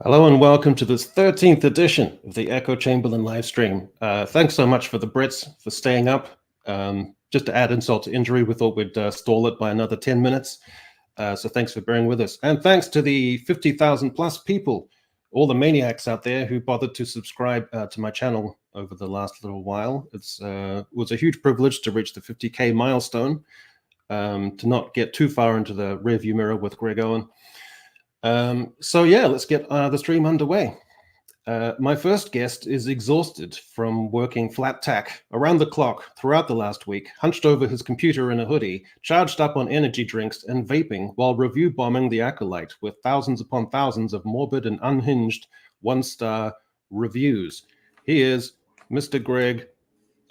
Hello and welcome to this 13th edition of the Echo Chamberlain live stream. Thanks so much for the Brits for staying up. Just to add insult to injury, we thought we'd stall it by another 10 minutes. So thanks for bearing with us. And thanks to the 50,000 plus people, all the maniacs out there who bothered to subscribe to my channel over the last little while. It was a huge privilege to reach the 50K milestone, to not get too far into the rearview mirror with Greg Owen. So yeah, let's get the stream underway. My first guest is exhausted from working flat tack around the clock throughout the last week, hunched over his computer in a hoodie, charged up on energy drinks and vaping while review bombing the Acolyte with thousands upon thousands of morbid and unhinged one-star reviews. He is Mr. Greg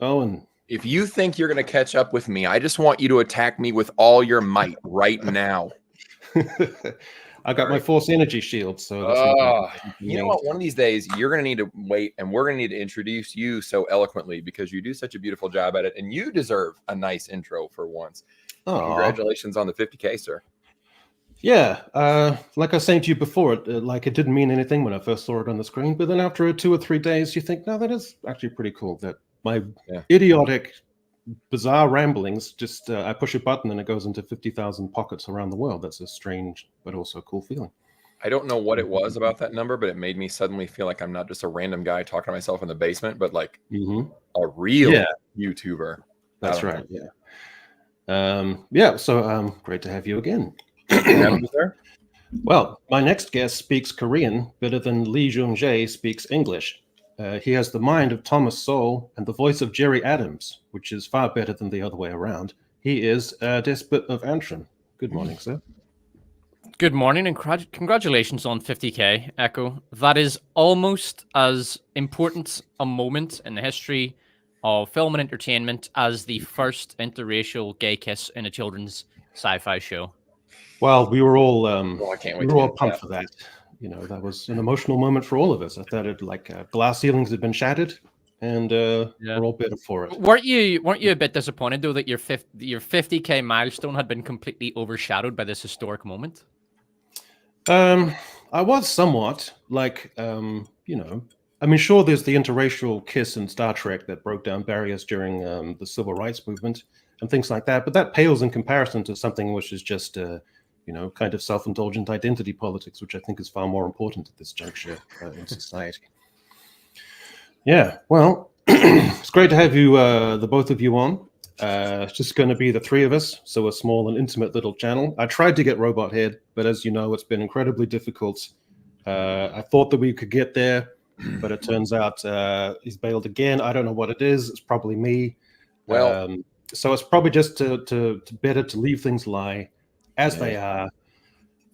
Owen. If you think you're going to catch up with me, I just want you to attack me with all your might right now. I got my force energy shield, so you know what? One of these days, you're going to need to wait, and we're going to need to introduce you so eloquently because you do such a beautiful job at it, and you deserve a nice intro for once. Congratulations on the 50K, sir. Yeah, like I was saying to you before, it didn't mean anything when I first saw it on the screen, but then after 2 or 3 days, you think, no, that is actually pretty cool. That my idiotic, bizarre ramblings, just I push a button and it goes into 50,000 pockets around the world. That's a strange but also cool feeling. I don't know what it was about that number, but it made me suddenly feel like I'm not just a random guy talking to myself in the basement, but like a real YouTuber. That's right. So great to have you again. Well, my next guest speaks Korean better than Lee Jung-jae speaks English. He has the mind of Thomas Sowell and the voice of Jerry Adams, which is far better than the other way around. He is Despot of Antrim. Good morning, sir. Good morning, and congratulations on 50K, Echo. That is almost as important a moment in the history of film and entertainment as the first interracial gay kiss in a children's sci-fi show. Well, we were all pumped for that. You know, that was an emotional moment for all of us. I thought it glass ceilings had been shattered, and we're all better for it. Weren't you a bit disappointed though that your 50K milestone had been completely overshadowed by this historic moment? I was somewhat I mean, sure, there's the interracial kiss in Star Trek that broke down barriers during the civil rights movement and things like that, but that pales in comparison to something which is just kind of self-indulgent identity politics, which I think is far more important at this juncture in society. Yeah, well, it's great to have you, the both of you on. It's just going to be the three of us, so a small and intimate little channel. I tried to get Robot Head, but as you know, it's been incredibly difficult. I thought that we could get there, but it turns out he's bailed again. I don't know what it is. It's probably me. Well, so it's probably just to better to leave things lie as they are,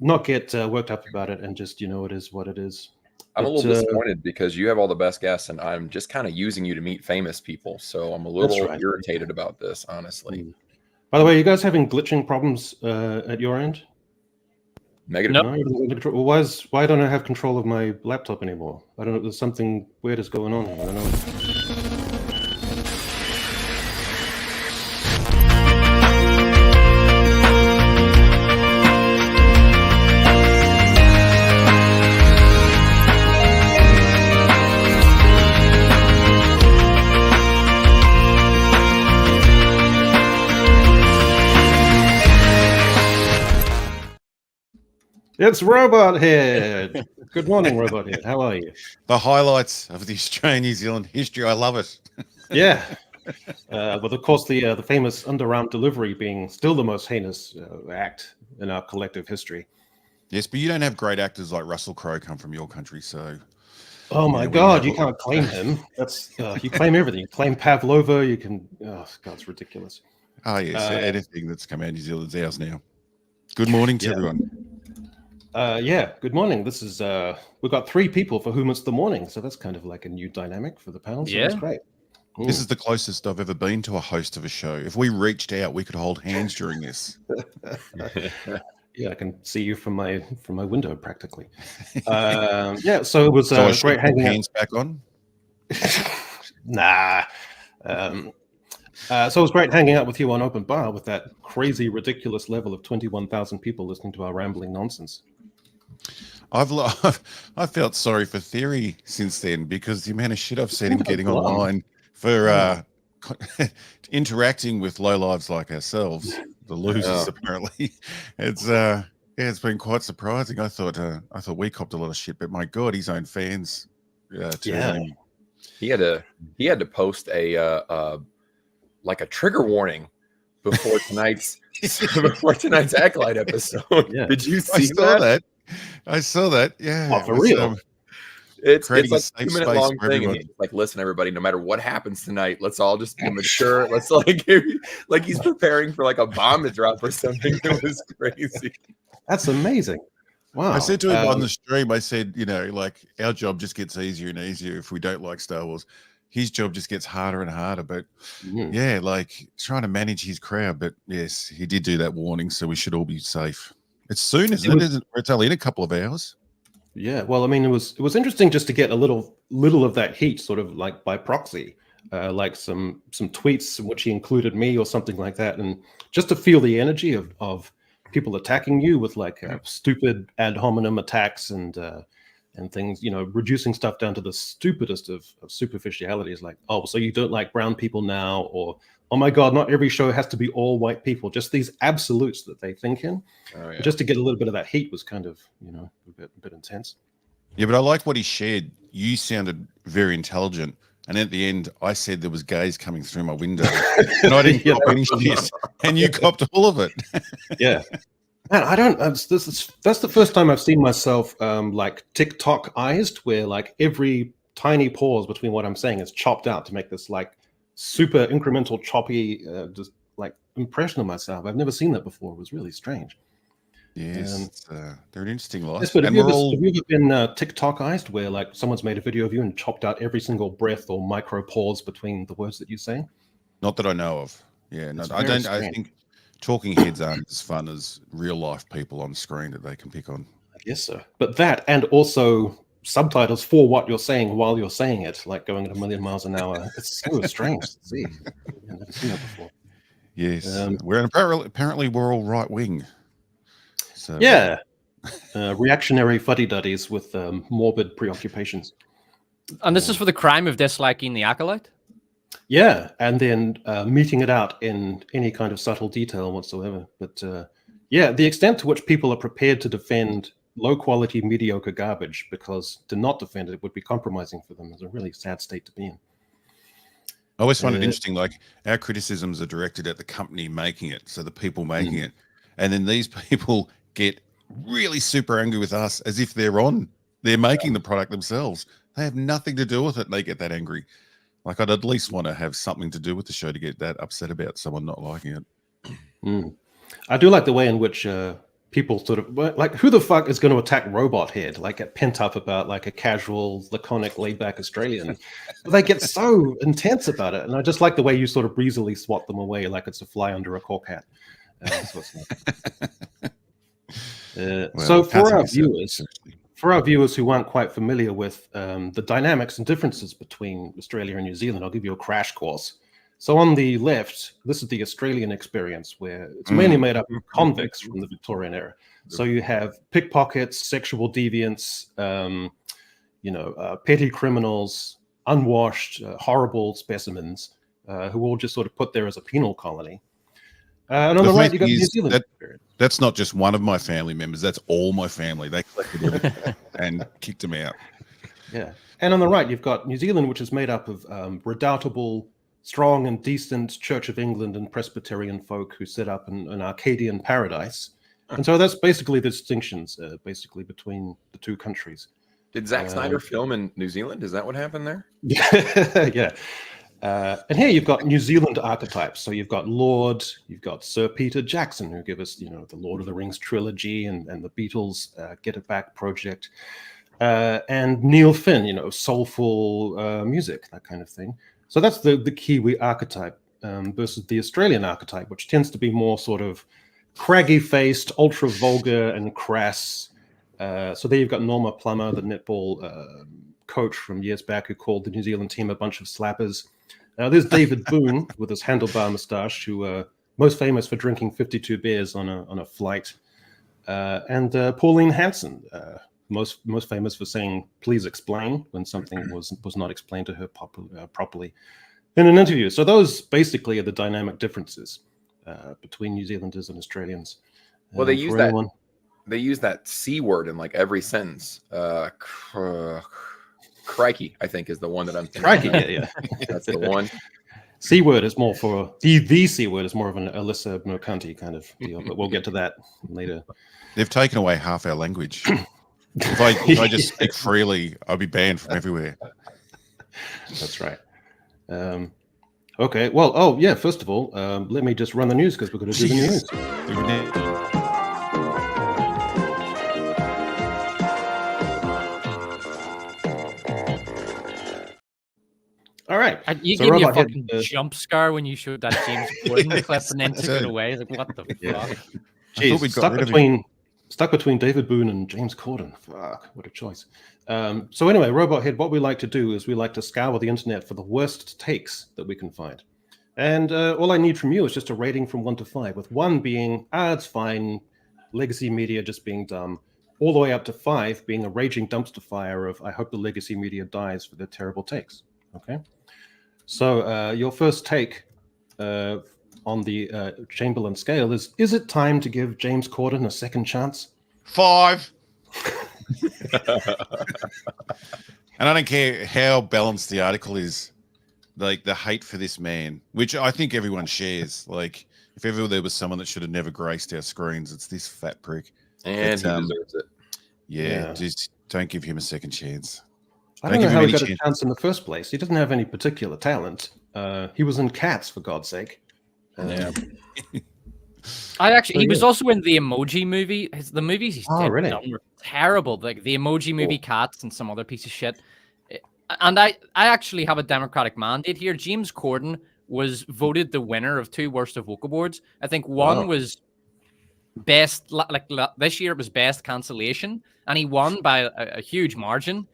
not get worked up about it, and just, it is what it is. I'm a little disappointed because you have all the best guests, and I'm just kind of using you to meet famous people. So I'm a little irritated about this, honestly. By the way, are you guys having glitching problems at your end? Negative. No. Why don't I have control of my laptop anymore? I don't know. There's something weird is going on here. I don't know. It's Robot Head. Good morning, Robot Head. How are you? The highlights of the Australian-New Zealand history. I love it. Yeah. But of course, the famous underarm delivery being still the most heinous act in our collective history. Yes, but you don't have great actors like Russell Crowe come from your country, so. Oh my God, you can't claim him. That's you claim everything. You claim Pavlova. You can. Oh God, it's ridiculous. Oh yes, anything that's come out of New Zealand's ours now. Good morning to everyone. Good morning. This is we've got 3 people for whom it's the morning, so that's kind of like a new dynamic for the panel. So that's great. This is the closest I've ever been to a host of a show. If we reached out, we could hold hands during this. Yeah, I can see you from my window practically. Yeah, so it was great hanging hands back on. Nah. So it was great hanging out with you on Open Bar with that crazy, ridiculous level of 21,000 people listening to our rambling nonsense. I've felt sorry for Theory since then, because the amount of shit I've seen him getting online for interacting with lowlives like ourselves, the losers. Apparently, it's been quite surprising. I thought we copped a lot of shit, but my God, his own fans. He had to post a like a trigger warning before tonight's Acolyte episode. Yeah. Did you see that? I saw that. Yeah. Oh, for real. It's like a 2-minute long thing. And he's like, listen, everybody, no matter what happens tonight, let's all just be mature. Let's like he's preparing for like a bomb to drop or something. It was crazy. That's amazing. Wow. I said to him on the stream, I said, like, our job just gets easier and easier if we don't like Star Wars. His job just gets harder and harder. But yeah, like trying to manage his crowd. But yes, he did do that warning, so we should all be safe. It's soon, isn't it? It's only in a couple of hours. Yeah, well, I mean, it was interesting just to get a little of that heat, sort of like by proxy, like some tweets in which he included me or something like that, and just to feel the energy of people attacking you with like stupid ad hominem attacks and things, reducing stuff down to the stupidest of superficialities, like, oh, so you don't like brown people now, or oh my God, not every show has to be all white people. Just these absolutes that they think in. Oh, yeah. Just to get a little bit of that heat was kind of, a bit intense. Yeah, but I like what he shared. You sounded very intelligent. And at the end, I said there was gays coming through my window. And I didn't cop any shit. And you copped all of it. Yeah. Man, I don't. That's the first time I've seen myself like TikTok-ized, where like every tiny pause between what I'm saying is chopped out to make this like super incremental, choppy, just like impression of myself. I've never seen that before. It was really strange. Yes, they're an interesting life. Yes, but have you ever been TikTok-ized, where like someone's made a video of you and chopped out every single breath or micro pause between the words that you say? Not that I know of. Yeah, no, I don't. Strange. I think talking heads aren't as fun as real life people on screen that they can pick on. I guess so. But that, and also subtitles for what you're saying while you're saying it, like going at 1,000,000 miles an hour. It's so strange to see. I've never seen that before. Yes, apparently we're all right wing. So yeah, reactionary fuddy-duddies with morbid preoccupations. And this is for the crime of disliking the Acolyte? Yeah, and then meting it out in any kind of subtle detail whatsoever. But yeah, the extent to which people are prepared to defend low-quality, mediocre garbage, because to not defend it would be compromising for them, is a really sad state to be in. I always find it interesting, like our criticisms are directed at the company making it, so the people making it. And then these people get really super angry with us as if they're making the product themselves. They have nothing to do with it. And they get that angry. Like, I'd at least want to have something to do with the show to get that upset about someone not liking it. I do like the way in which people sort of, like, who the fuck is going to attack Robot Head? Like, get pent up about like a casual, laconic, laid-back Australian. But they get so intense about it. And I just like the way you sort of breezily swat them away like it's a fly under a cork hat. So for our viewers who aren't quite familiar with the dynamics and differences between Australia and New Zealand, I'll give you a crash course. So on the left, this is the Australian experience, where it's mainly made up of convicts from the Victorian era. So you have pickpockets, sexual deviants, petty criminals, unwashed, horrible specimens, who all just sort of put there as a penal colony. And on the right, you got the New Zealand experience. That's not just one of my family members. That's all my family. They collected him and kicked him out. Yeah. And on the right, you've got New Zealand, which is made up of redoubtable, strong and decent Church of England and Presbyterian folk who set up an Arcadian paradise. And so that's basically the distinctions, between the two countries. Did Zack Snyder film in New Zealand? Is that what happened there? Yeah. And here you've got New Zealand archetypes. So you've got Lord, you've got Sir Peter Jackson, who give us, the Lord of the Rings trilogy and the Beatles Get It Back project. And Neil Finn, soulful music, that kind of thing. So that's the Kiwi archetype versus the Australian archetype, which tends to be more sort of craggy-faced, ultra-vulgar and crass. So there you've got Norma Plummer, the netball coach from years back, who called the New Zealand team a bunch of slappers. There's David Boone with his handlebar moustache, who most famous for drinking 52 beers on a flight, and Pauline Hanson, most famous for saying "please explain" when something was not explained to her properly in an interview. So those basically are the dynamic differences between New Zealanders and Australians. Well, they use that. They use that C word in like every sentence. Crikey, I think, is the one that I'm thinking. Crikey, yeah. That's the one. C word is more for the C word is more of an Alyssa Mercanti kind of deal, but we'll get to that later. They've taken away half our language. If I just speak freely, I'll be banned from everywhere. That's right. Okay. Well, first of all, let me just run the news because we're going to do the news. All right. You gave me a fucking jump scare when you showed that James Corden clip and then took it away. Like, what the fuck? Jeez, stuck between David Boone and James Corden. Fuck, what a choice. So anyway, Robot Head, what we like to do is we like to scour the internet for the worst takes that we can find. And all I need from you is just a rating from 1 to 5, with 1 being, it's fine, legacy media just being dumb, all the way up to 5 being a raging dumpster fire of, I hope the legacy media dies for their terrible takes. Okay? So your first take on the Chamberlain scale is it time to give James Corden a second chance? 5. And I don't care how balanced the article is, like the hate for this man, which I think everyone shares. Like, if ever there was someone that should have never graced our screens, it's this fat prick. And he deserves it. Yeah, just don't give him a second chance. I don't know how he got a chance in the first place. He doesn't have any particular talent. He was in Cats, for God's sake. Yeah. He was also in the Emoji Movie. The movies he's did were terrible. Like the Emoji Movie, Cats, and some other piece of shit. And I actually have a Democratic mandate here. James Corden was voted the winner of 2 worst of vocal boards. I think one was best, like this year it was best cancellation, and he won by a huge margin.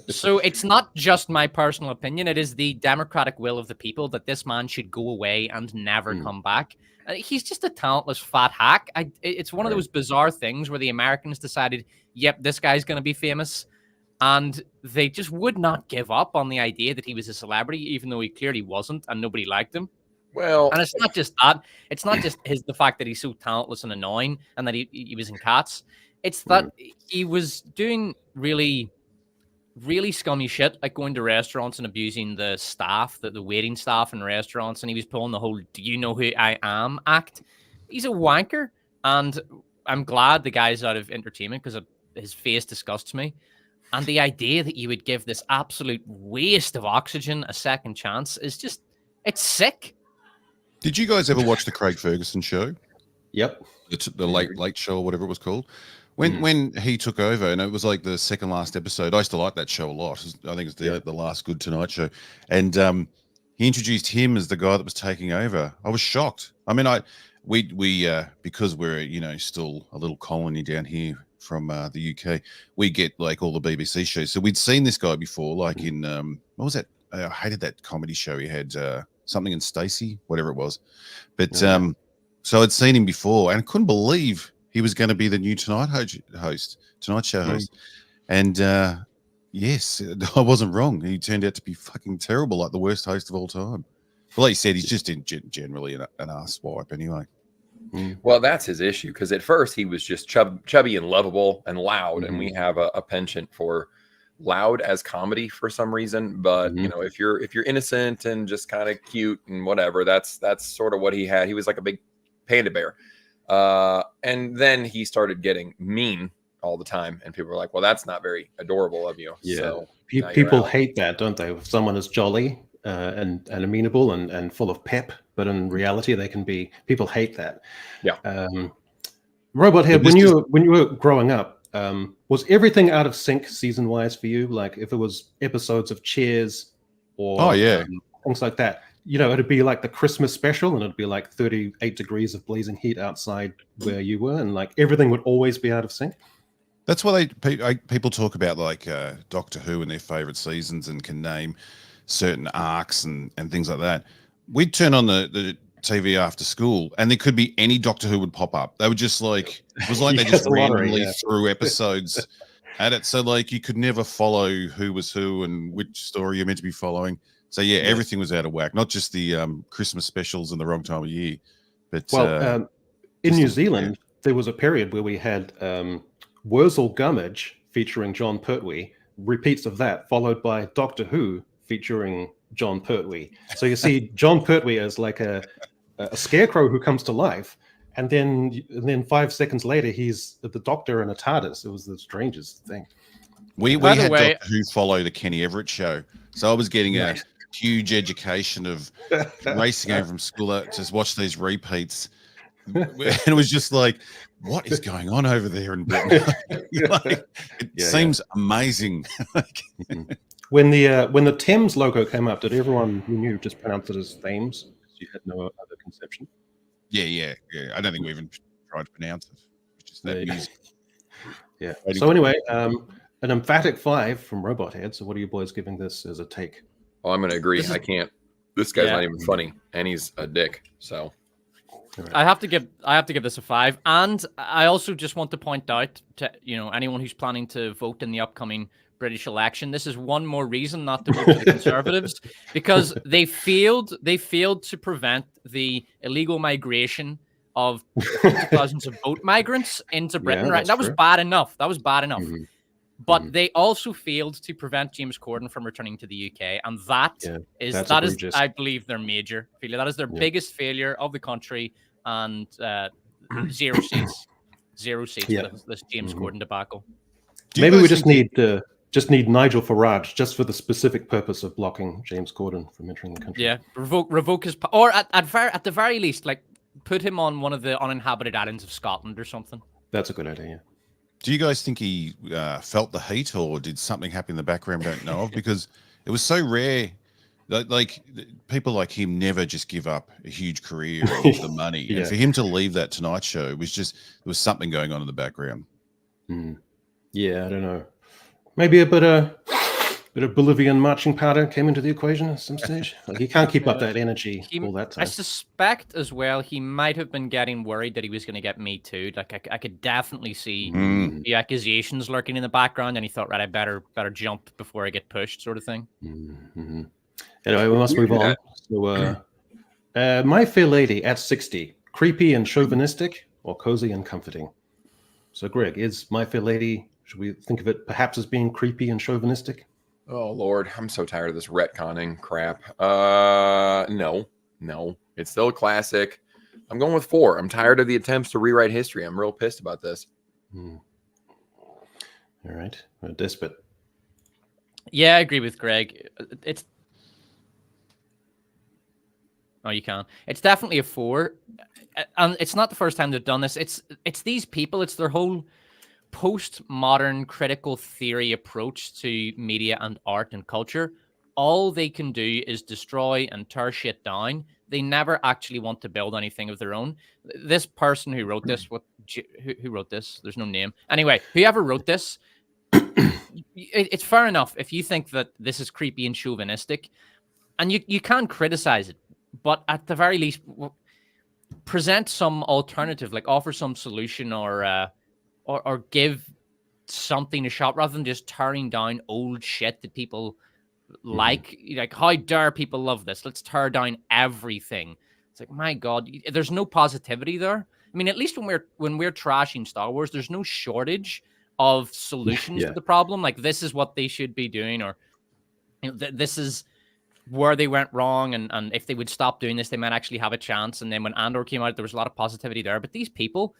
So it's not just my personal opinion. It is the democratic will of the people that this man should go away and never come back. He's just a talentless fat hack. It's one of those bizarre things where the Americans decided, yep, this guy's going to be famous. And they just would not give up on the idea that he was a celebrity, even though he clearly wasn't, and nobody liked him. Well, and it's not just that. It's not just the fact that he's so talentless and annoying, and that he was in Cats. It's that he was doing really, really scummy shit, like going to restaurants and abusing the staff, the waiting staff in restaurants, and he was pulling the whole "Do you know who I am?" act. He's a wanker, and I'm glad the guy's out of entertainment because his face disgusts me. And the idea that you would give this absolute waste of oxygen a second chance is just, it's sick. Did you guys ever watch the Craig Ferguson show? Yep. The late show or whatever it was called. When he took over, and it was like the second last episode, I used to like that show a lot. I think it's the last Good Tonight show. And he introduced him as the guy that was taking over. I was shocked. I mean, we because we're, still a little colony down here from the UK, we get like all the BBC shows. So we'd seen this guy before, like in what was that? I hated that comedy show he had, something in Stacey, whatever it was. But so I'd seen him before, and I couldn't believe he was going to be the new Tonight Show host. And yes, I wasn't wrong. He turned out to be fucking terrible, like the worst host of all time. Well, he said he's just generally an ass wipe anyway. Well, that's his issue, because at first he was just chubby and lovable and loud, and we have a penchant for loud as comedy for some reason. But if you're innocent and just kind of cute and whatever, that's sort of what he had. He was like a big panda bear, and then he started getting mean all the time, and people were like, "Well, that's not very adorable of you." Yeah, so people hate that, don't they? If someone is jolly and amenable and full of pep, but in reality people hate that. Yeah. Robot Head, when you were growing up, was everything out of sync season wise for you? Like if it was episodes of Cheers or things like that. You know, it'd be like the Christmas special, and it'd be like 38 degrees of blazing heat outside where you were, and like everything would always be out of sync. That's why people talk about like Doctor Who and their favorite seasons and can name certain arcs and things like that. We'd turn on the TV after school, and there could be any Doctor Who would pop up. They were just like, it was like they just randomly threw episodes at it. So like you could never follow who was who and which story you're meant to be following. So yeah, everything was out of whack. Not just the Christmas specials in the wrong time of year, but in New Zealand there was a period where we had Wurzel Gummidge featuring John Pertwee, repeats of that, followed by Doctor Who featuring John Pertwee. So you see John Pertwee as like a scarecrow who comes to life, and then 5 seconds later he's the Doctor in a TARDIS. It was the strangest thing. We had Doctor Who follow the Kenny Everett show, so I was getting a huge education of racing home from school to watch these repeats, and it was just like, what is going on over there in Britain? It seems amazing. When the Thames logo came up, did everyone who knew just pronounce it as Thames? You had no other conception. Yeah. I don't think we even tried to pronounce it. It's just that music. Yeah. So anyway, an emphatic 5 from Robot Head. So what are you boys giving this as a take? Well, I'm going to agree. I can't. This guy's not even funny, and he's a dick. So right. I have to give this a 5, and I also just want to point out to anyone who's planning to vote in the upcoming British election, this is one more reason not to vote for the Conservatives, because they failed to prevent the illegal migration of thousands of boat migrants into Britain. Right, that was bad enough. Mm-hmm. But they also failed to prevent James Corden from returning to the UK, and that is, I believe, their major failure. That is their biggest failure of the country, and 0 seats with this James Corden debacle. Maybe we just need Nigel Farage just for the specific purpose of blocking James Corden from entering the country. Yeah, revoke his, or at the very least, like put him on one of the uninhabited islands of Scotland or something. That's a good idea. Yeah. Do you guys think he felt the heat, or did something happen in the background we don't know of? Because it was so rare. Like people like him never just give up a huge career or the money. And for him to leave that Tonight Show, it was just, there was something going on in the background. Yeah, I don't know. Maybe a bit of Bolivian marching powder came into the equation at some stage. Like he can't keep up that energy all that time. I suspect as well he might have been getting worried that he was going to get Me Too. Like I could definitely see the accusations lurking in the background, and he thought, right, I better jump before I get pushed, sort of thing. Mm-hmm. Anyway, we must move on. So, My Fair Lady at 60, creepy and chauvinistic, or cozy and comforting? So, Greg, is My Fair Lady, should we think of it perhaps as being creepy and chauvinistic? Oh, Lord, I'm so tired of this retconning crap. No, it's still a classic. I'm going with 4. I'm tired of the attempts to rewrite history. I'm real pissed about this. All right. Despot. Yeah, I agree with Greg. You can. It's definitely a 4. And it's not the first time they've done this. It's these people. It's their whole postmodern critical theory approach to media and art and culture. All they can do is destroy and tear shit down. They never actually want to build anything of their own. This person who wrote this, who wrote this? There's no name. Anyway, whoever wrote this, it's fair enough if you think that this is creepy and chauvinistic, and you can criticize it, but at the very least, present some alternative, like offer some solution or give something a shot rather than just tearing down old shit that people like how dare people love this? Let's tear down everything. It's like, my God, there's no positivity there. I mean, at least when we're trashing Star Wars, there's no shortage of solutions to the problem. Like, this is what they should be doing, or this is where they went wrong, and if they would stop doing this, they might actually have a chance. And then when Andor came out, there was a lot of positivity there. But these people,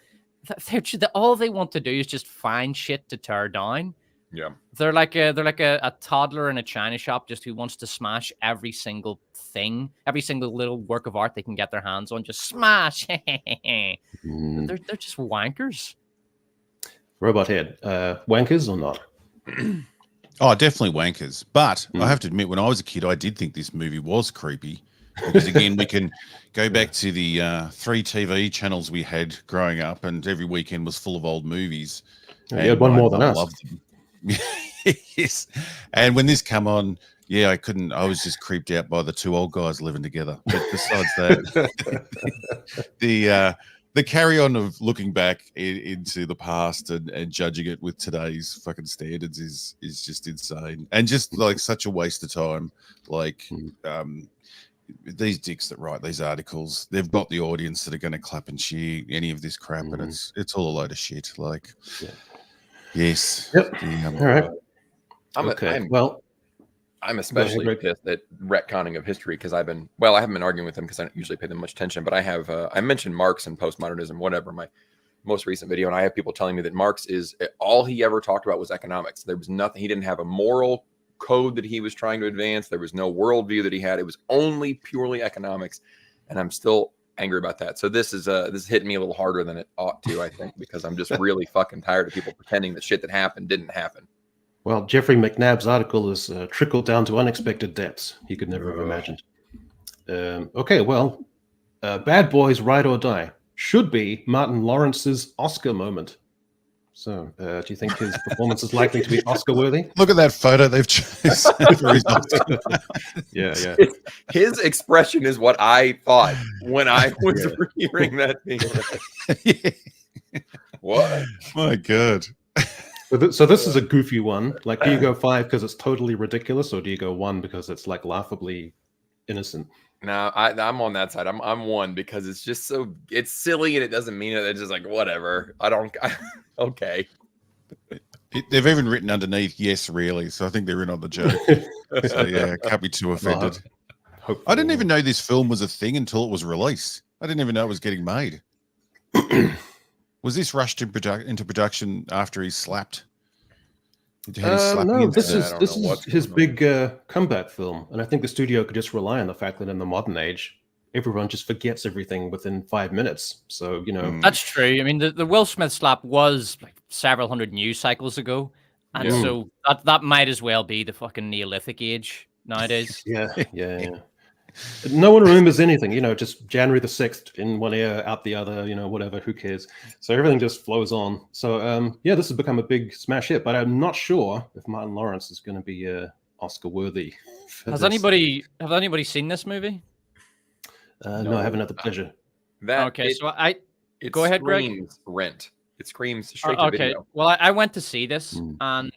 all they want to do is just find shit to tear down. Yeah, they're like a toddler in a china shop, just who wants to smash every single thing, every single little work of art they can get their hands on. Just smash. They're just wankers. Robot Head, wankers or not? Oh, definitely wankers. But I have to admit, when I was a kid, I did think this movie was creepy. Because again, we can go back to the 3 TV channels we had growing up, and every weekend was full of old movies. You had one more than us. Loved them. Yes. And when this come on, yeah, I couldn't. I was just creeped out by the 2 old guys living together. But besides that, the carry on of looking back into the past and judging it with today's fucking standards is just insane, and just like such a waste of time. Like these dicks that write these articles, they've got the audience that are going to clap and cheer any of this crap, and it's all a load of shit. Like, yes, all right. I'm especially pissed at retconning of history because I haven't been arguing with them because I don't usually pay them much attention. But I have I mentioned Marx and postmodernism, whatever, my most recent video, and I have people telling me that Marx is all he ever talked about was economics. There was nothing. He didn't have a moral code that he was trying to advance. There was no worldview that he had. It was only purely economics, and I'm still angry about that. So this is hitting me a little harder than it ought to, I think, because I'm just really fucking tired of people pretending that shit that happened didn't happen. Well, Jeffrey McNabb's article has trickled down to unexpected depths he could never have imagined. Okay, well, Bad Boys Ride or Die should be Martin Lawrence's Oscar moment. So, do you think his performance is likely to be Oscar-worthy? Look at that photo they've chosen for his Oscar. Yeah. His expression is what I thought when I was hearing that thing. What? My God. So this is a goofy one. Like, do you go 5 because it's totally ridiculous, or do you go 1 because it's like laughably innocent? No, I'm on that side. I'm 1 because it's just it's silly and it doesn't mean it. It's just like whatever. Okay. They've even written underneath, yes, really. So I think they're in on the joke. So yeah, can't be too offended. I didn't even know this film was a thing until it was released. I didn't even know it was getting made. Was this rushed into production after he slapped? No, this is his big comeback film, and I think the studio could just rely on the fact that in the modern age, everyone just forgets everything within 5 minutes. So that's true. I mean, the Will Smith slap was like several hundred news cycles ago, and so that might as well be the fucking Neolithic age nowadays. Yeah. No one remembers anything, just January the 6th in one ear, out the other, whatever, who cares? So everything just flows on. So, this has become a big smash hit, but I'm not sure if Martin Lawrence is going to be Oscar worthy. Have anybody seen this movie? No, I haven't had the pleasure. Go ahead, Greg. Rent. It screams straight to video. Well, I went to see this, and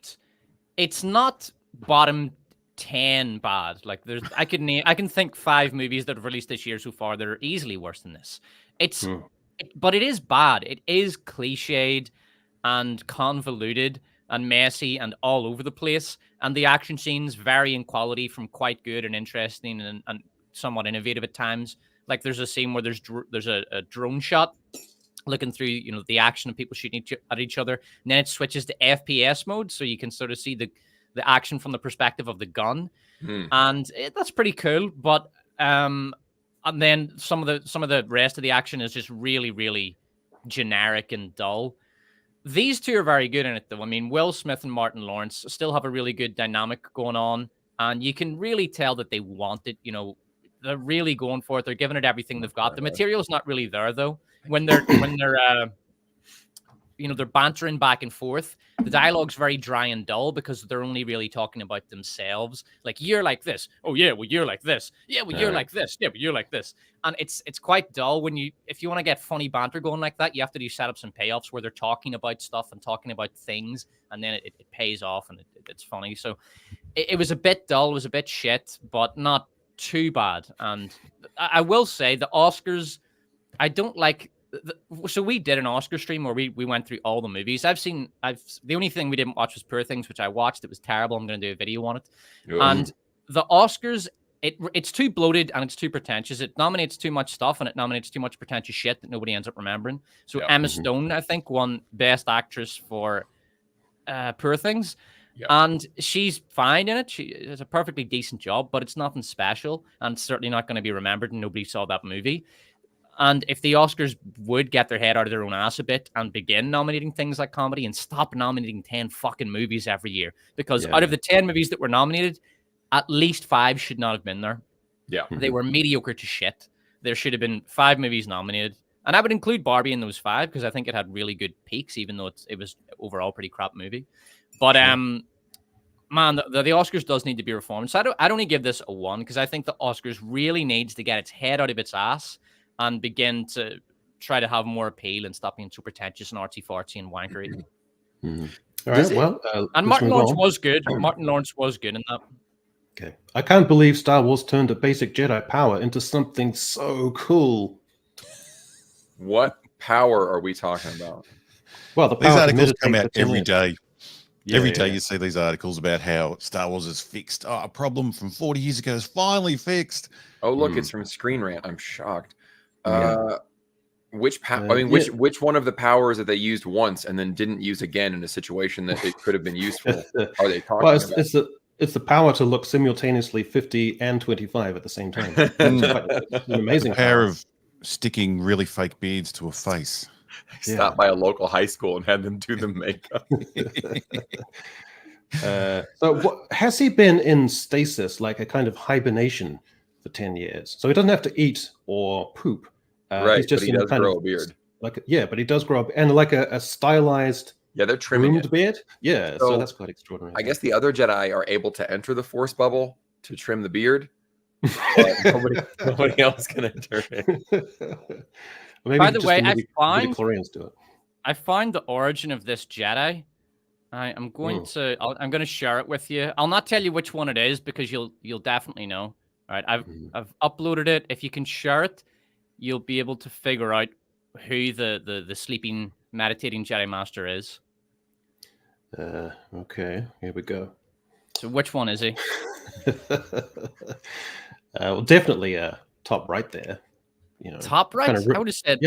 it's not bottom 10 bad. Like I can think 5 movies that have released this year so far that are easily worse than this. But it is bad. It is cliched and convoluted and messy and all over the place. And the action scenes vary in quality from quite good and interesting and somewhat innovative at times. Like there's a scene where there's a drone shot looking through the action of people shooting at each other, and then it switches to FPS mode, so you can sort of see the action from the perspective of the gun, and that's pretty cool. But and then some of the rest of the action is just really, really generic and dull. These two are very good in it, though. I mean, Will Smith and Martin Lawrence still have a really good dynamic going on, and you can really tell that they want it. They're really going for it. They're giving it everything they've got. The material's not really there, though. When they're they're bantering back and forth, the dialogue's very dry and dull because they're only really talking about themselves. Like, you're like this. Oh yeah, well you're like this. Yeah, well you're like this. Yeah, but you're like this. And it's quite dull if you want to get funny banter going like that, you have to do setups and payoffs where they're talking about stuff and talking about things, and then it pays off and it's funny. So it was a bit dull, it was a bit shit, but not too bad. And I will say the Oscars, I don't like. So we did an Oscar stream where we went through all the movies. The only thing we didn't watch was Poor Things, which I watched. It was terrible. I'm going to do a video on it. And the Oscars, it's too bloated and it's too pretentious. It nominates too much stuff and it nominates too much pretentious shit that nobody ends up remembering. So Emma Stone, I think, won Best Actress for Poor Things. And she's fine in it. She does a perfectly decent job, but it's nothing special and certainly not going to be remembered, and nobody saw that movie. And if the Oscars would get their head out of their own ass a bit and begin nominating things like comedy and stop nominating 10 fucking movies every year, because out of the 10 movies that were nominated, at least 5 should not have been there. Yeah. They were mediocre to shit. There should have been 5 movies nominated. And I would include Barbie in those 5 because I think it had really good peaks, even though it was overall pretty crap movie. But man, the Oscars does need to be reformed. So I'd only give this a 1 because I think the Oscars really needs to get its head out of its ass and begin to try to have more appeal and stop being too pretentious and artsy-fartsy and wankery. All right, well, and Martin Lawrence was good. Martin Lawrence was good in that. Okay. I can't believe Star Wars turned a basic Jedi power into something so cool. What power are we talking about? Well, these articles come out every day. Every day yeah. you see these articles about how Star Wars is fixed. Oh, a problem from 40 years ago is finally fixed. Oh, look, it's from Screen Rant. I'm shocked. Which one of the powers that they used once and then didn't use again in a situation that it could have been useful are they talking about? It's the power to look simultaneously 50 and 25 at the same time. It's an amazing power of sticking really fake beards to a face. Stopped by a local high school and had them do the makeup. So has he been in stasis, like a kind of hibernation for 10 years? So he doesn't have to eat or poop. Right, he's just but he does grow a beard. But he does grow up, and like a stylized they're trimming groomed beard. Yeah, so that's quite extraordinary. I guess the other Jedi are able to enter the Force bubble to trim the beard. But nobody else can enter it. By the way, I find the origin of this Jedi. I'm going to share it with you. I'll not tell you which one it is because you'll definitely know. All right, I've uploaded it. If you can share it, you'll be able to figure out who the sleeping, meditating Jedi Master is. Okay, here we go. So which one is he? Well, definitely top right there. You know, top right. I would have said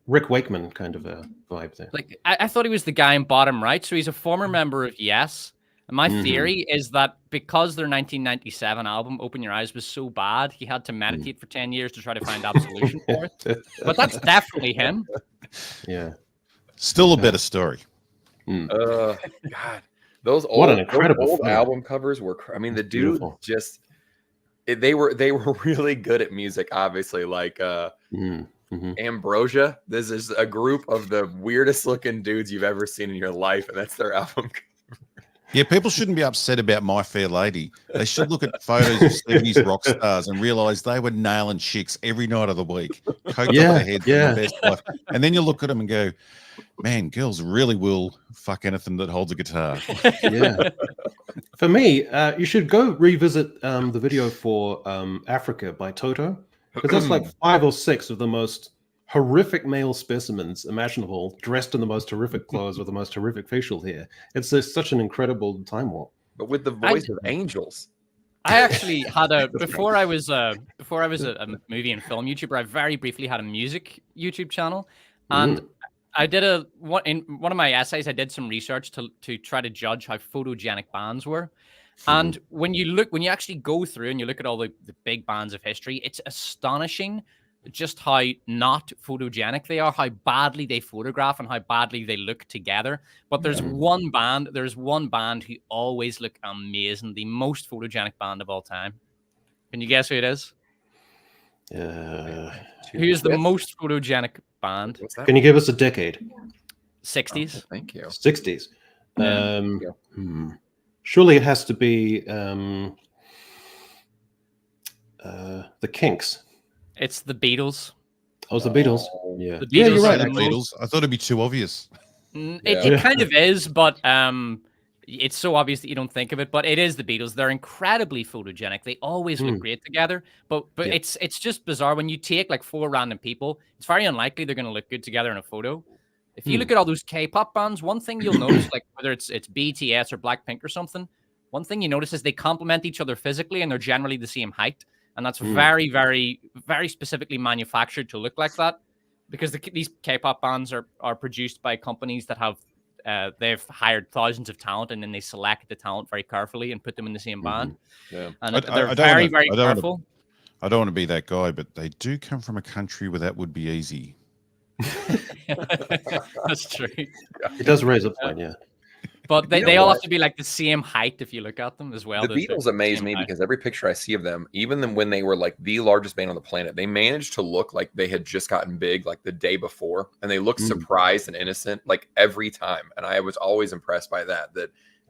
Rick Wakeman kind of a vibe there. Like I thought he was the guy in bottom right. So he's a former member of Yes. And my theory is that because their 1997 album "Open Your Eyes" was so bad, he had to meditate for 10 years to try to find absolution for it. But that's definitely him. Yeah. Still a better story. God, those old album covers were. I mean, the dude just. They were really good at music, obviously. Like Ambrosia. This is a group of the weirdest looking dudes you've ever seen in your life, and that's their album cover. Yeah, people shouldn't be upset about My Fair Lady. They should look at photos of 70s rock stars and realize they were nailing chicks every night of the week. Coked off their heads in the best life. And then you look at them and go, man, girls really will fuck anything that holds a guitar. Yeah. For me, you should go revisit the video for Africa by Toto, because that's like 5 or 6 of the most horrific male specimens imaginable, dressed in the most horrific clothes with the most horrific facial hair. It's such an incredible time warp. But with the voice of angels. I actually had before I was a movie and film YouTuber, I very briefly had a music YouTube channel, and I did in one of my essays, I did some research to try to judge how photogenic bands were. And when you actually go through and you look at all the big bands of history, it's astonishing just how not photogenic they are, how badly they photograph and how badly they look together. But there's one band who always look amazing, the most photogenic band of all time. Can you guess who it is? Who is the most photogenic band? Can you give us a decade? 60s. Oh, thank you. 60s. Surely it has to be the Kinks. It's the Beatles. Oh, it's the Beatles. Yeah. The Beatles. Yeah, you're right. The Beatles. I thought it'd be too obvious. It kind of is, but it's so obvious that you don't think of it. But it is the Beatles. They're incredibly photogenic. They always look great together. But it's just bizarre when you take like 4 random people. It's very unlikely they're going to look good together in a photo. If you look at all those K-pop bands, one thing you'll notice, like whether it's BTS or Blackpink or something, one thing you notice is they complement each other physically and they're generally the same height. And that's very, very, very specifically manufactured to look like that, because these K-pop bands are produced by companies that have they've hired thousands of talent, and then they select the talent very carefully and put them in the same band. Yeah. And they're very, very careful. I don't want to be that guy, but they do come from a country where that would be easy. That's true. It does raise a point, yeah. But they all have to be like the same height if you look at them as well. The Beatles amaze me because every picture I see of them, even when they were like the largest band on the planet, they managed to look like they had just gotten big like the day before. And they look surprised and innocent like every time. And I was always impressed by that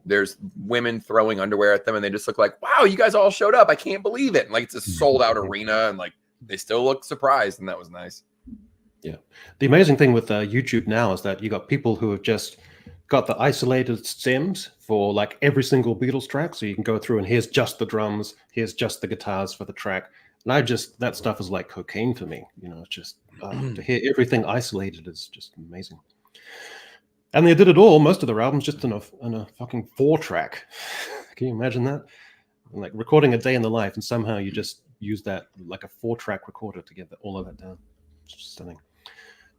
there's women throwing underwear at them and they just look like, wow, you guys all showed up. I can't believe it. And like it's a sold out arena and like they still look surprised. And that was nice. Yeah. The amazing thing with YouTube now is that you got people who have just got the isolated stems for like every single Beatles track. So you can go through and here's just the drums, here's just the guitars for the track. And that stuff is like cocaine for me. You know, it's just to hear everything isolated is just amazing. And they did it all, most of their albums, just on a fucking 4-track. Can you imagine that? Like recording a day in the life, and somehow you just use that like a 4-track recorder to get all of that down. It's just stunning.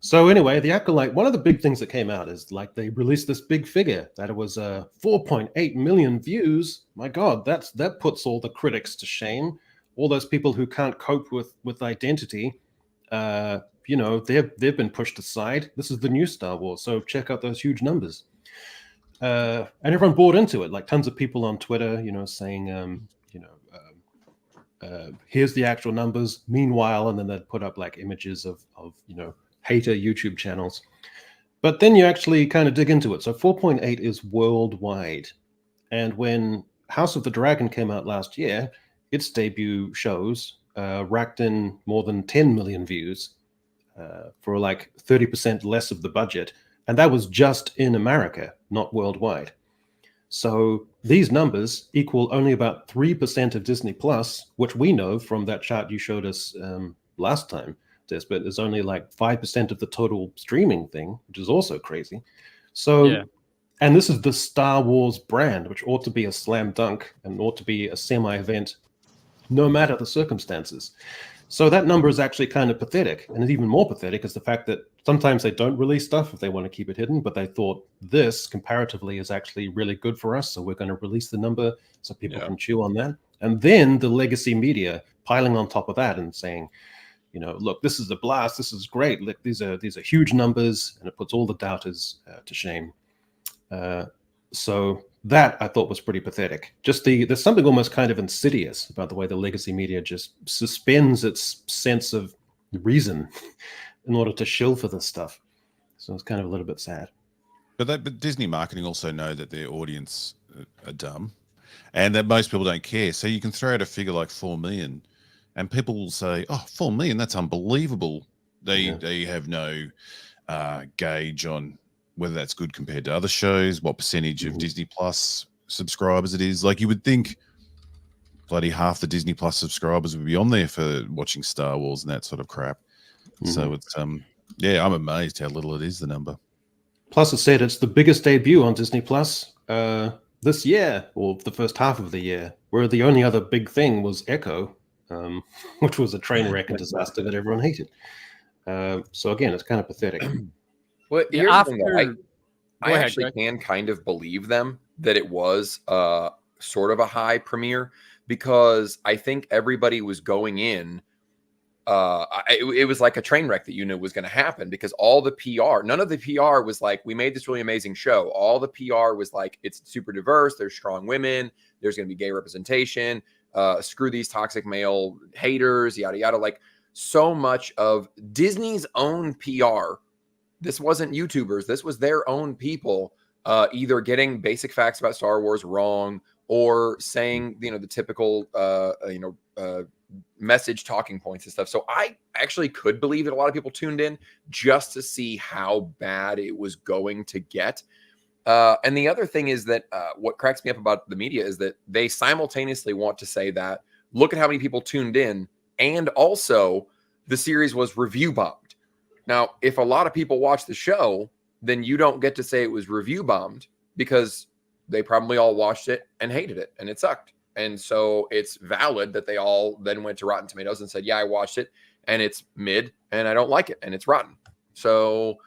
So anyway, the Acolyte, one of the big things that came out is like they released this big figure that it was 4.8 million views. My God, that puts all the critics to shame. All those people who can't cope with identity. You know, they've been pushed aside. This is the new Star Wars, so check out those huge numbers. And everyone bought into it. Like tons of people on Twitter, you know, saying, here's the actual numbers. Meanwhile, and then they'd put up like images of you know, hater YouTube channels. But then you actually kind of dig into it. So 4.8 is worldwide. And when House of the Dragon came out last year, its debut shows racked in more than 10 million views. For like 30% less of the budget. And that was just in America, not worldwide. So these numbers equal only about 3% of Disney Plus, which we know from that chart you showed us last time, Despot, is only like 5% of the total streaming thing, which is also crazy. So, yeah. And this is the Star Wars brand, which ought to be a slam dunk and ought to be a semi-event, no matter the circumstances. So that number is actually kind of pathetic. And it's even more pathetic is the fact that sometimes they don't release stuff if they want to keep it hidden, but they thought this comparatively is actually really good for us. So we're going to release the number so people can chew on that. And then the legacy media piling on top of that and saying, you know, look, this is a blast. This is great. Look, these are huge numbers, and it puts all the doubters to shame. So that I thought was pretty pathetic. Just there's something almost kind of insidious about the way the legacy media just suspends its sense of reason in order to shill for this stuff. So it's kind of a little bit sad. But Disney marketing also know that their audience are dumb and that most people don't care. So you can throw out a figure like 4 million and people will say, oh, 4 million, that's unbelievable. They have no gauge on whether that's good compared to other shows, what percentage of Disney Plus subscribers it is. Like you would think bloody half the Disney Plus subscribers would be on there for watching Star Wars and that sort of crap. So it's, yeah, I'm amazed how little it is, the number. Plus it said it's the biggest debut on Disney Plus this year, or the first half of the year, where the only other big thing was Echo, which was a train wreck and disaster that everyone hated. So again, it's kind of pathetic. Well, here's the thing, though. I actually can kind of believe them that it was sort of a high premiere because I think everybody was going in. It was like a train wreck that you knew was going to happen because all the PR, none of the PR was like, we made this really amazing show. All the PR was like, it's super diverse. There's strong women. There's going to be gay representation. Screw these toxic male haters, yada, yada. Like so much of Disney's own PR. This wasn't YouTubers. This was their own people either getting basic facts about Star Wars wrong or saying, you know, the typical, message talking points and stuff. So I actually could believe that a lot of people tuned in just to see how bad it was going to get. And the other thing is that what cracks me up about the media is that they simultaneously want to say that, look at how many people tuned in. And also the series was review bombed. Now, if a lot of people watch the show, then you don't get to say it was review bombed because they probably all watched it and hated it and it sucked. And so it's valid that they all then went to Rotten Tomatoes and said, yeah, I watched it and it's mid and I don't like it and it's rotten. So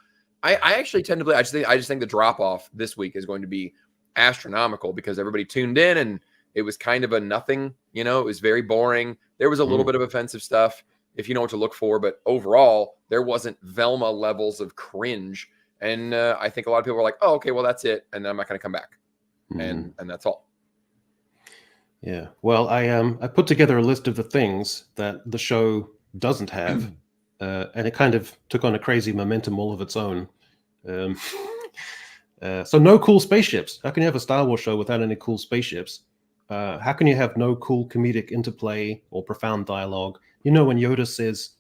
I actually tend to believe, I just think the drop off this week is going to be astronomical because everybody tuned in and It was kind of a nothing, you know, it was very boring. There was a little bit of offensive stuff if you know what to look for, but overall there wasn't Velma levels of cringe. And I think a lot of people were like, oh, okay, well, that's it. And I'm not going to come back. And that's all. Yeah. Well, I put together a list of the things that the show doesn't have, and it kind of took on a crazy momentum all of its own. So no cool spaceships. How can you have a Star Wars show without any cool spaceships? How can you have no cool comedic interplay or profound dialogue? You know, when Yoda says,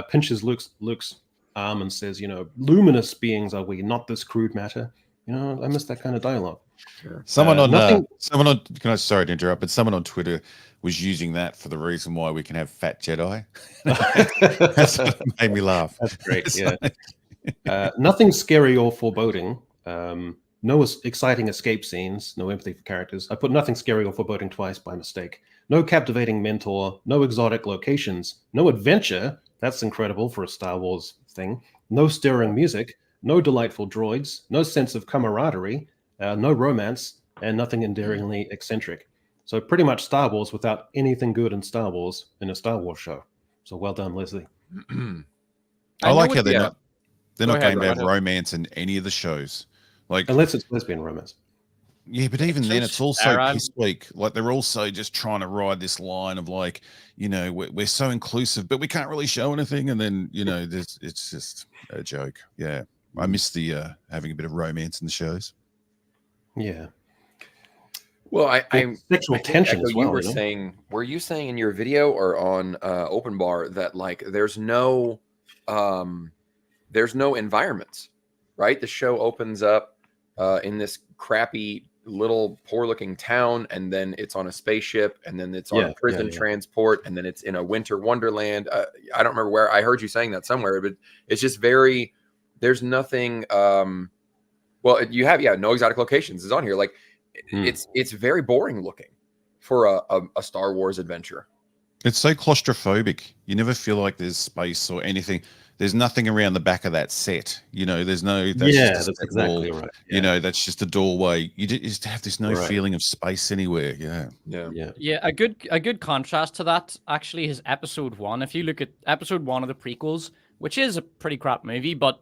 pinches Luke's arm and says, luminous beings are we, not this crude matter. I miss that kind of dialogue. Sure. Someone on, sorry to interrupt, but someone on Twitter was using that for the reason why we can have fat Jedi. That's what made me laugh. That's great. Yeah. Nothing scary or foreboding. No exciting escape scenes. No empathy for characters. I put nothing scary or foreboding twice by mistake. No captivating mentor. No exotic locations. No adventure. That's incredible for a Star Wars thing. No stirring music. No delightful droids. No sense of camaraderie. No romance. And nothing endearingly eccentric. So pretty much Star Wars without anything good in Star Wars in a Star Wars show. So well done, Leslie. I like how they're not going to have romance in any of the shows. Like, unless it's lesbian romance. Yeah, but even then, it's also piss weak. Like, they're also just trying to ride this line of like, we're so inclusive, but we can't really show anything. And then, it's just a joke. Yeah, I miss the having a bit of romance in the shows. Yeah. Well, I'm sexual tension as well. Were you saying in your video or on Open Bar that like there's no environments, right? The show opens up in this crappy little poor looking town, and then it's on a spaceship, and then it's on a prison transport, and then it's in a winter wonderland. I don't remember where I heard you saying that somewhere, but it's just there's nothing. You have no exotic locations is on here. Like it's very boring looking for a Star Wars adventure. It's so claustrophobic. You never feel like there's space or anything. There's nothing around the back of that set. There's no. That's exactly right. Yeah. That's just a doorway. You just have this feeling of space anywhere. Yeah. A good contrast to that actually is episode 1. If you look at episode 1 of the prequels, which is a pretty crap movie, but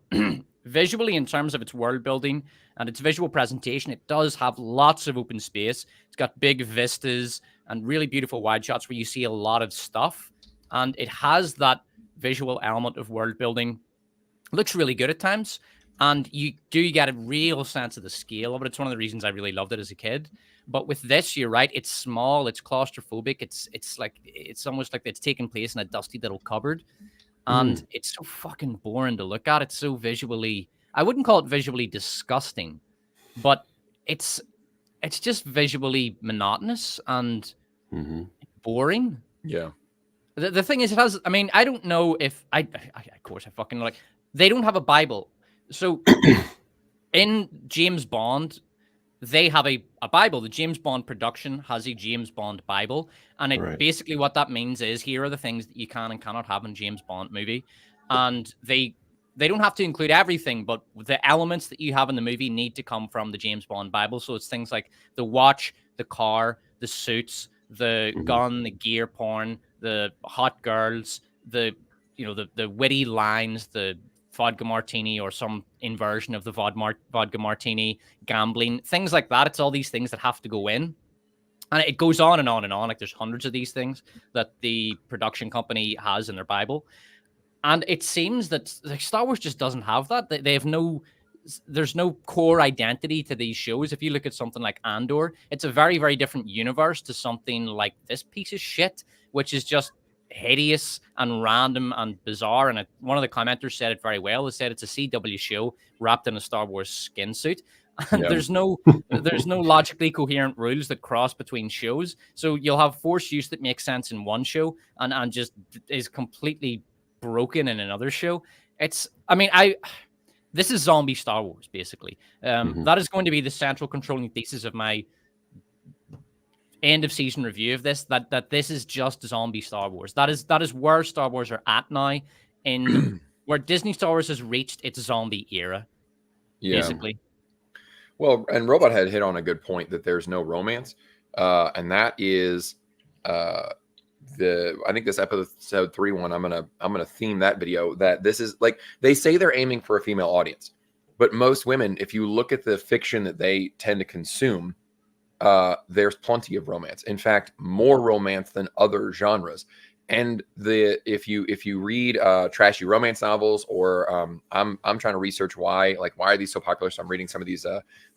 visually in terms of its world building and its visual presentation, it does have lots of open space. It's got big vistas and really beautiful wide shots where you see a lot of stuff, and it has that visual element of world building. Looks really good at times, and you do get a real sense of the scale of it. It's one of the reasons I really loved it as a kid. But with this, you're right, it's small, it's claustrophobic, it's almost like it's taking place in a dusty little cupboard, and it's so fucking boring to look at. It's so visually, I wouldn't call it visually disgusting, but it's just visually monotonous and boring. Yeah. The thing is, it has, I don't know if of course I fucking like, they don't have a Bible. So in James Bond, they have a Bible. The James Bond production has a James Bond Bible. And basically what that means is, here are the things that you can and cannot have in James Bond movie. And they don't have to include everything, but the elements that you have in the movie need to come from the James Bond Bible. So it's things like the watch, the car, the suits, the gun, the gear porn, the hot girls, the witty lines, the vodka martini or some inversion of the vodka martini, gambling, things like that. It's all these things that have to go in. And it goes on and on and on. Like, there's hundreds of these things that the production company has in their Bible. And it seems that Star Wars just doesn't have that. They have there's no core identity to these shows. If you look at something like Andor, it's a very, very different universe to something like this piece of shit, which is just hideous and random and bizarre. And one of the commenters said it very well. They said it's a CW show wrapped in a Star Wars skin suit. And there's no logically coherent rules that cross between shows. So you'll have force use that makes sense in one show and just is completely broken in another show. This is zombie Star Wars, basically. That is going to be the central controlling thesis of my end of season review of this, that this is just zombie Star Wars. That is where Star Wars are at now, in where Disney Star Wars has reached its zombie era, basically. Well, and Robot had hit on a good point that there's no romance. and that is I think this episode 3 one. I'm gonna theme that video. That this is like they say they're aiming for a female audience, but most women, if you look at the fiction that they tend to consume, there's plenty of romance. In fact, more romance than other genres. And if you read trashy romance novels, or I'm trying to research why are these so popular? So I'm reading some of these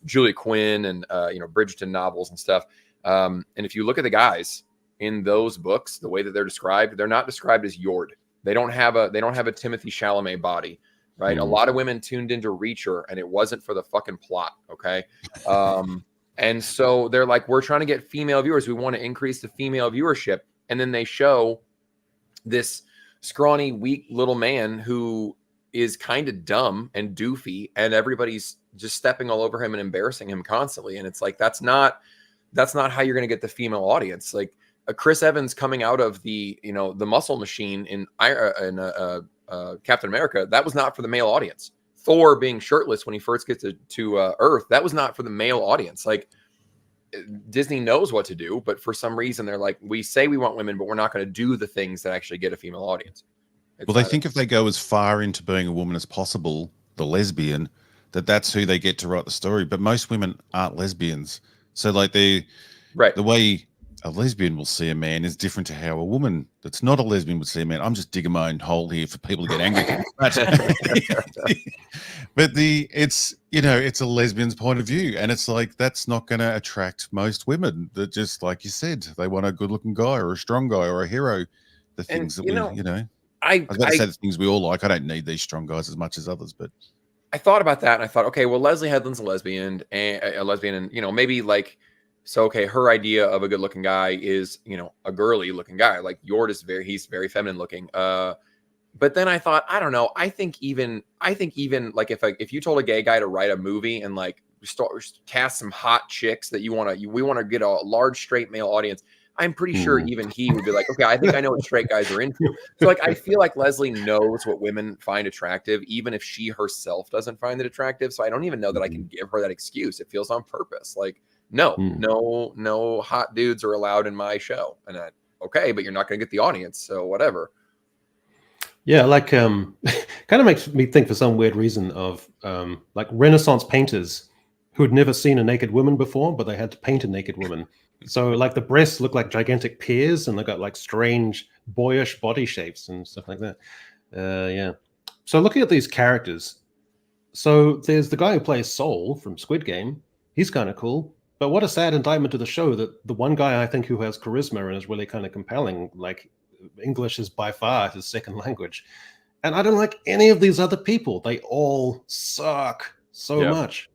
Julia Quinn and Bridgerton novels and stuff. And if you look at the guys in those books, the way that they're described, they're not described as Yord. They don't have a Timothée Chalamet body, right? A lot of women tuned into Reacher, and it wasn't for the fucking plot, okay? And so they're like, we're trying to get female viewers. We want to increase the female viewership, and then they show this scrawny, weak little man who is kind of dumb and doofy, and everybody's just stepping all over him and embarrassing him constantly. And it's like, that's not how you're going to get the female audience. Like Chris Evans coming out of the muscle machine in Captain America, that was not for the male audience. Thor being shirtless when he first gets to Earth, that was not for the male audience. Like, Disney knows what to do, but for some reason they're like, we say we want women, but we're not going to do the things that actually get a female audience. Well, they think if they go as far into being a woman as possible, the lesbian, that's who they get to write the story. But most women aren't lesbians. So like the way a lesbian will see a man is different to how a woman that's not a lesbian would see a man. I'm just digging my own hole here for people to get angry. But it's a lesbian's point of view, and it's like that's not going to attract most women. That just like you said, they want a good-looking guy or a strong guy or a hero. The things that I was about to say the things we all like. I don't need these strong guys as much as others, but I thought about that and I thought, okay, well, Leslie Headland's a lesbian, and maybe like. So, okay, her idea of a good-looking guy is, a girly-looking guy. Like Yord is he's very feminine-looking. But then I thought, I don't know. I think even like if you told a gay guy to write a movie and like cast some hot chicks that we want to get a large straight male audience, I'm pretty sure even he would be like, okay, I think I know what straight guys are into. So like, I feel like Leslie knows what women find attractive, even if she herself doesn't find it attractive. So I don't even know that I can give her that excuse. It feels on purpose. Like, no hot dudes are allowed in my show. And okay, but you're not going to get the audience, so whatever. Yeah, like kind of makes me think for some weird reason of like Renaissance painters who had never seen a naked woman before, but they had to paint a naked woman. So like the breasts look like gigantic pears, and they got like strange boyish body shapes and stuff like that. Yeah. So looking at these characters, so there's the guy who plays Soul from Squid Game. He's kind of cool. But what a sad indictment to the show that the one guy I think who has charisma and is really kind of compelling, like English is by far his second language. And I don't like any of these other people. They all suck so much.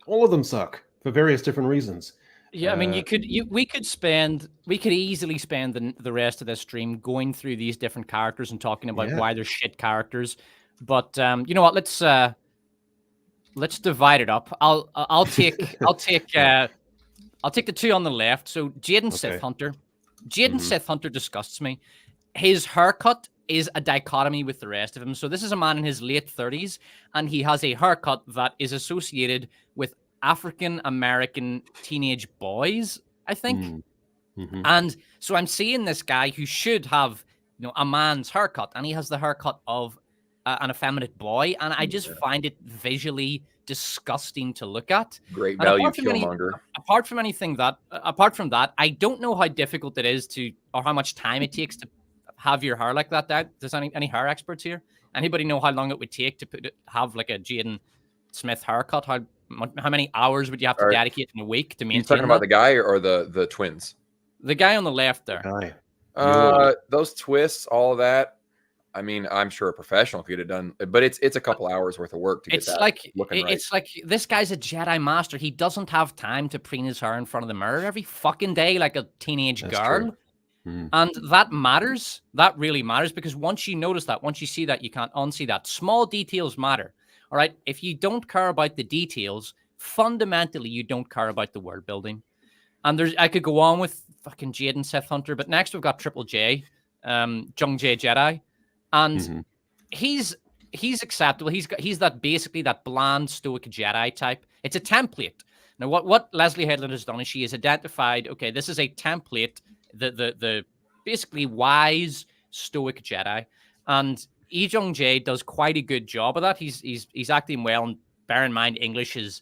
All of them suck for various different reasons. Yeah, I mean, we could easily spend the rest of this stream going through these different characters and talking about why they're shit characters. But you know what? Let's divide it up. I'll take the two on the left. So Jaden Sith Hunter. Jaden Sith Hunter disgusts me. His haircut is a dichotomy with the rest of him. So this is a man in his late 30s, and he has a haircut that is associated with African American teenage boys, I think. And so I'm seeing this guy who should have, a man's haircut, and he has the haircut of an effeminate boy, and I just find it visually disgusting to look at. Great value, Killmonger. Apart from that, I don't know how difficult it is or how much time it takes to have your hair like that. Does any hair experts here? Anybody know how long it would take to have like a Jaden Smith haircut? How many hours would you have to dedicate in a week to maintain? You talking about the guy or the twins? The guy on the left there. Those twists, all of that. I mean, I'm sure a professional could have done, but it's a couple hours worth of work to get that looking right. It's like this guy's a Jedi master. He doesn't have time to preen his hair in front of the mirror every fucking day like a teenage girl. And that matters. That really matters, because once you notice that, once you see that, you can't unsee that. Small details matter. All right. If you don't care about the details, fundamentally, you don't care about the world building. And I could go on with fucking Jaden Sith Hunter, but next we've got Triple J, Jung Jae Jedi. And he's acceptable. He's that basically that bland stoic Jedi type. It's a template, Now, what Leslie Headland has done is she has identified, okay, this is a template, the basically wise stoic Jedi, and Lee Jung-jae does quite a good job of that. He's acting well, and bear in mind English is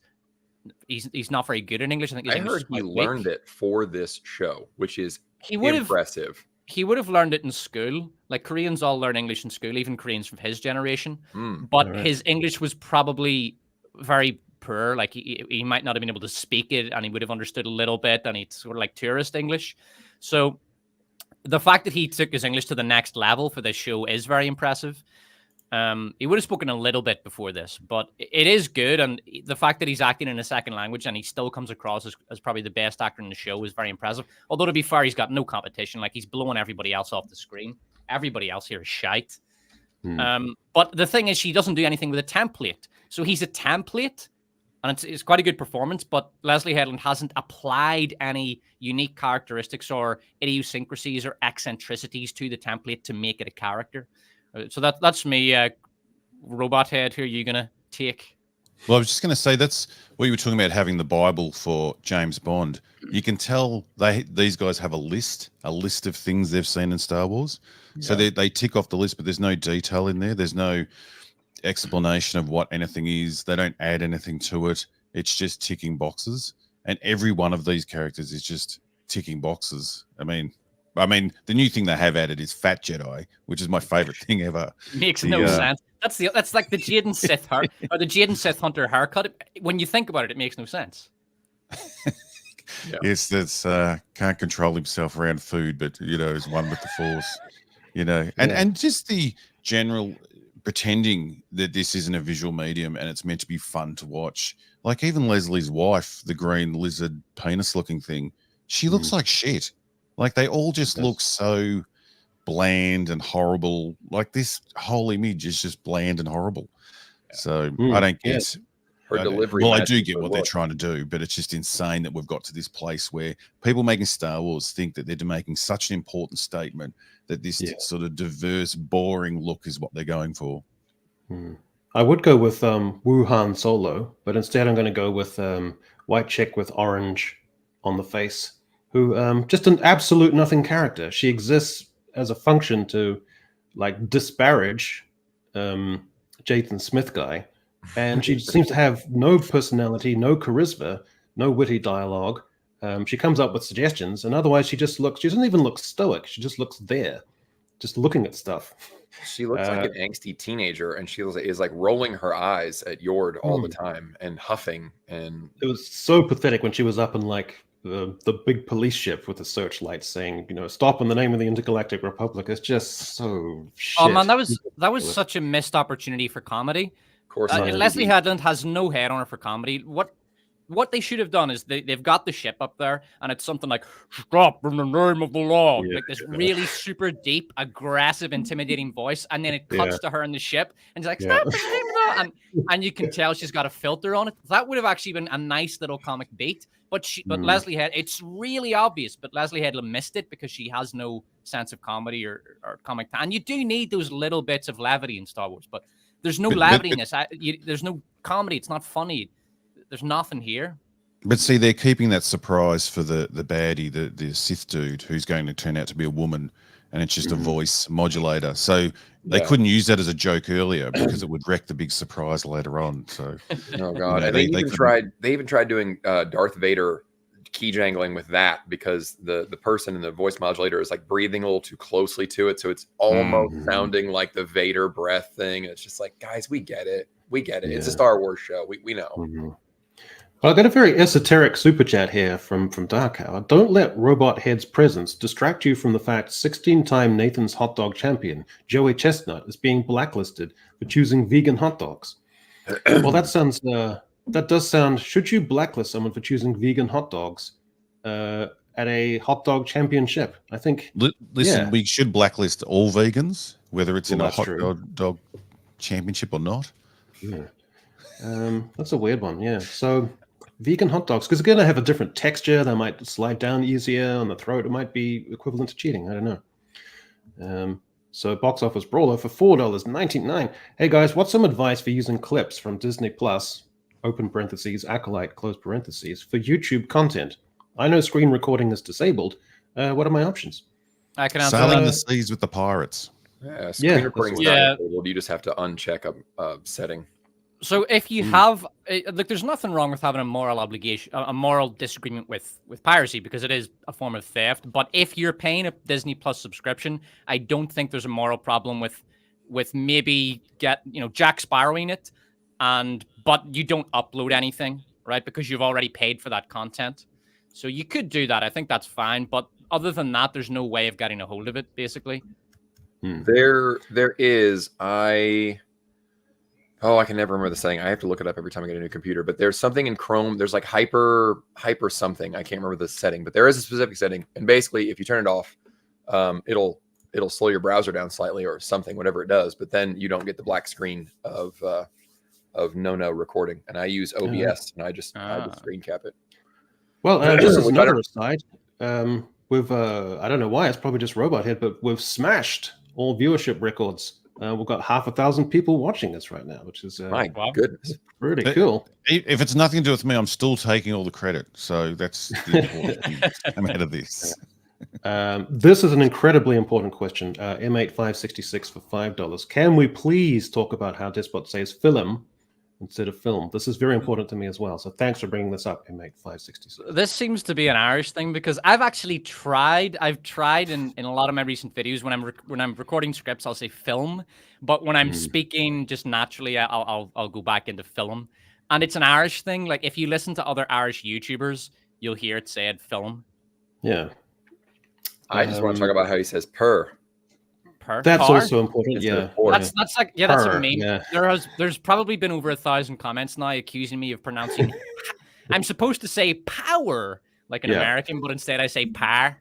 he's not very good in English. I think his English heard he learned it for this show, which is impressive. He would have learned it in school. Like Koreans all learn English in school, even Koreans from his generation. But his English was probably very poor. Like he might not have been able to speak it, and he would have understood a little bit, and it's sort of like tourist English. So the fact that he took his English to the next level for this show is very impressive. He would have spoken a little bit before this, but it is good. And the fact that he's acting in a second language and he still comes across as probably the best actor in the show is very impressive. Although, to be fair, he's got no competition. Like, he's blowing everybody else off the screen. Everybody else here is shite. But the thing is, she doesn't do anything with a template. So he's a template, and it's quite a good performance, but Leslie Headland hasn't applied any unique characteristics or idiosyncrasies or eccentricities to the template to make it a character. So that's me, Robot Head. Who are you going to take? Well, I was just going to say, that's what you were talking about, having the Bible for James Bond. You can tell these guys have a list of things they've seen in Star Wars. Yeah. So they tick off the list, but there's no detail in there. There's no explanation of what anything is. They don't add anything to it. It's just ticking boxes. And every one of these characters is just ticking boxes. I mean, the new thing they have added is Fat Jedi, which is my favorite thing ever. Makes no sense. That's like the Jaden Sith or the Jaden Sith Hunter haircut. When you think about it, it makes no sense. Yes, that's can't control himself around food, but is one with the Force. And just the general pretending that this isn't a visual medium and it's meant to be fun to watch. Like, even Leslie's wife, the green lizard penis-looking thing, she looks like shit. Like, they all just look so bland and horrible. Like, this whole image is just bland and horrible. So I don't get her delivery. Well, I do get what they're trying to do, but it's just insane that we've got to this place where people making Star Wars think that they're making such an important statement that this sort of diverse, boring look is what they're going for. I would go with Wu Han Solo, but instead I'm going to go with white chick with orange on the face, who just an absolute nothing character. She exists as a function to, like, disparage Jaden Smith guy, and she seems to have no personality, no charisma, no witty dialogue. She comes up with suggestions, and otherwise she doesn't even look stoic. She just looks there, just looking at stuff. She looks like an angsty teenager, and she is like rolling her eyes at Yord all the time and huffing. And it was so pathetic when she was up in, like, the big police ship with the searchlight saying, stop in the name of the Intergalactic Republic. It's just so shit. Oh man, that was such a missed opportunity for comedy. Of course, Leslie Headland has no head on her for comedy. What they should have done is they've got the ship up there, and it's something like, stop in the name of the law. Like this really super deep, aggressive, intimidating voice. And then it cuts to her in the ship, and she's like, stop in the name of the law. And you can tell she's got a filter on it. That would have actually been a nice little comic beat. But Leslie Headland, it's really obvious, but Leslie Headland missed it because she has no sense of comedy or comic. And you do need those little bits of levity in Star Wars, but there's no levity in this. There's no comedy. It's not funny. There's nothing here. But see, they're keeping that surprise for the baddie, the Sith dude, who's going to turn out to be a woman, and it's just a voice modulator. So they couldn't use that as a joke earlier because it would wreck the big surprise later on. So, oh god, and they even tried doing Darth Vader key jangling with that, because the person in the voice modulator is like breathing a little too closely to it, so it's almost sounding like the Vader breath thing. It's just like, guys, we get it. It's a Star Wars show. We know. Well, I got a very esoteric super chat here from Dark Hour. Don't let Robot Head's presence distract you from the fact 16-time Nathan's hot dog champion, Joey Chestnut, is being blacklisted for choosing vegan hot dogs. Well, that does sound, should you blacklist someone for choosing vegan hot dogs at a hot dog championship? I think. Listen, we should blacklist all vegans, whether it's in a hot dog championship or not. Yeah. That's a weird one. Yeah. So vegan hot dogs, because they're going to have a different texture. They might slide down easier on the throat. It might be equivalent to cheating. I don't know. So Box Office Brawler for $4.99. Hey guys, what's some advice for using clips from Disney Plus open parentheses, Acolyte, close parentheses, for YouTube content. I know screen recording is disabled. What are my options? I can answer Sailing that. the seas with the pirates. Yeah, screen recording's not yeah. enabled. You just have to uncheck a setting. So if you have, like, there's nothing wrong with having a moral obligation, a moral disagreement with piracy, because it is a form of theft. But if you're paying a Disney Plus subscription, I don't think there's a moral problem with maybe Jack Sparrowing it, but you don't upload anything, right? Because you've already paid for that content. So you could do that. I think that's fine. But other than that, there's no way of getting a hold of it, basically. There is. I can never remember the setting. I have to look it up every time I get a new computer. But there's something in Chrome. There's like hyper something. I can't remember the setting, but there is a specific setting. And basically, if you turn it off, it'll slow your browser down slightly or something, whatever it does. But then you don't get the black screen of no recording. And I use OBS, and I just screen cap it. Well, just as another aside, we've I don't know why, it's probably just Robot Head, but we've smashed all viewership records. We've got 500,000 people watching us right now, which is my goodness, pretty cool. If it's nothing to do with me, I'm still taking all the credit. So that's the important thing. I'm ahead of this. This is an incredibly important question. M8566 for $5. Can we please talk about how Despot says film instead of film? This is very important to me as well. So thanks for bringing this up, M8566. This seems to be an Irish thing, because I've actually tried. I've tried in a lot of my recent videos, when I'm recording scripts, I'll say film, but when I'm speaking just naturally, I'll go back into film. And it's an Irish thing. Like, if you listen to other Irish YouTubers, you'll hear it said film. Yeah. I just want to talk about how he says per. That's also important. Yeah. That's like, that's a meme. Yeah. There's probably been over 1,000 comments now accusing me of pronouncing. I'm supposed to say power like an American, but instead I say par.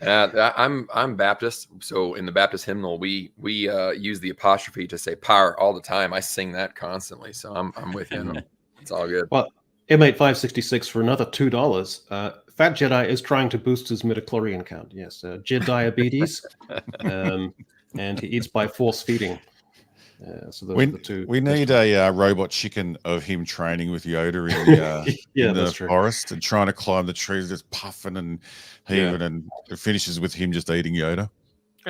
I'm Baptist, so in the Baptist hymnal we use the apostrophe to say par all the time. I sing that constantly, so I'm with you. It's all good. Well, M8566 for another $2. Fat Jedi is trying to boost his midichlorian count. Yes, Jedi diabetes, and he eats by force feeding. So those are the two. We need a robot chicken of him training with Yoda in the forest and trying to climb the trees, just puffing and heaving, and it finishes with him just eating Yoda.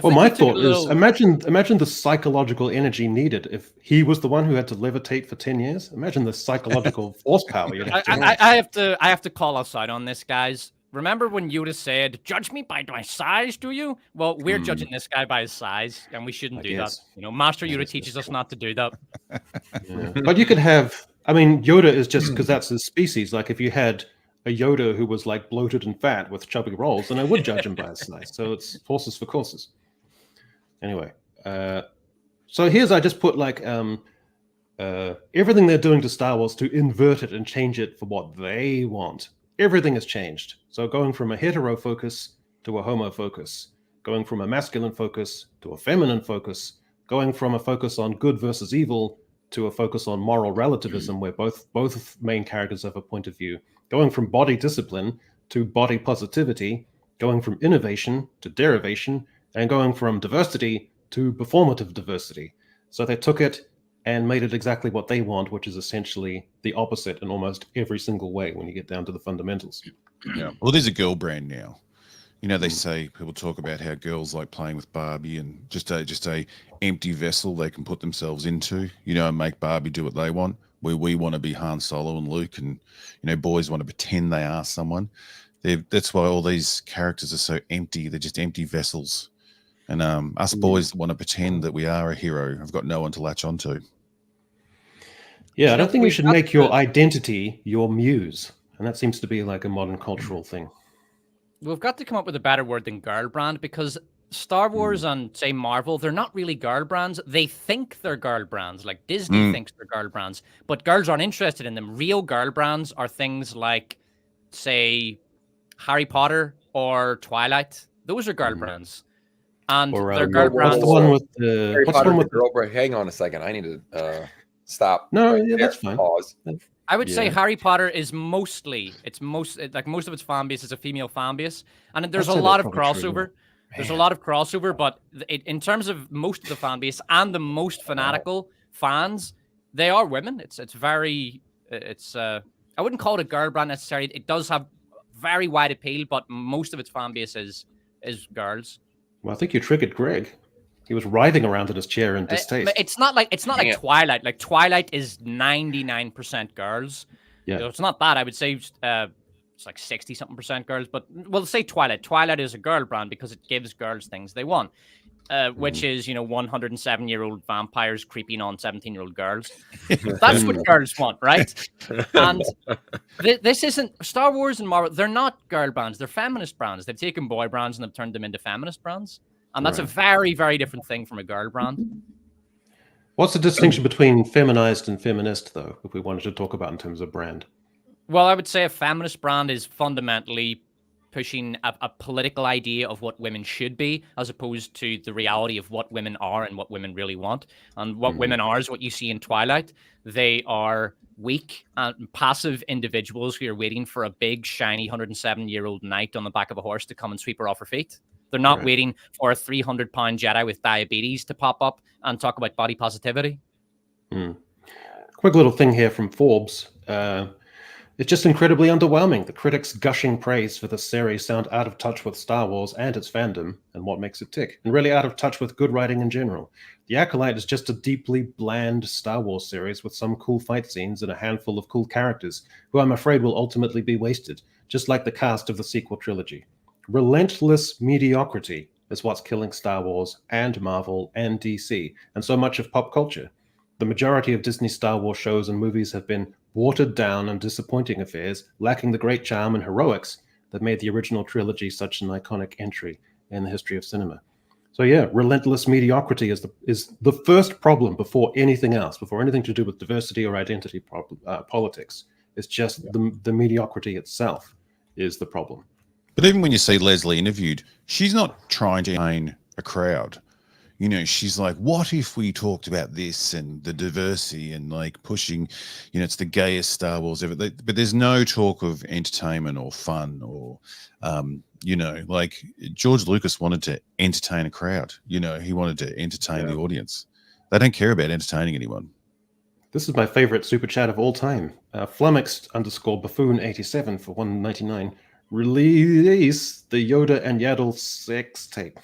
Well, my thought is, imagine the psychological energy needed if he was the one who had to levitate for 10 years. Imagine the psychological horsepower you'd have to have. I have to call us out on this, guys. Remember when Yoda said, "Judge me by my size, do you?" Well, we're judging this guy by his size, and we shouldn't do that. Master Yoda teaches us not to do that. But you could have, Yoda is just because that's his species. Like, if you had a Yoda who was like bloated and fat with chubby rolls, then I would judge him by his size. So it's horses for courses. Anyway, so I just put like everything they're doing to Star Wars to invert it and change it for what they want. Everything has changed. So going from a hetero focus to a homo focus, going from a masculine focus to a feminine focus, going from a focus on good versus evil to a focus on moral relativism, where both main characters have a point of view, going from body discipline to body positivity, going from innovation to derivation, and going from diversity to performative diversity. So they took it and made it exactly what they want, which is essentially the opposite in almost every single way when you get down to the fundamentals. Yeah. Well, there's a girl brand now. They say, people talk about how girls like playing with Barbie and just a empty vessel they can put themselves into, and make Barbie do what they want, where we want to be Han Solo and Luke, and, boys want to pretend they are someone. That's why all these characters are so empty. They're just empty vessels. And us boys want to pretend that we are a hero. I've got no one to latch onto. Yeah, I don't think you should make your identity your muse. And that seems to be like a modern cultural thing. We've got to come up with a better word than girl brand, because Star Wars and, say, Marvel, they're not really girl brands. They think they're girl brands, like Disney thinks they're girl brands. But girls aren't interested in them. Real girl brands are things like, say, Harry Potter or Twilight. Those are girl brands. And they're girl brands. What's the one with the Harry Potter with girl brand? Hang on a second. I need to stop. No, yeah, that's fine. Pause. I would say Harry Potter is most of its fan base is a female fan base, and there's a lot of crossover. There's a lot of crossover, but in terms of most of the fan base and the most fanatical fans, they are women. It's very It's I wouldn't call it a girl brand necessarily. It does have very wide appeal, but most of its fan base is girls. Well, I think you triggered Greg. He was writhing around in his chair in distaste. It's not like Twilight. Like Twilight is 99% girls. Yeah, it's not that. I would say it's like 60-something% girls. But we'll say Twilight. Twilight is a girl brand because it gives girls things they want, which is 107-year-old vampires creeping on 17-year-old girls. That's what girls want, right? And this isn't Star Wars and Marvel. They're not girl brands. They're feminist brands. They've taken boy brands and have turned them into feminist brands. And that's a very, very different thing from a girl brand. What's the distinction between feminized and feminist, though, if we wanted to talk about in terms of brand? Well, I would say a feminist brand is fundamentally pushing a political idea of what women should be, as opposed to the reality of what women are and what women really want. And what women are is what you see in Twilight. They are weak and passive individuals who are waiting for a big, shiny 107-year-old knight on the back of a horse to come and sweep her off her feet. They're not waiting for a 300-pound Jedi with diabetes to pop up and talk about body positivity. Quick little thing here from Forbes. It's just incredibly underwhelming. The critics' gushing praise for the series sound out of touch with Star Wars and its fandom and what makes it tick, and really out of touch with good writing in general. The Acolyte is just a deeply bland Star Wars series with some cool fight scenes and a handful of cool characters, who I'm afraid will ultimately be wasted, just like the cast of the sequel trilogy. Relentless mediocrity is what's killing Star Wars and Marvel and DC, and so much of pop culture. The majority of Disney Star Wars shows and movies have been watered down and disappointing affairs, lacking the great charm and heroics that made the original trilogy such an iconic entry in the history of cinema. So yeah, relentless mediocrity is the first problem before anything else, before anything to do with diversity or identity politics. It's just the mediocrity itself is the problem. But even when you see Leslie interviewed, she's not trying to entertain a crowd. She's like, what if we talked about this and the diversity and like pushing, it's the gayest Star Wars ever. But there's no talk of entertainment or fun or, like George Lucas wanted to entertain a crowd. He wanted to entertain the audience. They don't care about entertaining anyone. This is my favorite super chat of all time. Flummoxed_buffoon87 for $1.99. Release the Yoda and Yaddle sex tape.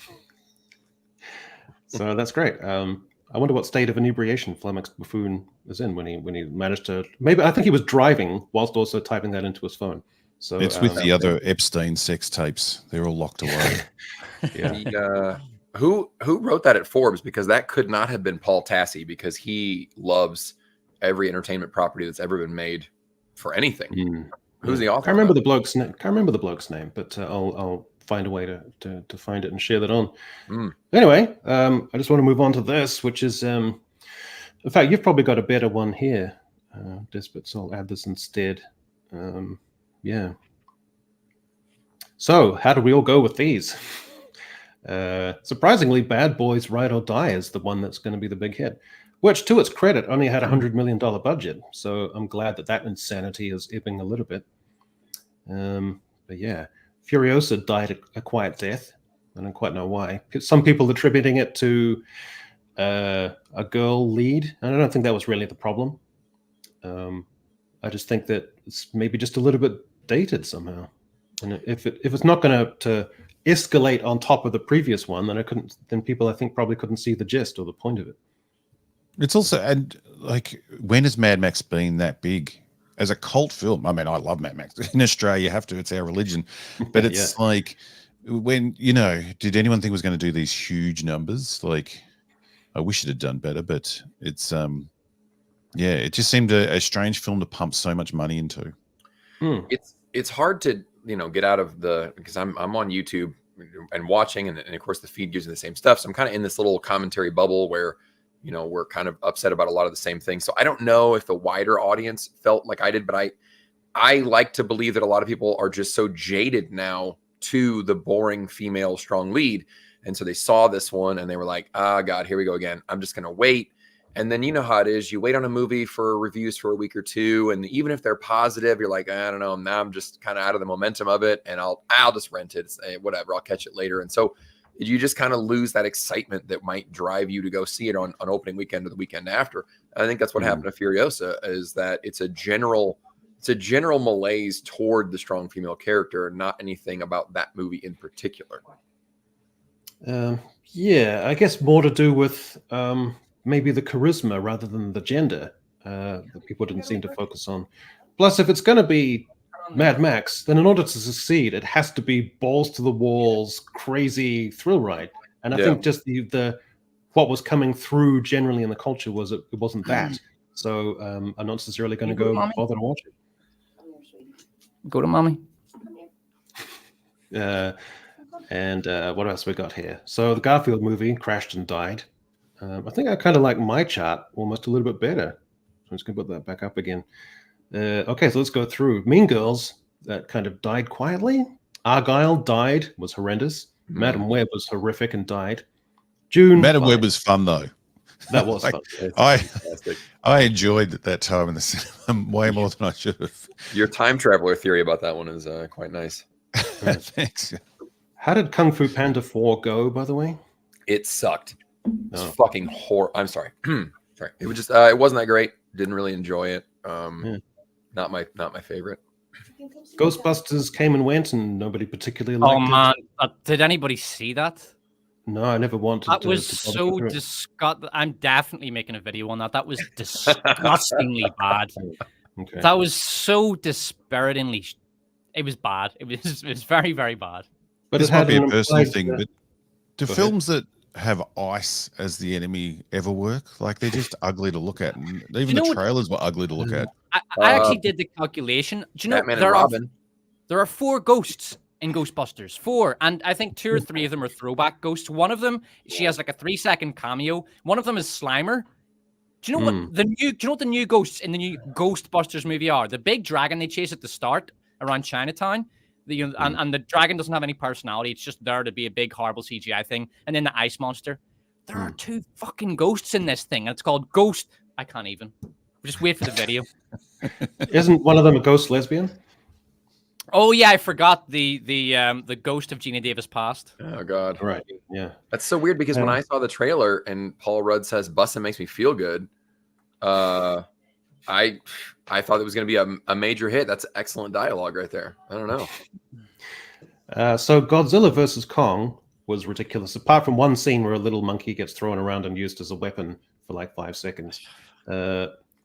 So that's great. I wonder what state of inebriation Flummoxed Buffoon was in when he managed to. Maybe I think he was driving whilst also typing that into his phone. So it's with the other Epstein sex tapes. They're all locked away. Who wrote that at Forbes? Because that could not have been Paul Tassi, because he loves every entertainment property that's ever been made for anything. Who's the author? Can't remember the bloke's name, but I'll find a way to find it and share that on. Anyway, I just want to move on to this, which is, in fact, you've probably got a better one here, Despot, so I'll add this instead. So, how do we all go with these? Surprisingly, Bad Boys Ride or Die is the one that's going to be the big hit, which, to its credit, only had a $100 million budget. So I'm glad that insanity is ebbing a little bit. But yeah, Furiosa died a quiet death. I don't quite know why. Some people attributing it to a girl lead, and I don't think that was really the problem. I just think that it's maybe just a little bit dated somehow. And if it's not going to escalate on top of the previous one, then people I think probably couldn't see the gist or the point of it. It's also, and like, when has Mad Max been that big as a cult film? I mean, I love Mad Max. In Australia, you have to, it's our religion. But it's like, when, did anyone think it was going to do these huge numbers? Like, I wish it had done better, but it's, it just seemed a strange film to pump so much money into. It's hard to, get out of because I'm on YouTube and watching, and of course the feed gives you the same stuff. So I'm kind of in this little commentary bubble where, we're kind of upset about a lot of the same things. So I don't know if the wider audience felt like I did, but I like to believe that a lot of people are just so jaded now to the boring female strong lead. And so they saw this one and they were like, God, here we go again. I'm just going to wait. And then you know how it is. You wait on a movie for reviews for a week or two. And even if they're positive, you're like, I don't know. Now I'm just kind of out of the momentum of it. And I'll just rent it. Whatever. I'll catch it later. And so you just kind of lose that excitement that might drive you to go see it on opening weekend or the weekend after. And I think that's what happened to Furiosa, is that it's a general malaise toward the strong female character, not anything about that movie in particular. Yeah, I guess more to do with maybe the charisma rather than the gender that people didn't seem to focus on. Plus, if it's going to be Mad Max, then in order to succeed, it has to be balls to the walls, crazy thrill ride. And I think just the what was coming through generally in the culture was it wasn't that. So I'm not necessarily going to go bother to watch it. Go to mommy. And what else we got here? So the Garfield movie crashed and died. I think I kind of like my chart almost a little bit better. So I'm just going to put that back up again. Okay, so let's go through. Mean Girls, that kind of died quietly. Argyle died, was horrendous. Madam Web was horrific and died. June. Madam Web was fun, though. That was fun. I enjoyed that time in the cinema way more than I should have. Your time traveler theory about that one is quite nice. Thanks. How did Kung Fu Panda 4 go, by the way? It sucked. It's fucking horrible. I'm sorry. Sorry. It was just it wasn't that great. Didn't really enjoy it. Not my favorite. Ghostbusters came and went, and nobody particularly liked it. Man, did anybody see that? No, I never wanted to. That was so disgusting. I'm definitely making a video on that. That was disgustingly bad. Okay. That was so dispiritingly. It was bad. It was very, very bad. But this might be a personal thing, but do films that have ice as the enemy ever work? Like, they're just ugly to look at. And even the trailers were ugly to look at. I actually did the calculation. Do you know there are 4 ghosts in Ghostbusters? 4, and I think 2 or 3 of them are throwback ghosts. One of them, she has like a 3-second cameo. One of them is Slimer. Do you know what the new? Do you know what the new ghosts in the new Ghostbusters movie are? The big dragon they chase at the start around Chinatown. And the dragon doesn't have any personality. It's just there to be a big, horrible CGI thing. And then the ice monster. There are 2 fucking ghosts in this thing. And it's called Ghost. I can't even. Just wait for the video. Isn't one of them a ghost lesbian? Oh yeah, I forgot the ghost of Gina Davis passed. Oh god, right? Yeah, that's so weird because when I saw the trailer and Paul Rudd says "Bussin' makes me feel good," I thought it was going to be a major hit. That's excellent dialogue right there. I don't know. So Godzilla versus Kong was ridiculous. Apart from one scene where a little monkey gets thrown around and used as a weapon for like 5 seconds.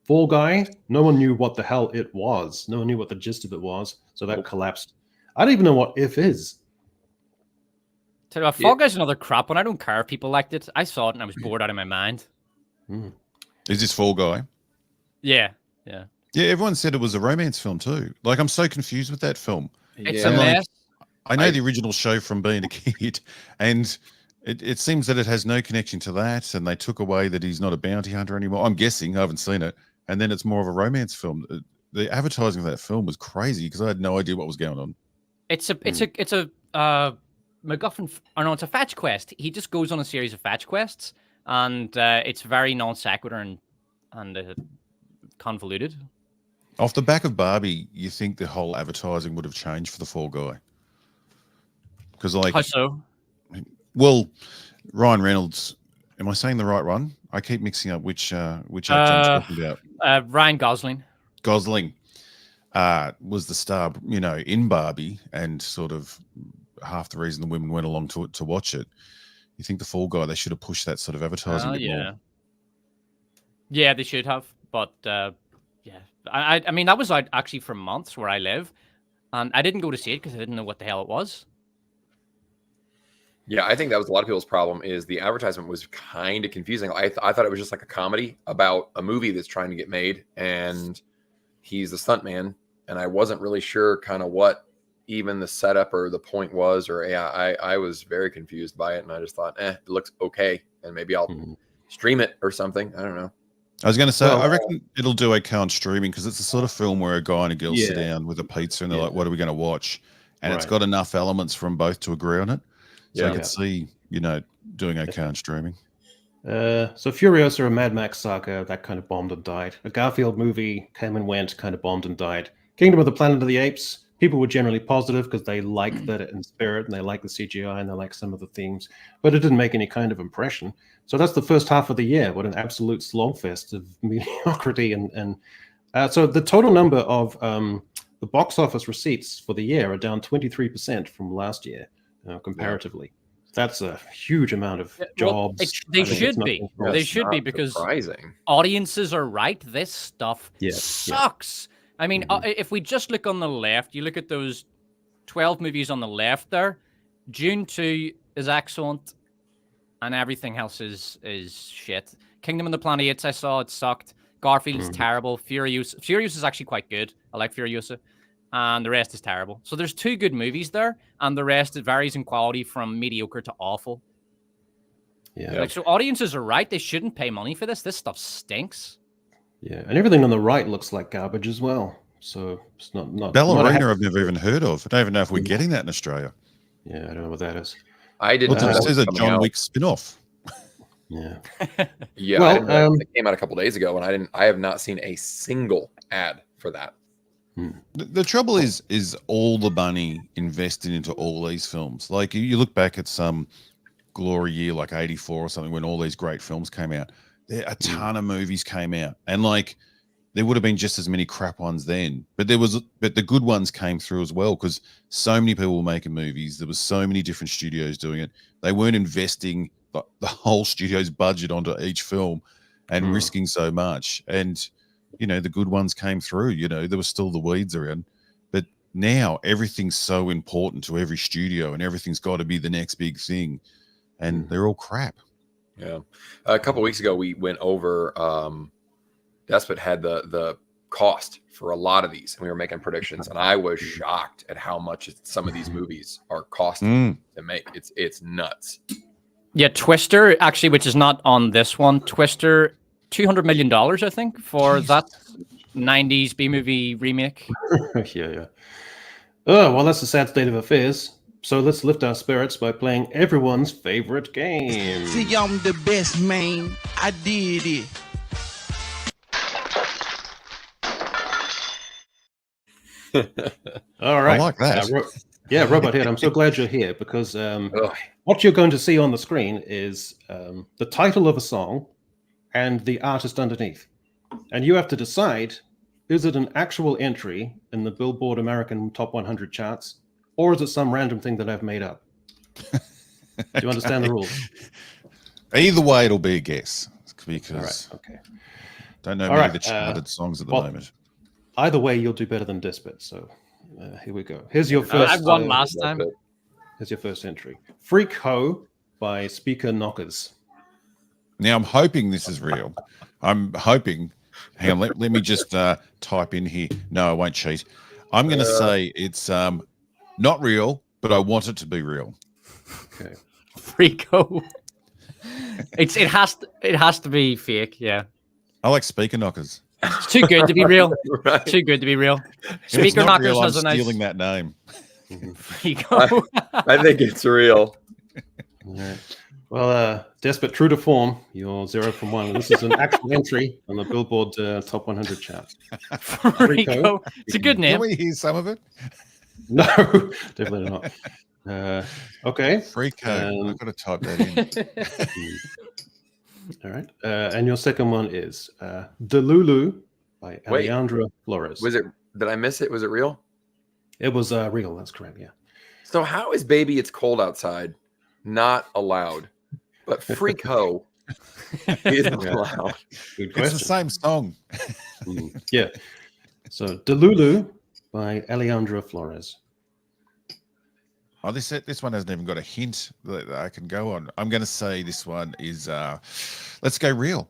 Fall Guy, no one knew what the hell it was. No one knew what the gist of it was. So that collapsed. I don't even know what If is. Tell you what, Fall Guy's another crap one. I don't care if people liked it. I saw it and I was bored out of my mind. Is this Fall Guy? Yeah. Everyone said it was a romance film too. Like, I'm so confused with that film. It's a mess. I know the original show from being a kid, and it seems that it has no connection to that, and they took away that he's not a bounty hunter anymore. I'm guessing. I haven't seen it. And then it's more of a romance film. The advertising of that film was crazy because I had no idea what was going on. It's a MacGuffin. Or no, it's a fetch quest. He just goes on a series of fetch quests, and it's very non sequitur and convoluted. Off the back of Barbie, you think the whole advertising would have changed for the Fall Guy? Because how so? Well, Ryan Reynolds. Am I saying the right one? I keep mixing up which actor I'm talking about. Ryan Gosling. Gosling was the star, in Barbie, and sort of half the reason the women went along to watch it. You think the Fall Guy, they should have pushed that sort of advertising a bit more? Yeah, they should have. But I mean, that was out actually for months where I live, and I didn't go to see it because I didn't know what the hell it was. Yeah, I think that was a lot of people's problem. Is the advertisement was kind of confusing. I thought it was just like a comedy about a movie that's trying to get made, and he's the stuntman, and I wasn't really sure kind of what even the setup or the point was. Or I was very confused by it, and I just thought, it looks okay, and maybe I'll stream it or something. I don't know. I was going to say, I reckon it'll do okay on streaming because it's the sort of film where a guy and a girl sit down with a pizza and they're like, what are we going to watch? And it's got enough elements from both to agree on it. So I could see, doing okay on streaming. So Furiosa, a Mad Max saga, that kind of bombed and died. A Garfield movie came and went, kind of bombed and died. Kingdom of the Planet of the Apes, people were generally positive because they like that in spirit and they like the CGI and they like some of the themes, but it didn't make any kind of impression. So that's the first half of the year. What an absolute slogfest of mediocrity. And so the total number of the box office receipts for the year are down 23% from last year, comparatively. That's a huge amount of jobs. Well, they should be. They should be, because audiences are right. This stuff sucks. Yeah. I mean, if we just look on the left, you look at those 12 movies on the left there, Dune 2 is excellent, and everything else is shit. Kingdom of the Planet Apes, I saw, it sucked. Garfield's terrible. Furiosa is actually quite good. I like Furiosa. And the rest is terrible. So there's 2 good movies there, and the rest, it varies in quality from mediocre to awful. Yeah. So audiences are right. They shouldn't pay money for this. This stuff stinks. Yeah, and everything on the right looks like garbage as well. So it's not Ballerina I've never even heard of. I don't even know if we're getting that in Australia. Yeah, I don't know what that is. I didn't know. It says a John Wick spin-off. Yeah. Yeah, well, it came out a couple days ago, and I have not seen a single ad for that. The trouble is all the money invested into all these films. Like you look back at some glory year like 84 or something when all these great films came out. A ton of movies came out, and like there would have been just as many crap ones then. But the good ones came through as well, because so many people were making movies. There was so many different studios doing it. They weren't investing the whole studio's budget onto each film and risking so much. And you know, the good ones came through. You know, there was still the weeds around, but now everything's so important to every studio, and everything's got to be the next big thing, and they're all crap. Yeah, a couple of weeks ago we went over. Despot had the cost for a lot of these, and we were making predictions, and I was shocked at how much some of these movies are costing to make. It's nuts. Yeah, Twister actually, which is not on this one. Twister. $200 million, I think, for that 90s B-movie remake. Yeah. Oh, well, that's the sad state of affairs. So let's lift our spirits by playing everyone's favorite game. See, I'm the best, man. I did it. All right. I like that. Robot Head, I'm so glad you're here, because what you're going to see on the screen is the title of a song and the artist underneath. And you have to decide, is it an actual entry in the Billboard American Top 100 charts, or is it some random thing that I've made up? Do you understand the rules? Either way, it'll be a guess, because don't know many of the charted songs at the moment. Either way, you'll do better than Despot. So here we go. Here's your first. I won last time. Here's your first entry. Freak Ho by Speaker Knockers. Now, I'm hoping this is real. I'm hoping. Hang on, let me just type in here. No, I won't cheat. I'm going to say it's not real, but I want it to be real. Okay. Freako. It has to be fake. Yeah. I like Speaker Knockers. It's too good to be real. Right. Too good to be real. Speaker Knockers real, has a nice. Stealing that name. Freako. I think it's real. Yeah. Well, Despot, true to form, you're 0 from 1. This is an actual entry on the Billboard Top 100 chart. Freako. It's a good name. Can we hear some of it? No, definitely not. Okay. Freako. I've got to type that in. All right. And your second one is Delulu by Alejandra Flores. Was it? Did I miss it? Was it real? It was real. That's correct. Yeah. So how is Baby It's Cold Outside not allowed, but Freak Ho is allowed? Good question. It's the same song. Yeah. So Delulu by Alejandra Flores. Oh, this one hasn't even got a hint that I can go on. I'm going to say this one is let's go real.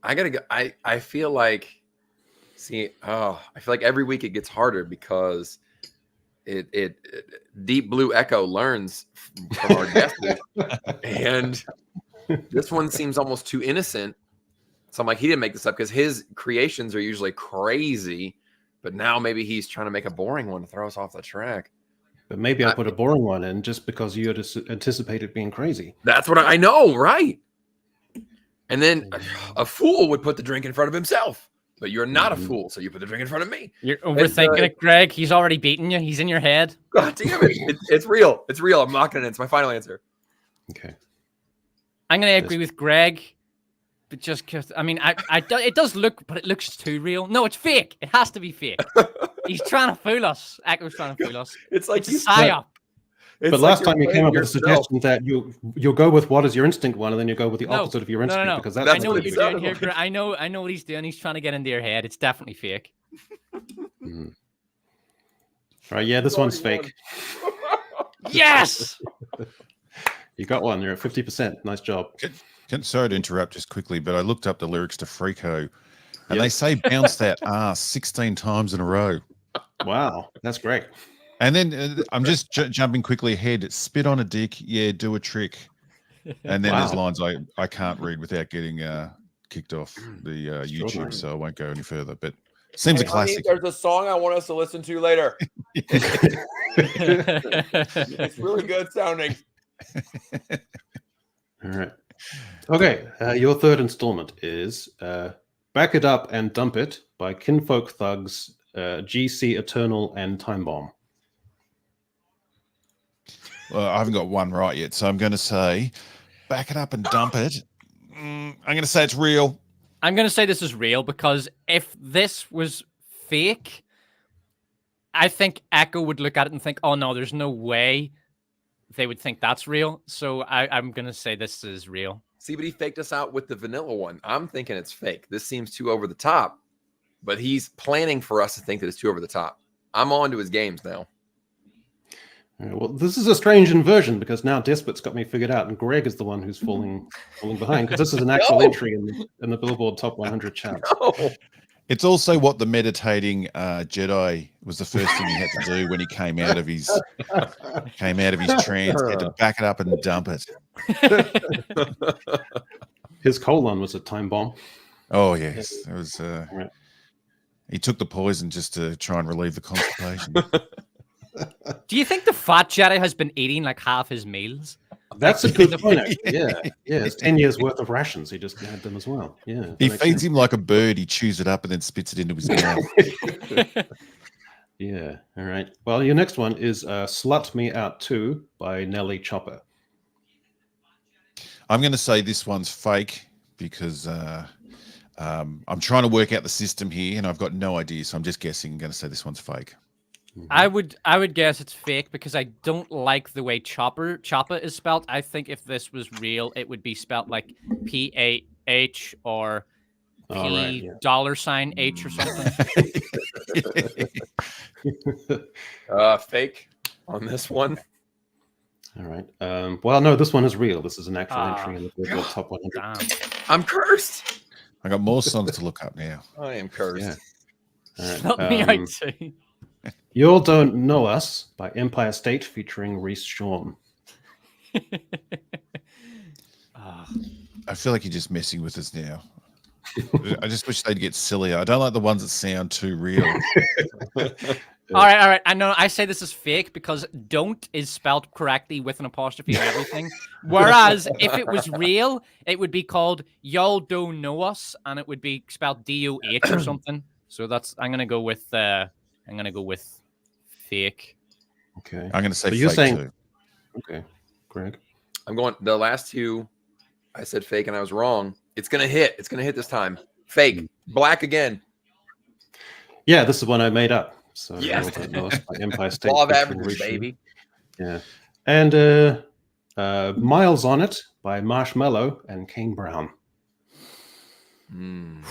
I gotta go. I feel like I feel like every week it gets harder because it Deep Blue Echo learns from our guesses, and this one seems almost too innocent. So I'm like, he didn't make this up, because his creations are usually crazy, but now maybe he's trying to make a boring one to throw us off the track. But maybe I put a boring one in just because you had anticipated being crazy. That's what I know, right? And then a fool would put the drink in front of himself. But you're not a fool, so you put the drink in front of me. You're overthinking it, Greg. He's already beaten you. He's in your head. God damn it. It's real. It's real. I'm mocking it. It's my final answer. Okay. I'm going to agree with Greg. But just because, I mean, it does look, but it looks too real. No, it's fake. It has to be fake. He's trying to fool us. Echo's trying to fool us. It's like it's a psyop. But last time you came up with a suggestion that you'll go with what is your instinct one, and then you go with the opposite of your instinct. No. Because that's I know what you're doing here. I know what he's doing. He's trying to get into your head. It's definitely fake. Right, yeah, this one's fake. Yes! You got one. You're at 50%. Nice job. Sorry to interrupt just quickly, but I looked up the lyrics to Freako, and they say bounce that ass 16 times in a row. Wow, that's great. And then I'm just jumping quickly ahead. Spit on a dick, yeah, do a trick. And then there's lines I can't read without getting kicked off the YouTube, so I won't go any further. But seems a classic. There's a song I want us to listen to later. It's really good sounding. All right. Okay, your third installment is Back It Up and Dump It by Kinfolk Thugs, GC Eternal, and Time Bomb. Well, I haven't got one right yet, so I'm going to say back it up and dump it. I'm going to say it's real. I'm going to say this is real because if this was fake, I think Echo would look at it and think, oh, no, there's no way they would think that's real. So I'm going to say this is real. See, but he faked us out with the vanilla one. I'm thinking it's fake. This seems too over the top, but he's planning for us to think that it's too over the top. I'm on to his games now. Well, this is a strange inversion because now Despot's got me figured out, and Greg is the one who's falling behind because this is an actual entry in the Billboard Top 100 chart. No. It's also what the meditating Jedi was the first thing he had to do when he came out of his trance. He had to back it up and dump it. His colon was a time bomb. Oh yes, it was. Right. He took the poison just to try and relieve the constipation. Do you think the fat Jedi has been eating like half his meals? That's a good point. Yeah. It's 10 years worth of rations. He just had them as well. Yeah. He feeds him like a bird. He chews it up and then spits it into his mouth. Yeah. All right. Well, your next one is Slut Me Out 2 by Nelly Chopper. I'm going to say this one's fake because I'm trying to work out the system here and I've got no idea. So I'm just guessing. I'm going to say this one's fake. I would guess it's fake because I don't like the way Chopper is spelled. I think if this was real, it would be spelled like PAH or $H or something. Fake on this one. All right. Well, no, this one is real. This is an actual entry in the Billboard Top 100. Damn. I'm cursed. I got more songs to look up now. I am cursed. Yeah. Not me, I'd say. You All Don't Know Us by Empire State featuring Reese Shawn. I feel like you're just messing with us now. I just wish they'd get sillier. I don't like the ones that sound too real. All right. I know. I say this is fake because "don't" is spelled correctly with an apostrophe and everything. Whereas if it was real, it would be called "Y'all Don't Know Us" and it would be spelled DOH or something. So I'm gonna go with fake. Okay. I'm gonna say so you're fake saying, too. Okay, Greg. I'm going. The last two, I said fake and I was wrong. It's gonna hit. It's gonna hit this time. Fake. Black again. Yeah, this is one I made up. So yes. Empire State. Law of averages, baby. Yeah. And Miles on It by Marshmello and Kane Brown. I'm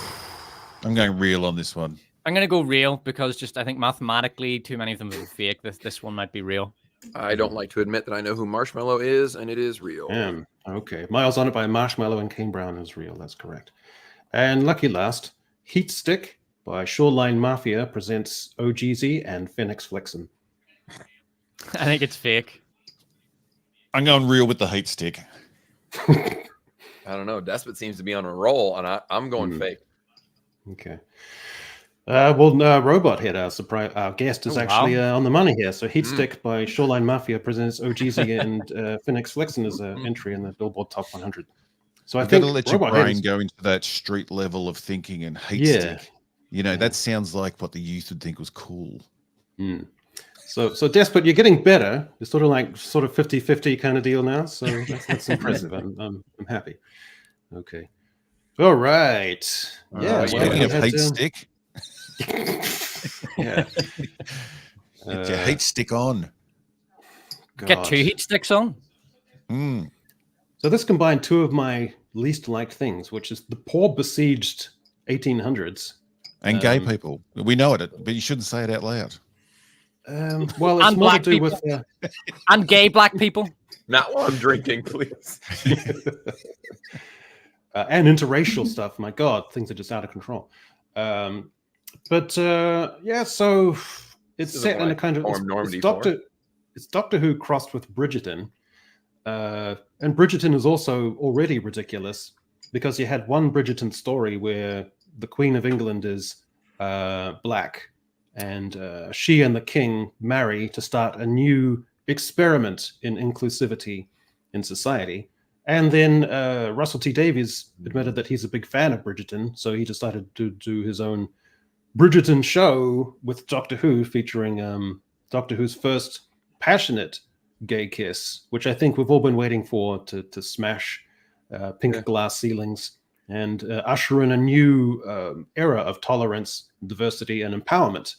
going real on this one. I'm going to go real because I think mathematically too many of them are fake. This one might be real. I don't like to admit that I know who Marshmello is, and it is real. Okay. Miles on It by Marshmello and Kane Brown is real. That's correct. And lucky last, Heat Stick by Shoreline Mafia presents OGZ and Phoenix Flexen. I think it's fake. I'm going real with the heat stick. I don't know. Despot seems to be on a roll, and I'm going fake. Okay. Robot Head, our guest, is actually on the money here. So Heat Stick by Shoreline Mafia presents OGZ and Phoenix Flexen as an entry in the Billboard Top 100. So I think got to let your brain go into that street level of thinking and heat stick. You know, that sounds like what the youth would think was cool. Mm. So Despot, you're getting better. You're sort of 50-50 kind of deal now. So that's impressive. I'm happy. Okay. All right. Yeah. Speaking of hate stick. Yeah. Get your hate stick on. Get 2 heat sticks on. Mm. So this combined 2 of my least liked things, which is the poor besieged 1800s. And gay people. We know it, but you shouldn't say it out loud. Well, it's and more black to do people. with... And gay black people. Not while I'm drinking, please. And interracial stuff. My God, things are just out of control. So it's set in a kind of... It's Doctor Who crossed with Bridgerton. And Bridgerton is also already ridiculous because you had one Bridgerton story where the Queen of England is black, and she and the king marry to start a new experiment in inclusivity in society. And then Russell T Davies admitted that he's a big fan of Bridgerton, so he decided to do his own Bridgerton show with Doctor Who, featuring Doctor Who's first passionate gay kiss, which I think we've all been waiting for to smash pink glass ceilings and usher in a new era of tolerance, diversity, and empowerment.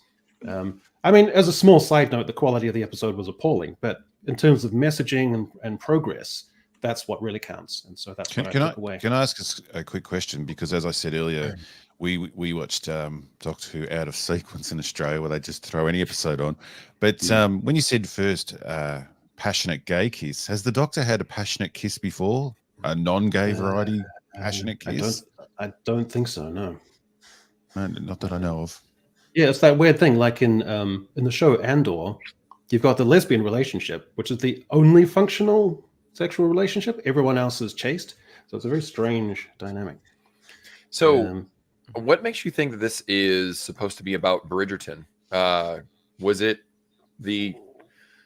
I mean, as a small side note, the quality of the episode was appalling, but in terms of messaging and progress, that's what really counts. And so that's what I took away. Can I ask a quick question? Because as I said earlier, we watched Doctor Who out of sequence in Australia, where they just throw any episode on. But when you said first passionate gay kiss, has the Doctor had a passionate kiss before? A non-gay variety passionate kiss? I don't think so, no. Not that I know of. Yeah, it's that weird thing. Like in the show Andor, you've got the lesbian relationship, which is the only functional sexual relationship. Everyone else is chaste. So it's a very strange dynamic. So what makes you think that this is supposed to be about Bridgerton? Was it the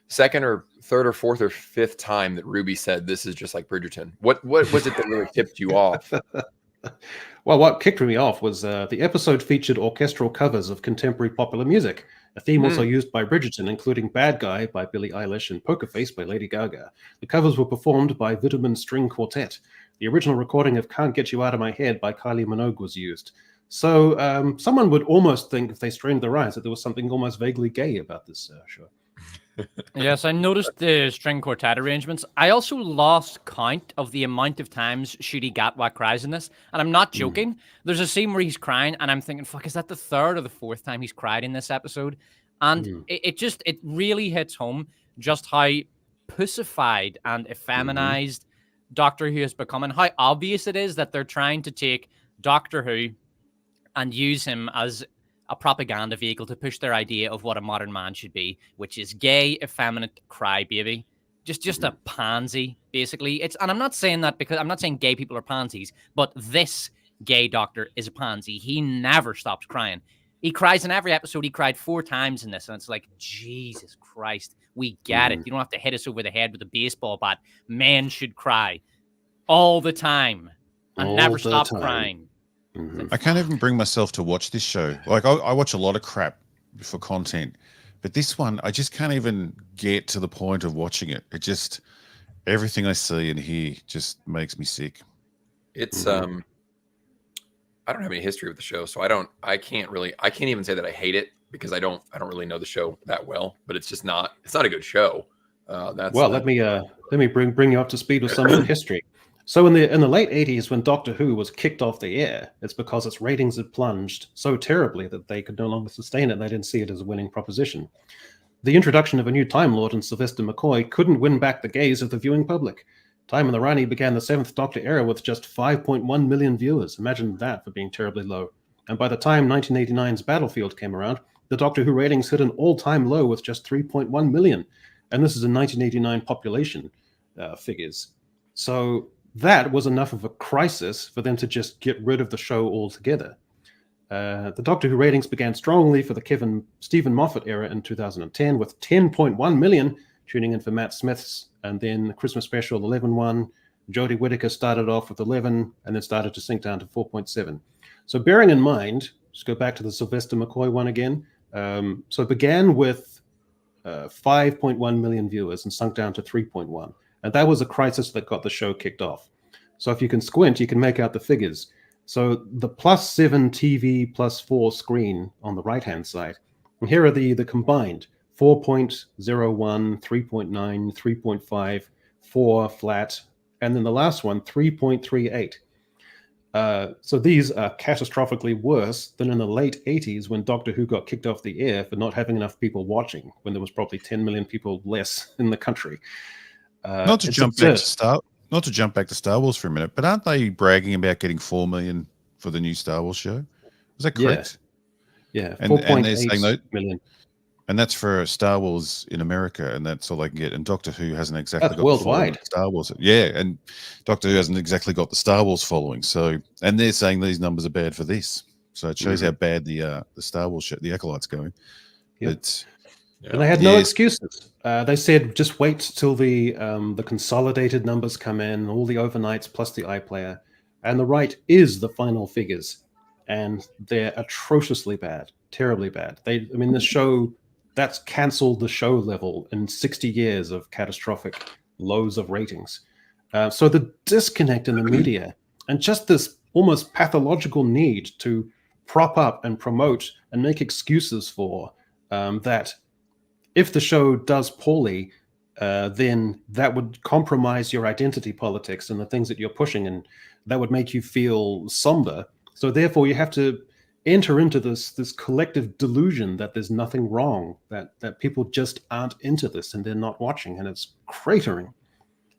second or third or fourth or fifth time that Ruby said this is just like Bridgerton? What was it that really tipped you off? Well, what kicked me off was the episode featured orchestral covers of contemporary popular music, a theme also used by Bridgerton, including Bad Guy by Billie Eilish and Poker Face by Lady Gaga. The covers were performed by Vitamin String Quartet. The original recording of Can't Get You Out of My Head by Kylie Minogue was used. So someone would almost think, if they strained their eyes, that there was something almost vaguely gay about this show. Yes, I noticed the string quartet arrangements. I also lost count of the amount of times Ncuti Gatwa cries in this, and I'm not joking. There's a scene where he's crying, and I'm thinking, fuck, is that the third or the fourth time he's cried in this episode? And it really hits home just how pussified and effeminized Doctor Who has become, and how obvious it is that they're trying to take Doctor Who and use him as a propaganda vehicle to push their idea of what a modern man should be, which is gay, effeminate crybaby, just a pansy, basically. And I'm not saying that because I'm not saying gay people are pansies, but this gay doctor is a pansy. He never stops crying. He cries in every episode. He cried 4 times in this, and it's like, Jesus Christ, we get it. You don't have to hit us over the head with a baseball bat. Men should cry all the time and never stop crying. I can't even bring myself to watch this show. Like I watch a lot of crap for content, but this one, I just can't even get to the point of watching it. It just, everything I see and hear just makes me sick. It's, I don't have any history with the show, so I can't even say that I hate it because I don't really know the show that well, but it's just not, it's not a good show. Let me bring you up to speed with some of the history. So in the late 80s, when Doctor Who was kicked off the air, it's because its ratings had plunged so terribly that they could no longer sustain it. They didn't see it as a winning proposition. The introduction of a new Time Lord in Sylvester McCoy couldn't win back the gaze of the viewing public. Time and the Rani began the 7th Doctor era with just 5.1 million viewers. Imagine that for being terribly low. And by the time 1989's Battlefield came around, the Doctor Who ratings hit an all-time low with just 3.1 million. And this is in 1989 population figures. So that was enough of a crisis for them to just get rid of the show altogether. The Doctor Who ratings began strongly for the Stephen Moffat era in 2010 with 10.1 million tuning in for Matt Smith's, and then the Christmas special 11.1. Jodie Whittaker started off with 11 and then started to sink down to 4.7. So bearing in mind Just go back to the Sylvester McCoy one again. So it began with 5.1 million viewers and sunk down to 3.1. And that was a crisis that got the show kicked off. So if you can squint, you can make out the figures. So the +7 TV +4 screen on the right-hand side. And here are the combined 4.01, 3.9, 3.5, 4 flat, and then the last one, 3.38. So these are catastrophically worse than in the late 80s when Doctor Who got kicked off the air for not having enough people watching, when there was probably 10 million people less in the country. Not to jump back to Star Wars for a minute, but aren't they bragging about getting 4 million for the new Star Wars show? Is that correct? Yeah, and they're saying 4.8 million. And that's for Star Wars in America, and that's all they can get. And Doctor Who hasn't exactly got worldwide. The Star Wars. Yeah, and Doctor Who hasn't exactly got the Star Wars following. So, and they're saying these numbers are bad for this. So it shows how bad the Star Wars show, the Acolyte's going. Yep. And they had no excuses. They said just wait till the consolidated numbers come in, all the overnights plus the iPlayer, and the right is the final figures, and they're atrociously bad, terribly bad. This show. That's cancelled the show level in 60 years of catastrophic lows of ratings. So the disconnect in the media and just this almost pathological need to prop up and promote and make excuses for that if the show does poorly, then that would compromise your identity politics and the things that you're pushing, and that would make you feel somber. So therefore you have to enter into this collective delusion that there's nothing wrong, that people just aren't into this and they're not watching, and it's cratering.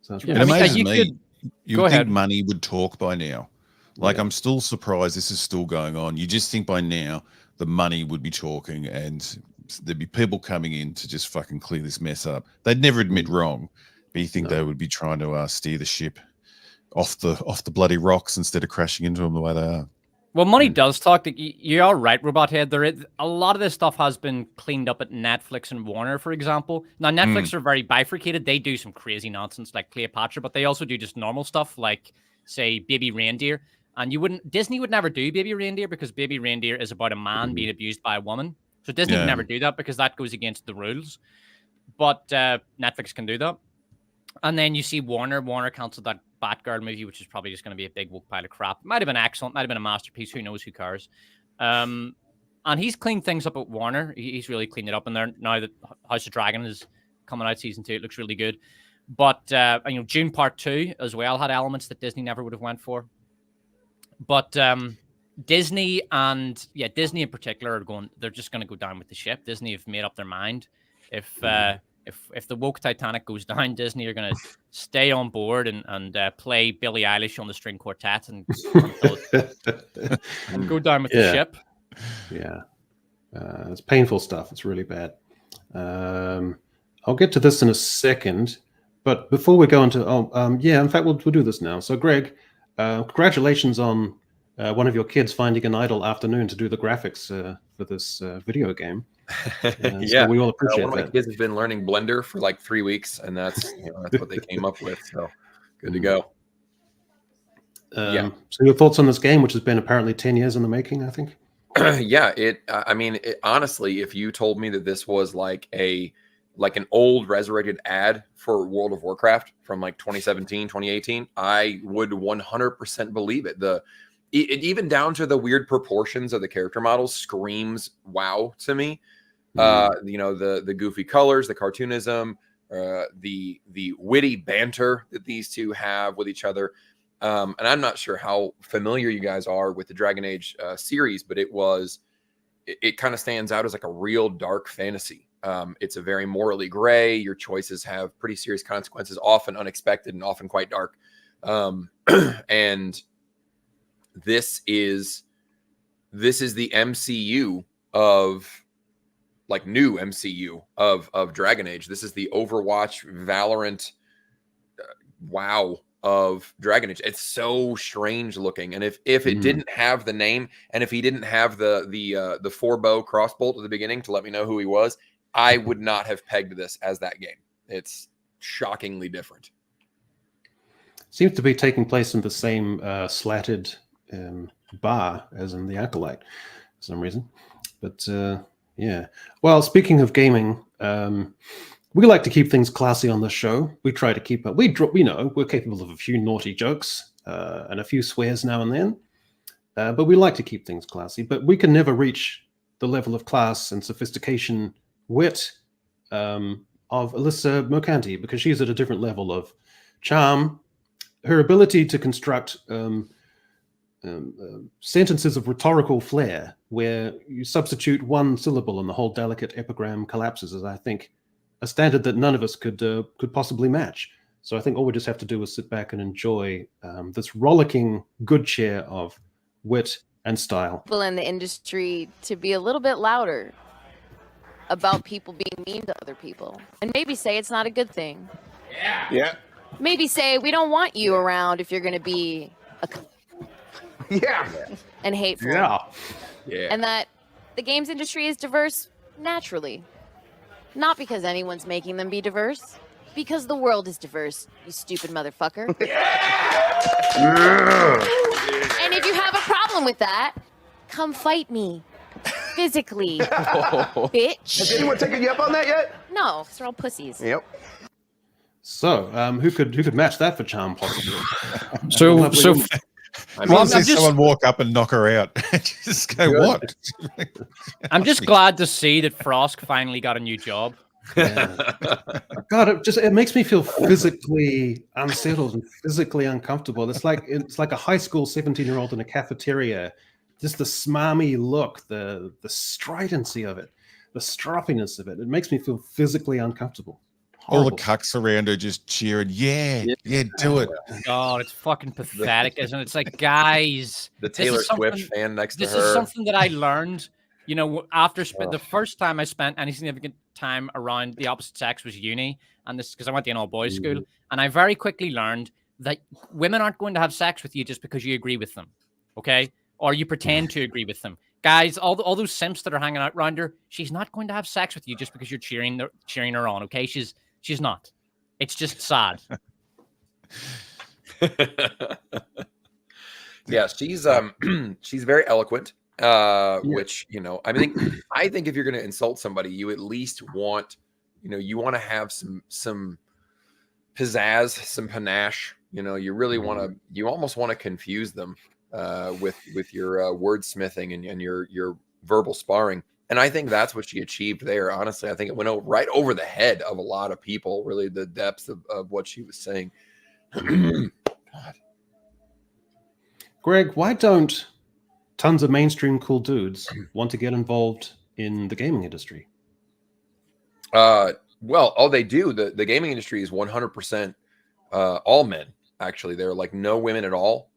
So it's really it amazes me. You would think money would talk by now. Like, I'm still surprised this is still going on. You just think by now the money would be talking and there'd be people coming in to just fucking clear this mess up. They'd never admit wrong, but you think they would be trying to steer the ship off the bloody rocks instead of crashing into them the way they are. Well, money does talk. You are right, Robot Head. There is a lot of this stuff has been cleaned up at Netflix and Warner, for example. Now, Netflix are very bifurcated. They do some crazy nonsense like Cleopatra, but they also do just normal stuff like, say, Baby Reindeer. And Disney would never do Baby Reindeer because Baby Reindeer is about a man being abused by a woman. So Disney would never do that because that goes against the rules. But Netflix can do that. And then you see Warner canceled that Batgirl movie, which is probably just going to be a big woke pile of crap. Might have been excellent, might have been a masterpiece. Who knows? Who cares? And he's cleaned things up at Warner. He's really cleaned it up in there now that House of Dragon is coming out season 2. It looks really good. But June Part 2 as well had elements that Disney never would have went for. But Disney in particular they're just going to go down with the ship. Disney have made up their mind. If the woke Titanic goes down, Disney are going to stay on board and play Billie Eilish on the string quartet and go down with the ship. Yeah, it's painful stuff. It's really bad. I'll get to this in a second, but before we go into in fact we'll do this now. So Greg, congratulations on one of your kids finding an idle afternoon to do the graphics for this video game. So we all appreciate one of my kids has been learning Blender for like 3 weeks, and that's what they came up with. So good to go. So your thoughts on this game, which has been apparently 10 years in the making, I think? Honestly, if you told me that this was like an old resurrected ad for World of Warcraft from like 2017, 2018, I would 100% believe it. Even down to the weird proportions of the character models screams wow to me. The goofy colors, the cartoonism, the witty banter that these two have with each other. And I'm not sure how familiar you guys are with the Dragon Age series, but it kind of stands out as like a real dark fantasy. It's a very morally gray. Your choices have pretty serious consequences, often unexpected and often quite dark. And this is the MCU of like new MCU of Dragon Age. This is the Overwatch, Valorant, WoW of Dragon Age. It's so strange looking. And if it didn't have the name, and if he didn't have the 4-bow crossbolt at the beginning to let me know who he was, I would not have pegged this as that game. It's shockingly different. Seems to be taking place in the same slatted bar as in the Acolyte. some reason. But yeah. Well, speaking of gaming, we like to keep things classy on the show. We try to keep it. We're capable of a few naughty jokes and a few swears now and then, but we like to keep things classy. But we can never reach the level of class and sophistication, wit of Alyssa Mercanti, because she's at a different level of charm. Her ability to construct sentences of rhetorical flair, where you substitute one syllable and the whole delicate epigram collapses, is, I think, a standard that none of us could possibly match. So I think all we just have to do is sit back and enjoy this rollicking good share of wit and style. People in the industry to be a little bit louder about people being mean to other people, and maybe say it's not a good thing. Yeah. Maybe say we don't want you around if you're going to be and hateful. Yeah. And that the games industry is diverse naturally. Not because anyone's making them be diverse, because the world is diverse, you stupid motherfucker. And if you have a problem with that, come fight me. Physically. Bitch. Has anyone taken you up on that yet? No, because they're all pussies. Yep. So, who could match that for charm, possibly? I want to see someone walk up and knock her out. Just go, what? I'm just glad to see that Frosk finally got a new job. Yeah. God, it makes me feel physically unsettled and physically uncomfortable. It's like a high school 17-year-old in a cafeteria. Just the smarmy look, the stridency of it, the stroppiness of it. It makes me feel physically uncomfortable. Horrible. All the cucks around her just cheering, yeah, do it. God, it's fucking pathetic, isn't it? It's like, guys, the Taylor Swift fan next to her. This is something that I learned, after the first time I spent any significant time around the opposite sex was uni, and this because I went to an all-boys school, and I very quickly learned that women aren't going to have sex with you just because you agree with them, okay? Or you pretend to agree with them. Guys, all those simps that are hanging out around her, she's not going to have sex with you just because you're cheering her on, okay? She's not. It's just sad. Yeah, she's very eloquent. Which I think if you're going to insult somebody, you at least want, you want to have some pizzazz, some panache. You really want to. You almost want to confuse them with your wordsmithing and your verbal sparring. And I think that's what she achieved there. Honestly, I think it went right over the head of a lot of people, really, the depth of what she was saying. God. Greg, why don't tons of mainstream cool dudes want to get involved in the gaming industry? They do. The gaming industry is 100% all men, actually. There are like no women at all,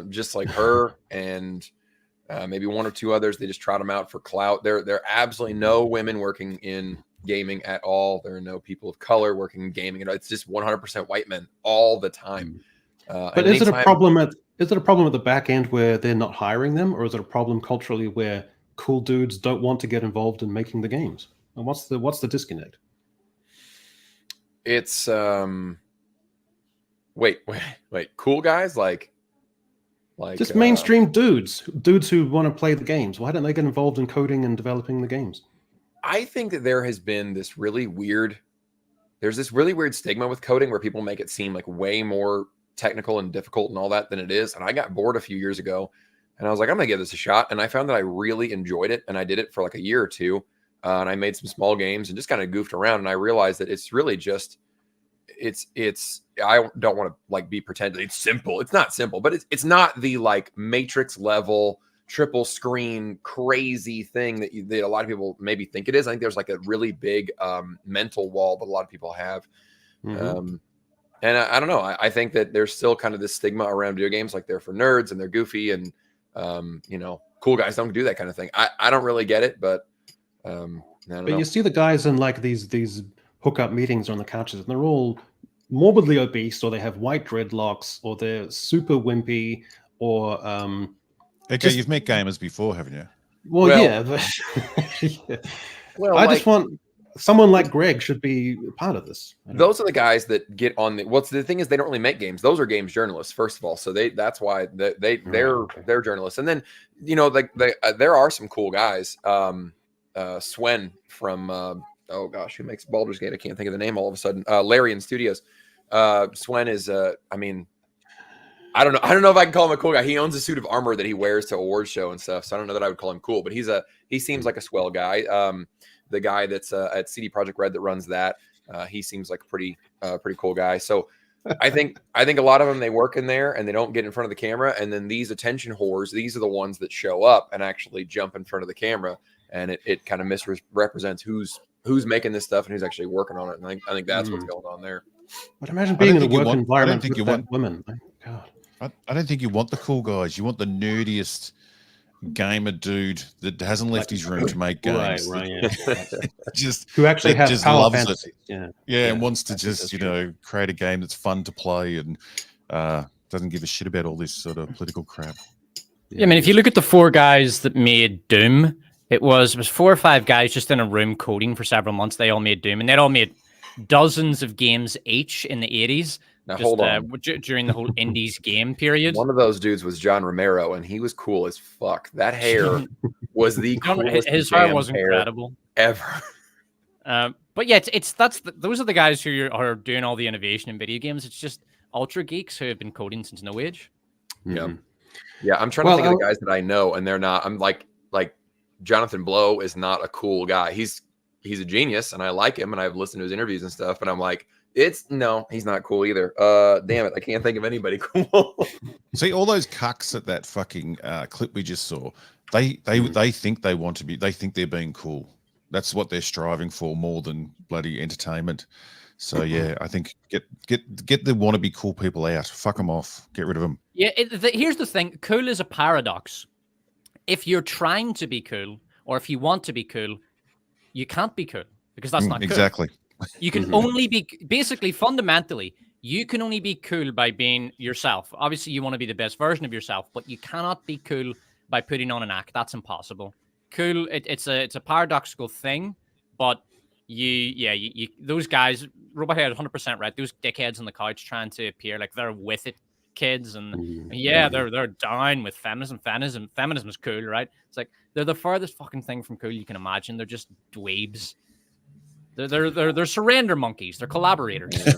just like her and maybe one or two others. They just trot them out for clout. There are absolutely no women working in gaming at all. There are no people of color working in gaming. It's just 100% white men all the time. But is it a problem at the back end where they're not hiring them, or is it a problem culturally where cool dudes don't want to get involved in making the games? And what's the disconnect? It's wait, cool guys like just mainstream dudes who want to play the games. Why don't they get involved in coding and developing the games? I think that there's this really weird stigma with coding where people make it seem like way more technical and difficult and all that than it is. And I got bored a few years ago and I was like, I'm gonna give this a shot. And I found that I really enjoyed it. And I did it for like a year or two. And I made some small games and just kind of goofed around. And I realized that it's really just, I don't want to like be pretending it's simple. It's not simple, but it's not the like Matrix level triple screen crazy thing that a lot of people maybe think it is. I think there's like a really big mental wall that a lot of people have. Mm-hmm. And I don't know. I think that there's still kind of this stigma around video games, like they're for nerds and they're goofy and cool guys don't do that kind of thing. I don't really get it, but I don't know. You see the guys in like these hookup meetings on the couches, and they're all morbidly obese, or they have white dreadlocks, or they're super wimpy, or okay, you've met gamers before, haven't you? Well, yeah. But, yeah. Well, I just want someone like Greg should be part of this. Those are the guys that get on the. What's the thing is they don't really make games. Those are games journalists, first of all. So that's why they're journalists. And then like there are some cool guys. Swen from oh gosh, who makes Baldur's Gate? I can't think of the name all of a sudden. Larian Studios. Swen is I mean, I don't know if I can call him a cool guy. He owns a suit of armor that he wears to awards show and stuff. So I don't know that I would call him cool, but he seems like a swell guy. The guy that's at CD Projekt Red that runs that, he seems like a pretty cool guy. So I think a lot of them, they work in there and they don't get in front of the camera. And then these attention whores, these are the ones that show up and actually jump in front of the camera. And it kind of misrepresents who's making this stuff and who's actually working on it. And I think that's what's going on there. But imagine being in a work environment with that women. God. I don't think you want the cool guys. You want the nerdiest gamer dude that hasn't left his room to make games. Right, yeah. Just who actually has power loves fantasy. it. Yeah, and wants to just create a game that's fun to play and doesn't give a shit about all this sort of political crap. Yeah, I mean, if you look at the 4 guys that made Doom, it was 4 or 5 guys just in a room coding for several months. They all made Doom, and they'd all made dozens of games each in the 80s. Now, hold on. During the whole Indies game period. One of those dudes was John Romero, and he was cool as fuck. That hair was the coolest. His hair was incredible ever. But yeah, those are the guys who are doing all the innovation in video games. It's just ultra geeks who have been coding since no age. Yeah, yeah. I'm trying to think of the guys that I know, and they're not. I'm like Jonathan Blow is not a cool guy. He's a genius, and I like him, and I've listened to his interviews and stuff. But I'm like, he's not cool either. Damn it, I can't think of anybody cool. See, all those cucks at that fucking clip we just saw, they think they want to be. They think they're being cool. That's what they're striving for more than bloody entertainment. So yeah, I think get the wannabe cool people out. Fuck them off. Get rid of them. Yeah, here's the thing. Cool is a paradox. If you're trying to be cool, or if you want to be cool, you can't be cool because that's not cool. Exactly. You can only be, basically, fundamentally, you can only be cool by being yourself. Obviously, you want to be the best version of yourself, but you cannot be cool by putting on an act. That's impossible. Cool, it's a paradoxical thing, but those guys, Robot had 100% right. Those dickheads on the couch trying to appear like they're with it, kids, and they're down with feminism. Feminism is cool, right? It's like they're the farthest fucking thing from cool you can imagine. They're just dweebs. They're surrender monkeys. They're collaborators. Yeah.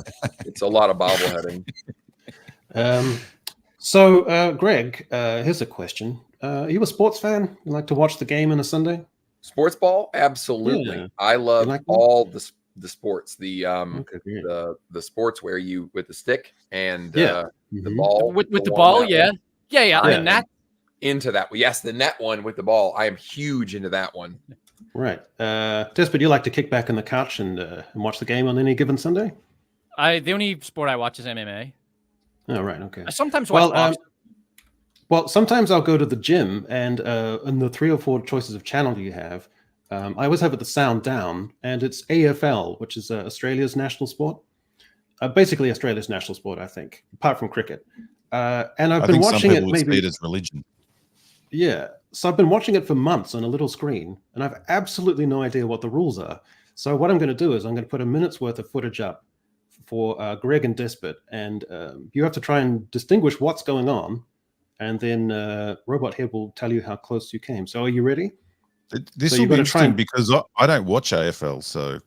It's a lot of bobbleheading. So, Greg, here's a question. Are you a sports fan? You like to watch the game on a Sunday? Sports ball? Absolutely. Yeah. I love all the sports. The sports where you with the stick and the ball. With the ball, yeah. I mean, that. Into that. Yes, the net one with the ball. I am huge into that one. Right. Despot, you like to kick back on the couch and watch the game on any given Sunday? The only sport I watch is MMA. Oh, right. Okay. I sometimes watch boxing. Well, sometimes I'll go to the gym, and in the 3 or 4 choices of channel you have, I always have the sound down, and it's AFL, which is Australia's national sport. Basically, Australia's national sport, I think, apart from cricket. And I've been watching it. Maybe it's religion. Yeah. So I've been watching it for months on a little screen, and I've absolutely no idea what the rules are. So what I'm going to do is I'm going to put a minute's worth of footage up for Greg and Despot, and you have to try and distinguish what's going on, and then Robot here will tell you how close you came. So are you ready? This will be interesting because I don't watch AFL, so.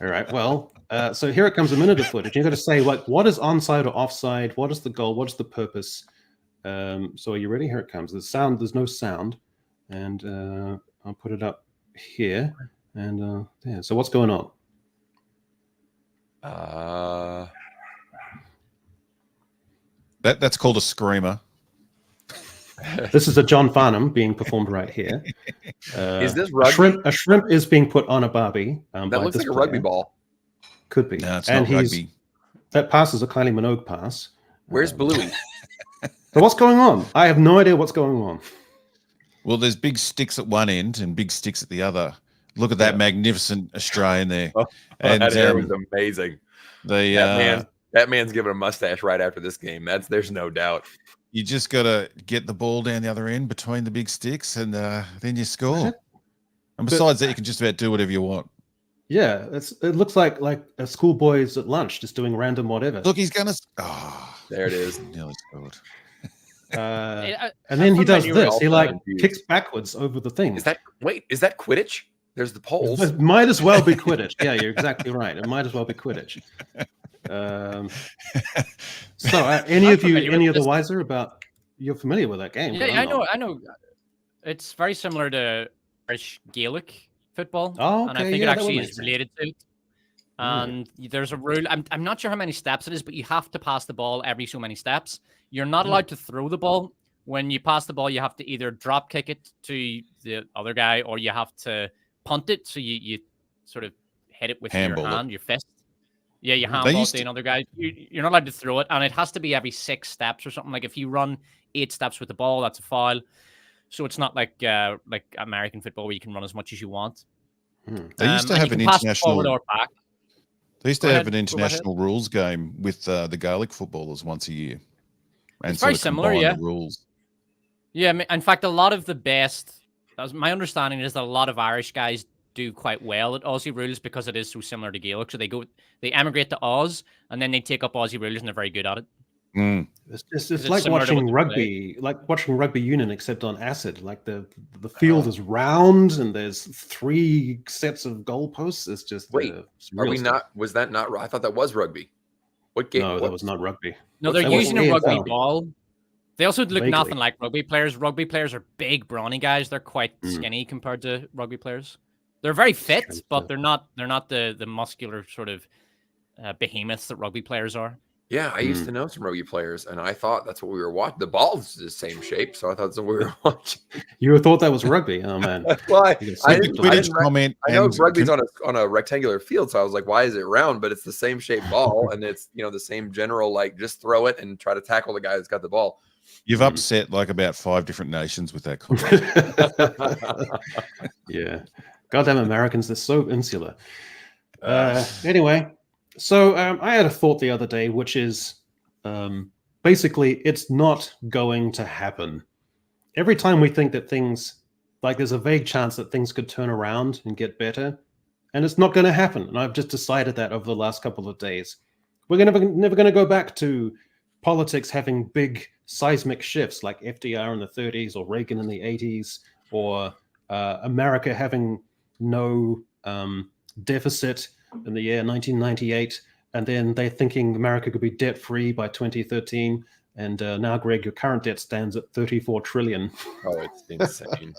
All right. Well, so here it comes, a minute of footage. You've got to say, like, what is onside or offside? What is the goal? What is the purpose? So are you ready? Here it comes. There's no sound, and I'll put it up here, and yeah. So what's going on? That's called a screamer. This is a John Farnham being performed right here. Is this rugby? A shrimp is being put on a barbie. That looks like a rugby ball. Could be. No, it's not rugby. That pass is a Kylie Minogue pass. Where's Bluey? So what's going on? I have no idea what's going on. Well, there's big sticks at one end and big sticks at the other. Look at that magnificent Australian there. And that hair was amazing. That man's giving a mustache right after this game. There's no doubt. You just got to get the ball down the other end between the big sticks, and then you score. And besides that, you can just about do whatever you want. Yeah, it looks like a schoolboy's at lunch, just doing random whatever. Look, he's gonna. There it is. Nearly scored. And then he does this. He kicks backwards over the thing. Is that Quidditch? There's the poles. It might as well be Quidditch. Yeah, you're exactly right. It might as well be Quidditch. So, any of the wiser about? You're familiar with that game? Yeah, I know. It's very similar to Irish Gaelic football, oh, okay. And I think it actually is related to it. And there's a rule. I'm not sure how many steps it is, but you have to pass the ball every so many steps. You're not allowed to throw the ball. When you pass the ball, you have to either drop kick it to the other guy, or you have to punt it. So you sort of hit it with your hand, your fist. Yeah, you handball to another guy. You're not allowed to throw it, and it has to be every 6 steps or something. Like if you run 8 steps with the ball, that's a foul. So it's not like American football where you can run as much as you want. They used to have an international. They used to have an international rules game with the Gaelic footballers once a year. And it's very similar, yeah. The rules. Yeah, in fact, a lot of the best. My understanding is that a lot of Irish guys do quite well at Aussie rules because it is so similar to Gaelic. So they emigrate to Oz, and then they take up Aussie rules, and they're very good at it. It's like watching rugby, union, except on acid. Like the field is round and there's 3 sets of goalposts. It's just are we not? Was that not? I thought that was rugby. What game? No, that was not rugby. No, they're using a rugby ball. They also look nothing like rugby players. Rugby players are big, brawny guys. They're quite skinny compared to rugby players. They're very fit, but they're not the muscular sort of behemoths that rugby players are. Yeah, I used to know some rugby players, and I thought that's what we were watching. The ball's the same shape, so I thought that's what we were watching. You thought that was rugby? Oh man! Well, I know rugby's on a rectangular field, so I was like, "Why is it round?" But it's the same shaped ball, and it's the same general just throw it and try to tackle the guy that's got the ball. You've upset like about 5 different nations with that comment. Yeah, goddamn Americans! They're so insular. Anyway. So I had a thought the other day, which is basically it's not going to happen. Every time we think that things, there's a vague chance that things could turn around and get better, and it's not going to happen. And I've just decided that over the last couple of days. We're never going to go back to politics having big seismic shifts like FDR in the 30s or Reagan in the 80s or America having no deficit in the year 1998, and then they're thinking America could be debt-free by 2013, and now, Greg, your current debt stands at $34 trillion. Oh, it's insane.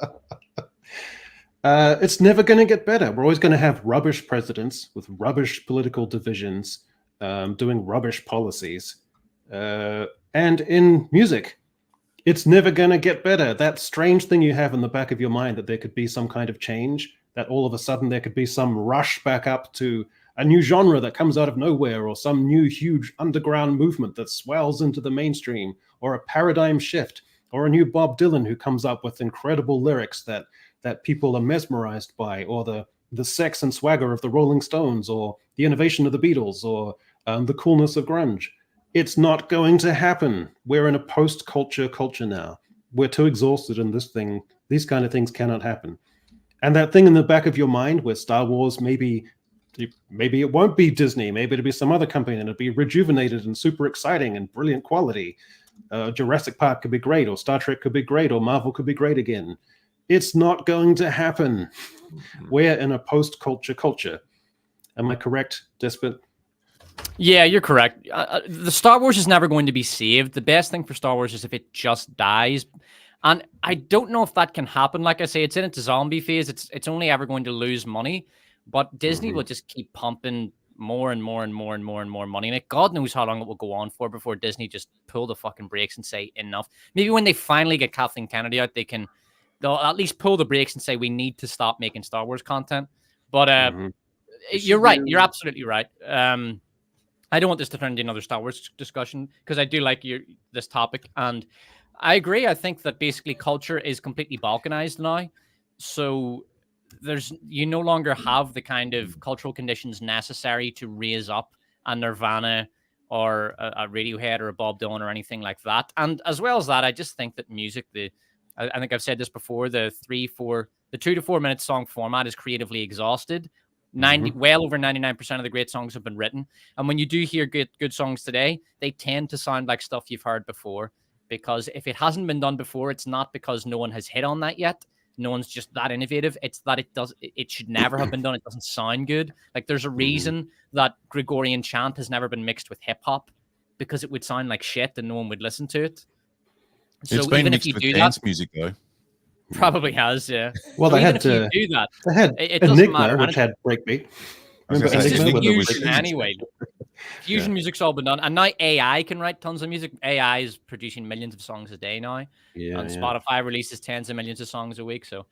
It's never going to get better. We're always going to have rubbish presidents with rubbish political divisions doing rubbish policies. And in music, it's never going to get better. That strange thing you have in the back of your mind that there could be some kind of change, that all of a sudden there could be some rush back up to a new genre that comes out of nowhere, or some new huge underground movement that swells into the mainstream, or a paradigm shift, or a new Bob Dylan who comes up with incredible lyrics that people are mesmerized by, or the sex and swagger of the Rolling Stones, or the innovation of the Beatles, or the coolness of grunge. It's not going to happen. We're in a post-culture culture now. We're too exhausted in this thing. These kind of things cannot happen. And that thing in the back of your mind where Star Wars, maybe it won't be Disney, maybe it'll be some other company and it'll be rejuvenated and super exciting and brilliant quality. Jurassic Park could be great, or Star Trek could be great, or Marvel could be great again. It's not going to happen. We're in a post-culture culture. Am I correct, Despot? Yeah, you're correct. The Star Wars is never going to be saved. The best thing for Star Wars is if it just dies. And I don't know if that can happen. Like I say, it's in its zombie phase. It's only ever going to lose money. But Disney will just keep pumping more and more and more and more and more money in it. God knows how long it will go on for before Disney just pull the fucking brakes and say enough. Maybe when they finally get Kathleen Kennedy out, they'll at least pull the brakes and say we need to stop making Star Wars content. But you're right. You're absolutely right. I don't want this to turn into another Star Wars discussion because I do like this topic, and I agree. I think that basically culture is completely balkanized now, so you no longer have the kind of cultural conditions necessary to raise up a Nirvana or a Radiohead or a Bob Dylan or anything like that. And as well as that, I just think that music, I think I've said this before, the The 2 to 4 minute song format is creatively exhausted. Well over 99% of the great songs have been written. And when you do hear good songs today, they tend to sound like stuff you've heard before. Because if it hasn't been done before, it's not because no one has hit on that yet. No one's just that innovative. It's that it should never have been done. It doesn't sound good. Like there's a reason that Gregorian chant has never been mixed with hip hop, because it would sound like shit and no one would listen to it. So it's been even mixed if you with do dance that, music though. probably has, yeah. Well, so they even had if you do that, they had it doesn't matter. Enigma, which had breakbeat. Remember It's just Enigma? fusion anyway. Fusion music's all been done, and now AI can write tons of music. AI is producing millions of songs a day now, and Spotify releases tens of millions of songs a week. So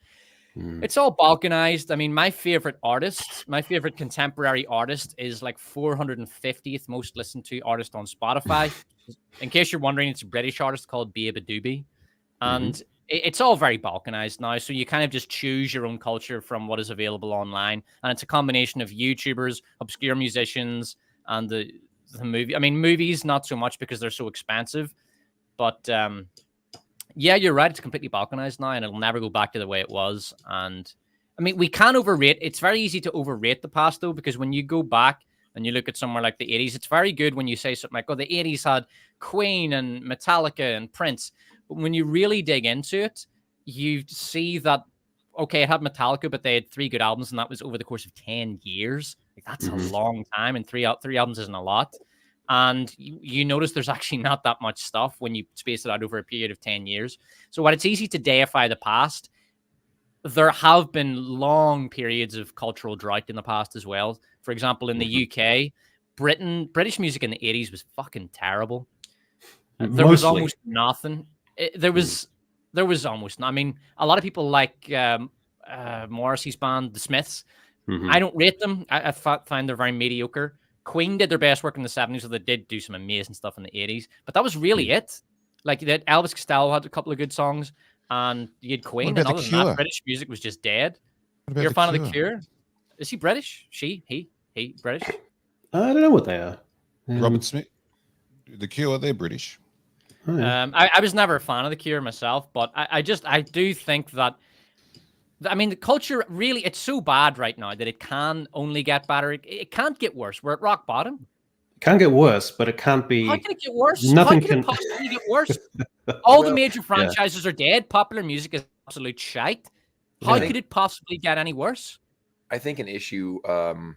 it's all balkanized. I mean, my favorite contemporary artist is like 450th most listened to artist on Spotify. In case you're wondering, it's a British artist called Babe Doobie, and it's all very balkanized now. So you kind of just choose your own culture from what is available online, and it's a combination of YouTubers, obscure musicians, and the movie. I mean, movies not so much because they're so expensive, but yeah, you're right. It's completely balkanized now, and it'll never go back to the way it was. And I mean, we can overrate. It's very easy to overrate the past, though, because when you go back and you look at somewhere like the 80s, it's very good when you say something like, "Oh, the 80s had Queen and Metallica and Prince." But when you really dig into it, you see that, okay, it had Metallica, but they had 3 good albums, and that was over the course of 10 years. Like, that's a long time, and three albums isn't a lot. And you notice there's actually not that much stuff when you space it out over a period of 10 years. So while it's easy to deify the past, there have been long periods of cultural drought in the past as well. For example, in the UK, British music in the 80s was fucking terrible. There was almost nothing. There was almost, I mean, a lot of people like Morrissey's band, The Smiths. I don't rate them. I find they're very mediocre. Queen did their best work in the 70s, so they did do some amazing stuff in the 80s. But that was really it. Like, that Elvis Costello had a couple of good songs, and you had Queen, and other than that, British music was just dead. You're a fan of The Cure? Is he British? He British? I don't know what they are. Robert Smith, The Cure, they're British. Oh, yeah. I was never a fan of The Cure myself, but I do think that, I mean, the culture really, it's so bad right now that it can only get better. It can't get worse. We're at rock bottom. It can get worse, but it can't be. How can it get worse? Nothing How can it possibly get worse? All the major franchises are dead. Popular music is absolute shite. How could it possibly get any worse? I think an issue right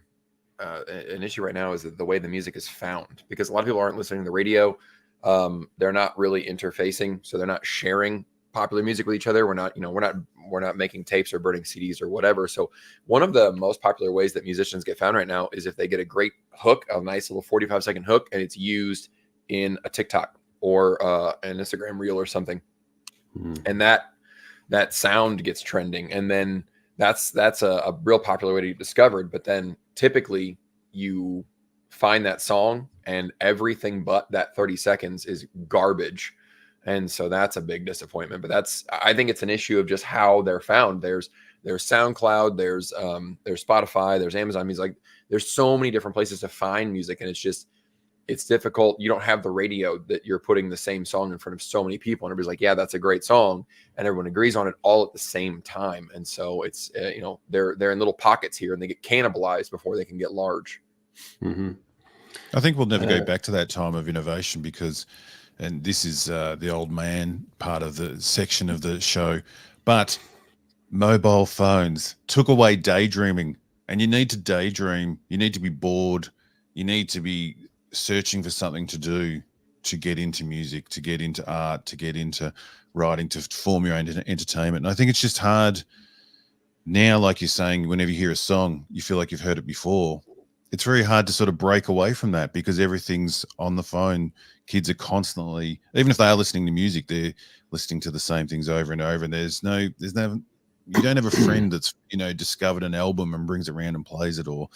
now is that the way the music is found, because a lot of people aren't listening to the radio. They're not really interfacing, so they're not sharing popular music with each other. We're not making tapes or burning CDs or whatever. So one of the most popular ways that musicians get found right now is if they get a great hook, a nice little 45-second hook, and it's used in a TikTok or an Instagram reel or something. And that sound gets trending, and then that's a real popular way to get discovered. But then typically you find that song and everything but that 30 seconds is garbage. And so that's a big disappointment. But I think it's an issue of just how they're found. There's SoundCloud, there's Spotify, there's Amazon Music. Like, there's so many different places to find music, and it's difficult. You don't have the radio that you're putting the same song in front of so many people, and everybody's like, yeah, that's a great song, and everyone agrees on it all at the same time. And so it's they're in little pockets here, and they get cannibalized before they can get large. I think we'll never go back to that time of innovation because, and this is the old man part of the section of the show, but mobile phones took away daydreaming. And you need to daydream. You need to be bored. You need to be searching for something to do to get into music, to get into art, to get into writing, to form your own entertainment. And I think it's just hard now, like you're saying, whenever you hear a song, you feel like you've heard it before. It's very hard to sort of break away from that because everything's on the phone. Kids are constantly, even if they are listening to music, they're listening to the same things over and over. And there's no, you don't have a friend that's, discovered an album and brings it around and plays it, or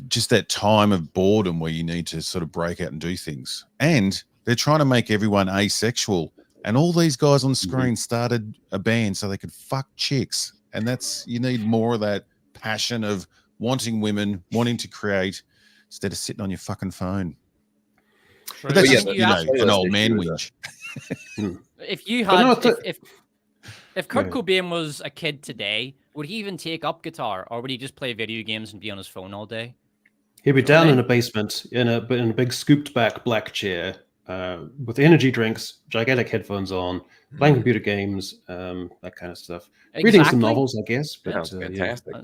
just that time of boredom where you need to sort of break out and do things. And they're trying to make everyone asexual. And all these guys on screen started a band so they could fuck chicks. And you need more of that passion of wanting women, wanting to create, instead of sitting on your fucking phone. But that's just, an old man whinge. If you had, If Kurt Cobain was a kid today, would he even take up guitar, or would he just play video games and be on his phone all day? He'd be down in a basement in a big scooped back black chair with energy drinks, gigantic headphones on, playing computer games, that kind of stuff. Reading some novels, I guess. But Sounds fantastic.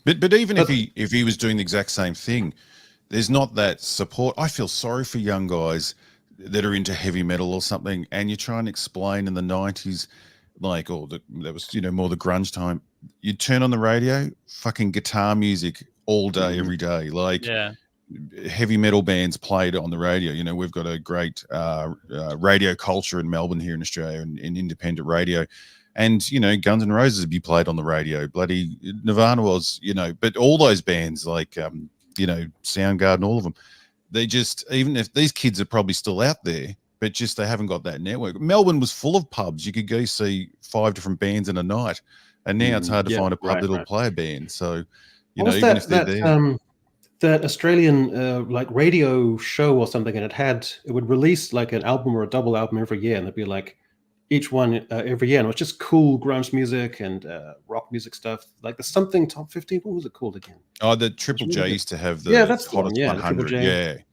But even if he was doing the exact same thing, there's not that support. I feel sorry for young guys that are into heavy metal or something, and you try and explain in the 90s, like, that was, more the grunge time. You turn on the radio, fucking guitar music all day, every day. Like, heavy metal bands played on the radio. We've got a great radio culture in Melbourne here in Australia, and independent radio. And, Guns N' Roses would be played on the radio. Bloody Nirvana was, but all those bands like, Soundgarden, all of them, they just, even if these kids are probably still out there, but just they haven't got that network. Melbourne was full of pubs. You could go see 5 different bands in a night. And now it's hard to find a pub that'll play a band. So, even if they're there. That Australian radio show or something, and it would release like an album or a double album every year, and it'd be like each one every year, and it was just cool grunge music and rock music stuff. Like the something top 15. What was it called again? Oh, the Triple J used to have the that's hottest 100.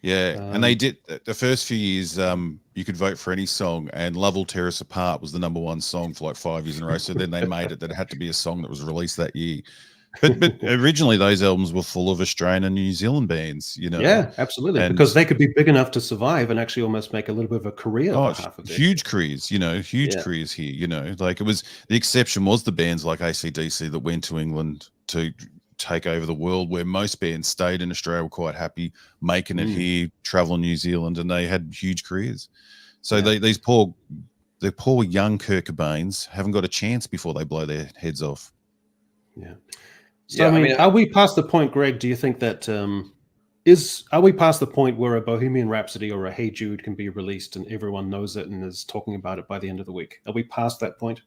Yeah. And they did the first few years. You could vote for any song, and Love Will Tear Us Apart was the #1 song for like 5 years in a row. So then they made it that it had to be a song that was released that year. But originally those albums were full of Australian and New Zealand bands, Yeah, absolutely. Because they could be big enough to survive and actually almost make a little bit of a career. Huge careers, careers here, like it was, the exception was the bands like AC/DC that went to England to take over the world, where most bands stayed in Australia, were quite happy making it here, traveling New Zealand, and they had huge careers. So these poor young Kurt Cobains haven't got a chance before they blow their heads off. Yeah. So, are we past the point, Greg? Do you think that are we past the point where a Bohemian Rhapsody or a Hey Jude can be released and everyone knows it and is talking about it by the end of the week? Are we past that point?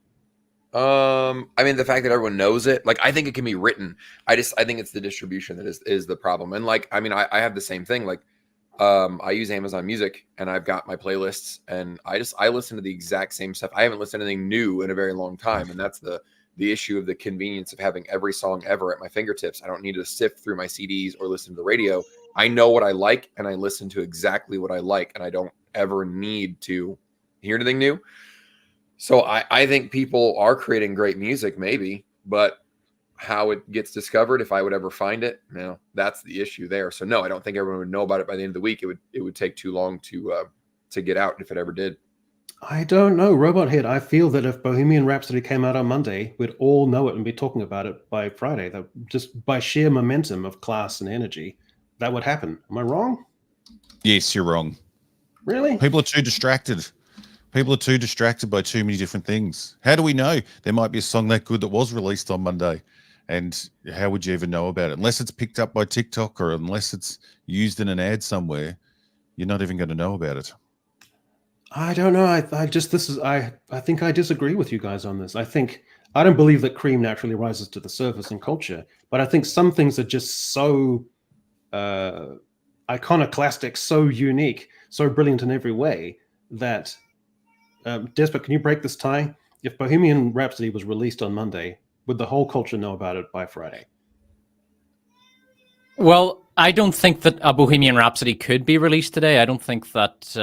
The fact that everyone knows it, like, I think it can be written. I think it's the distribution that is the problem. And like, I have the same thing. Like, I use Amazon Music, and I've got my playlists, and I listen to the exact same stuff. I haven't listened to anything new in a very long time, and that's the issue of the convenience of having every song ever at my fingertips. I don't need to sift through my CDs or listen to the radio. I know what I like, and I listen to exactly what I like, and I don't ever need to hear anything new. So I think people are creating great music, maybe, but how it gets discovered, if I would ever find it, that's the issue there. So no, I don't think everyone would know about it by the end of the week. It would take too long to get out if it ever did. I don't know, Robot Head. I feel that if Bohemian Rhapsody came out on Monday, we'd all know it and be talking about it by Friday. That just by sheer momentum of class and energy, that would happen. Am I wrong? Yes, you're wrong. Really? People are too distracted. People are too distracted by too many different things. How do we know there might be a song that good that was released on Monday? And how would you ever know about it? Unless it's picked up by TikTok or unless it's used in an ad somewhere, you're not even going to know about it. I don't know. I think I disagree with you guys on this. I don't believe that cream naturally rises to the surface in culture, but I think some things are just so iconoclastic, so unique, so brilliant in every way that Despot, can you break this tie? If Bohemian Rhapsody was released on Monday, would the whole culture know about it by Friday? Well, I don't think that a Bohemian Rhapsody could be released today. I don't think that,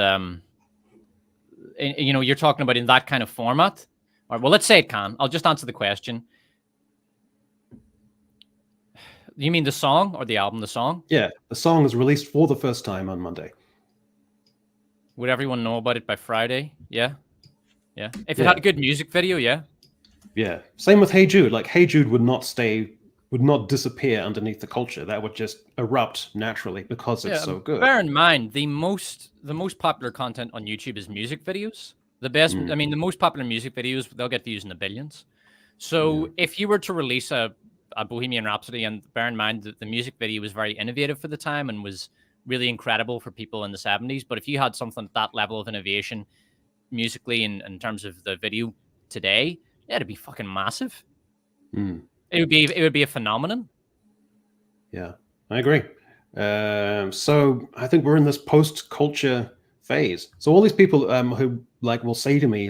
you're talking about in that kind of format. Or, well, let's say it can. I'll just answer the question. You mean the song or the album? The song? Yeah, the song is released for the first time on Monday. Would everyone know about it by Friday? Yeah. Yeah. If it had a good music video, yeah. Yeah. Same with Hey Jude. Like Hey Jude would not disappear underneath the culture. That would just erupt naturally because it's so good. Bear in mind, the most popular content on YouTube is music videos. The most popular music videos, they'll get views in the billions. So if you were to release a Bohemian Rhapsody, and bear in mind that the music video was very innovative for the time and was really incredible for people in the 70s. But if you had something at that level of innovation musically in terms of the video today, it'd be fucking massive. It would be a phenomenon. Yeah, I agree. So I think we're in this post-culture phase. So all these people who will say to me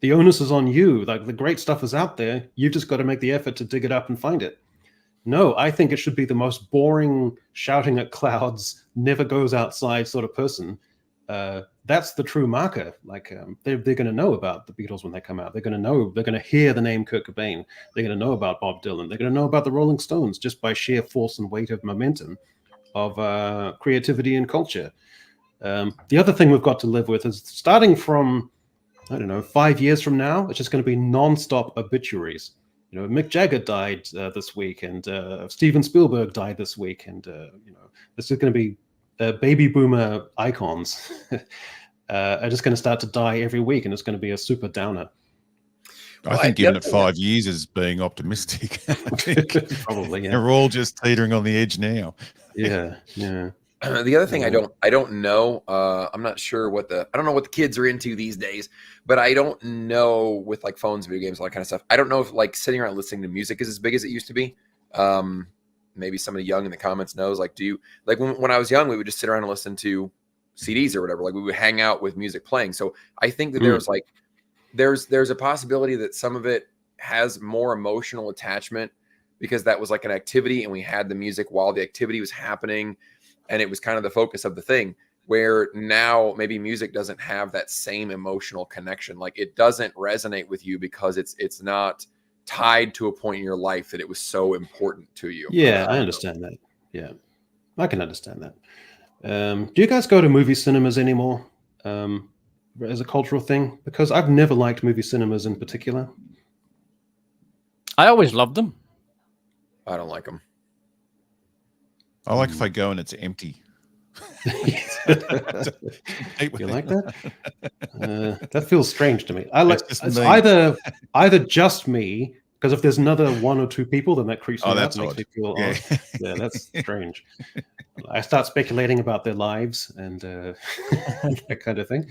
The onus is on you. Like, the great stuff is out there. You've just got to make the effort to dig it up and find it. No, I think it should be the most boring, shouting at clouds, never goes outside sort of person. That's the true marker. Like, they're going to know about the Beatles when they come out. They're going to know. They're going to hear the name Kurt Cobain. They're going to know about Bob Dylan. They're going to know about the Rolling Stones just by sheer force and weight of momentum of creativity and culture. The other thing we've got to live with is, starting from, I don't know, 5 years from now, it's just going to be non-stop obituaries. You know, Mick Jagger died this week, and Steven Spielberg died this week, and you know, this is going to be baby boomer icons are just going to start to die every week, and it's going to be a super downer. I think giving it 5 years is being optimistic. Probably, yeah. They're all just teetering on the edge now. Yeah. The other thing I don't know. I'm not sure I don't know what the kids are into these days, but I don't know with like phones, video games, all that kind of stuff. I don't know if like sitting around listening to music is as big as it used to be. Maybe somebody young in the comments knows. Like, do you like when I was young, we would just sit around and listen to CDs or whatever. Like, we would hang out with music playing. So I think that there's a possibility that some of it has more emotional attachment because that was like an activity, and we had the music while the activity was happening. And it was kind of the focus of the thing, where now maybe music doesn't have that same emotional connection. Like, it doesn't resonate with you because it's not tied to a point in your life that it was so important to you. Yeah, I understand that. Yeah, I can understand that. Do you guys go to movie cinemas anymore as a cultural thing? Because I've never liked movie cinemas in particular. I always loved them. I don't like them. I like if I go and it's empty. You like that? That feels strange to me. I like it's either just me, because if there's another one or two people, then that creeps me out. Makes me feel odd. Yeah, that's strange. I start speculating about their lives and that kind of thing.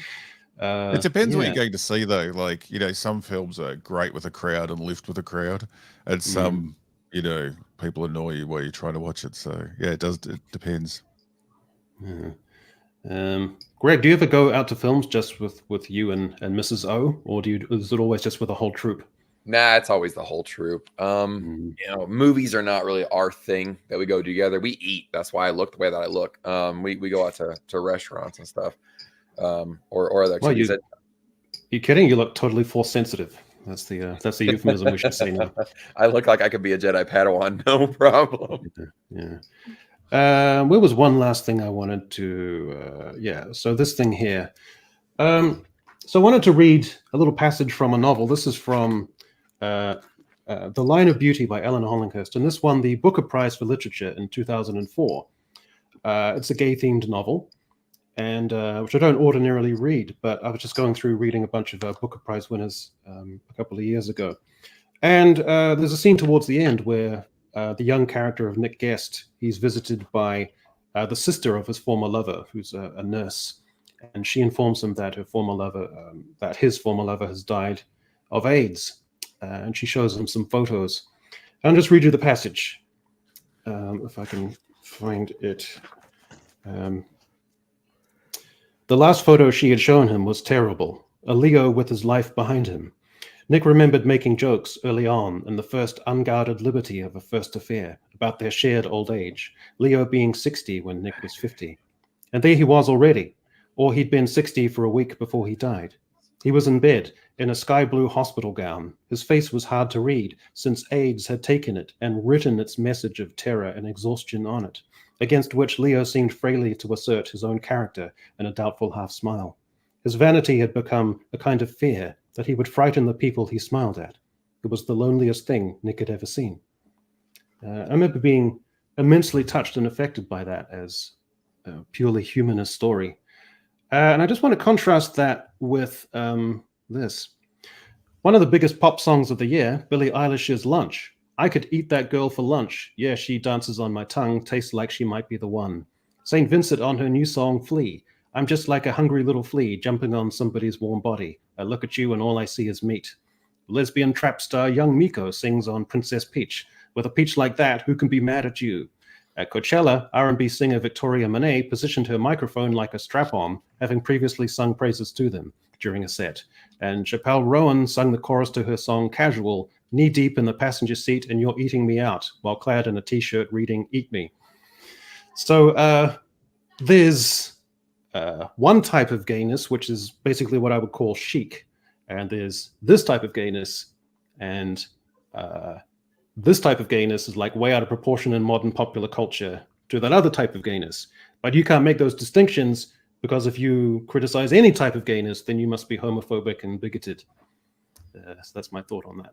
It depends what you're going to see, though. Like, you know, some films are great with a crowd and lift with a crowd, and some, you know, people annoy you while you're trying to watch it. So yeah, it depends. Greg, do you ever go out to films just with you and Mrs. O, or is it always just with the whole troupe? Nah, it's always the whole troupe. You know, movies are not really our thing that we go together. We eat. That's why I look the way that I look. We go out to restaurants and stuff, or other activities. Well, you kidding? You look totally force sensitive. That's the euphemism we should say now. I look like I could be a Jedi Padawan, no problem. Yeah. Where was one last thing I wanted to? So this thing here. So I wanted to read a little passage from a novel. This is from The Line of Beauty by Ellen Hollinghurst, and this won the Booker Prize for Literature in 2004. It's a gay-themed novel, and which I don't ordinarily read, but I was just going through reading a bunch of Booker Prize winners a couple of years ago. And there's a scene towards the end where the young character of Nick Guest, he's visited by the sister of his former lover, who's a nurse, and she informs him that his former lover has died of AIDS, and she shows him some photos. I'll just read you the passage, if I can find it. The last photo she had shown him was terrible, a Leo with his life behind him. Nick remembered making jokes early on in the first unguarded liberty of a first affair about their shared old age, Leo being 60 when Nick was 50. And there he was already, or he'd been 60 for a week before he died. He was in bed, in a sky blue hospital gown. His face was hard to read, since AIDS had taken it and written its message of terror and exhaustion on it, against which Leo seemed frailly to assert his own character in a doubtful half-smile. His vanity had become a kind of fear that he would frighten the people he smiled at. It was the loneliest thing Nick had ever seen. I remember being immensely touched and affected by that as a purely humanist story. And I just want to contrast that with this. One of the biggest pop songs of the year, Billie Eilish's Lunch. I could eat that girl for lunch. Yeah, she dances on my tongue, tastes like she might be the one. St. Vincent on her new song, Flea. I'm just like a hungry little flea jumping on somebody's warm body. I look at you and all I see is meat. Lesbian trap star Young Miko sings on Princess Peach. With a peach like that, who can be mad at you? At Coachella, R&B singer Victoria Monet positioned her microphone like a strap-on, having previously sung praises to them. during a set. And Chappelle Rowan sung the chorus to her song Casual, knee deep in the passenger seat and you're eating me out, while clad in a t-shirt reading Eat Me. So there's one type of gayness, which is basically what I would call chic. And there's this type of gayness, and this type of gayness is like way out of proportion in modern popular culture to that other type of gayness. But you can't make those distinctions, because if you criticize any type of gayness, then you must be homophobic and bigoted. So that's my thought on that.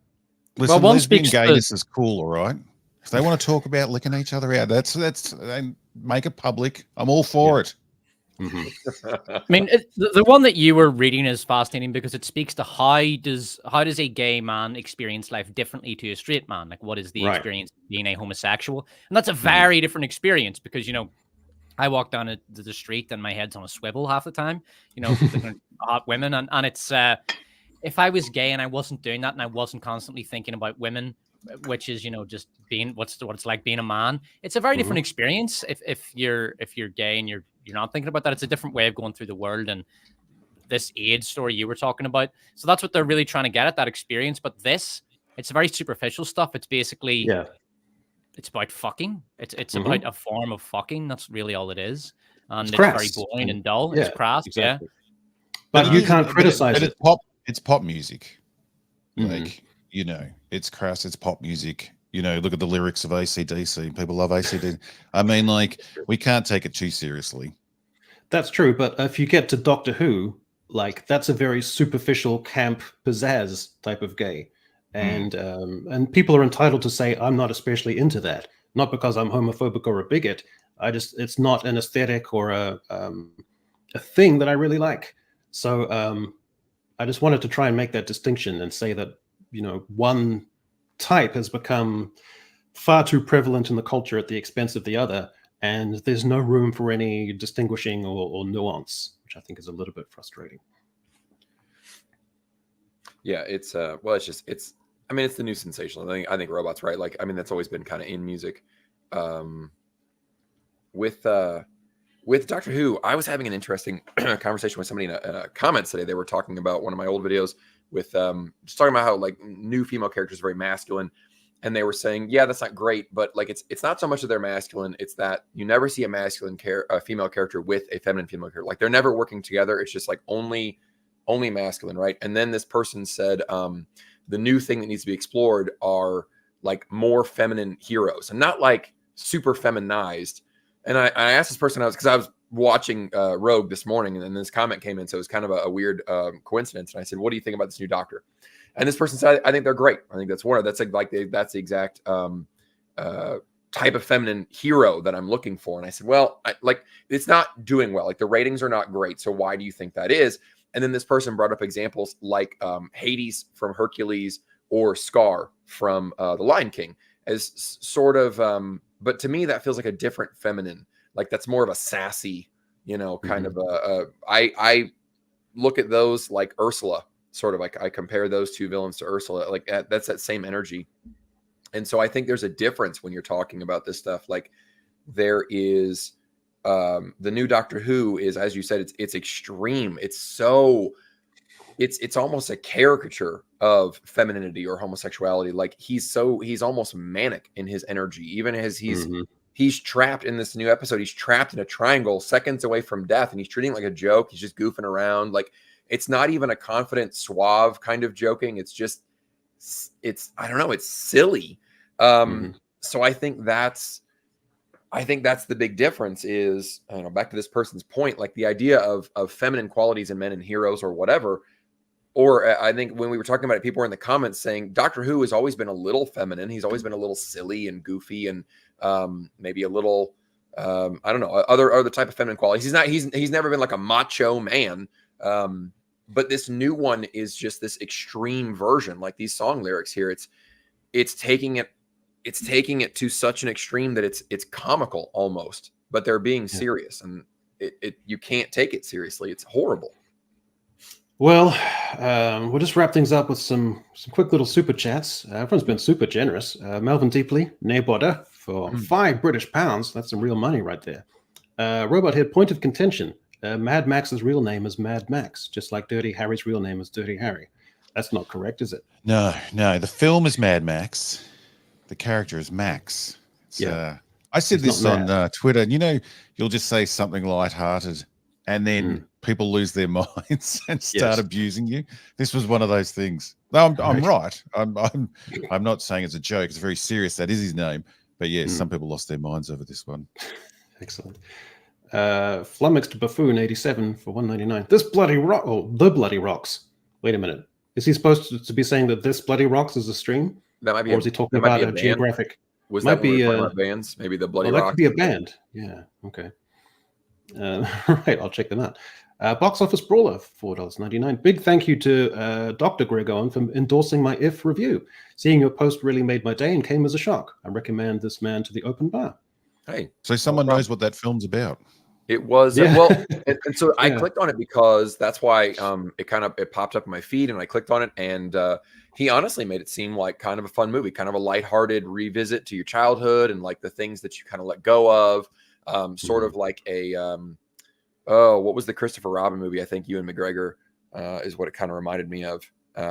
Listen, well, lesbian gayness is cool, all right? If they want to talk about licking each other out, that's they make it public. I'm all for it. Mm-hmm. I mean, the one that you were reading is fascinating because it speaks to how does a gay man experience life differently to a straight man? Like, what is the experience of being a homosexual? And that's a very different experience because, you know, I walk down the street and my head's on a swivel half the time, you know, hot women. And it's, if I was gay and I wasn't doing that and I wasn't constantly thinking about women, which is, you know, just being what it's like being a man, it's a very different experience. If you're gay and you're not thinking about that, it's a different way of going through the world. And this AIDS story you were talking about, so that's what they're really trying to get at, that experience. But it's very superficial stuff. It's basically it's about fucking. It's about a form of fucking. That's really all it is. And it's very boring and dull. It's crass. Exactly. But you can't criticize it. It's pop music. Like, you know, it's crass. It's pop music. You know, look at the lyrics of AC/DC. People love AC/DC. I mean, like, we can't take it too seriously. That's true. But if you get to Doctor Who, like, that's a very superficial, camp, pizzazz type of gay. And people are entitled to say, I'm not especially into that. Not because I'm homophobic or a bigot. It's not an aesthetic or a thing that I really like. So I just wanted to try and make that distinction and say that, you know, one type has become far too prevalent in the culture at the expense of the other, and there's no room for any distinguishing or nuance, which I think is a little bit frustrating. Yeah, it's it's the new sensational. I think robots, right? Like, I mean, that's always been kind of in music. With Doctor Who, I was having an interesting conversation with somebody in a comments today. They were talking about one of my old videos with just talking about how, like, new female characters are very masculine, and they were saying, yeah, that's not great, but, like, it's not so much that they're masculine, it's that you never see a masculine female character with a feminine female character. Like, they're never working together. It's just like only masculine, right? And then this person said, the new thing that needs to be explored are, like, more feminine heroes, and not like super feminized. And I asked this person, because I was watching Rogue this morning, and then this comment came in, so it was kind of a weird coincidence. And I said, "What do you think about this new Doctor?" And this person said, "I think they're great. I think that's that's the exact type of feminine hero that I'm looking for." And I said, "Well, it's not doing well. Like, the ratings are not great. So why do you think that is?" And then this person brought up examples like Hades from Hercules or Scar from The Lion King as sort of. But to me, that feels like a different feminine. Like, that's more of a sassy, you know, kind of I look at those like Ursula, sort of like I compare those two villains to Ursula. Like, that's that same energy. And so I think there's a difference when you're talking about this stuff. Like, there is the new Doctor Who is, as you said, it's extreme. It's almost a caricature of femininity or homosexuality. Like, he's almost manic in his energy, even as he's trapped in this new episode. He's trapped in a triangle seconds away from death, and he's treating it like a joke. He's just goofing around. Like, it's not even a confident, suave kind of joking. It's just, I don't know, it's silly. So I think that's the big difference is, I don't know, back to this person's point, like the idea of feminine qualities in men and heroes or whatever. Or I think when we were talking about it, people were in the comments saying Doctor Who has always been a little feminine. He's always been a little silly and goofy and maybe a little, I don't know, other type of feminine qualities. He's never been like a macho man. But this new one is just this extreme version. Like, these song lyrics here, it's taking it to such an extreme that it's comical almost, but they're being serious, and you can't take it seriously. It's horrible. Well, we'll just wrap things up with some quick little super chats. Everyone's been super generous. Melvin Deeply, Neighborda, for £5 British. That's some real money right there. Robot Head, point of contention. Mad Max's real name is Mad Max, just like Dirty Harry's real name is Dirty Harry. That's not correct, is it? No. The film is Mad Max. The character is Max. I said this on Twitter, and you'll just say something lighthearted, and then people lose their minds and start abusing you. This was one of those things. No, I'm right. I'm not saying it's a joke. It's very serious. That is his name. But some people lost their minds over this one. Excellent. Flummoxed Buffoon 87 for $1.99. This bloody rock, the bloody rocks. Wait a minute. Is he supposed to be saying that this bloody rocks is a stream? That might be. Or is he talking about a geographic? Was that be about bands? Maybe the bloody rock. That could be a band. Yeah. Okay. Right. I'll check them out. Box Office Brawler, $4.99. Big thank you to Dr. Greg Owen for endorsing my If review. Seeing your post really made my day and came as a shock. I recommend this man to the open bar. Hey, so someone knows what that film's about. It was well, and so I clicked on it because that's why it popped up in my feed, and I clicked on it, and he honestly made it seem like kind of a fun movie, kind of a lighthearted revisit to your childhood and like the things that you kind of let go of, sort of like a what was the Christopher Robin movie? I think Ewan McGregor is what it kind of reminded me of. He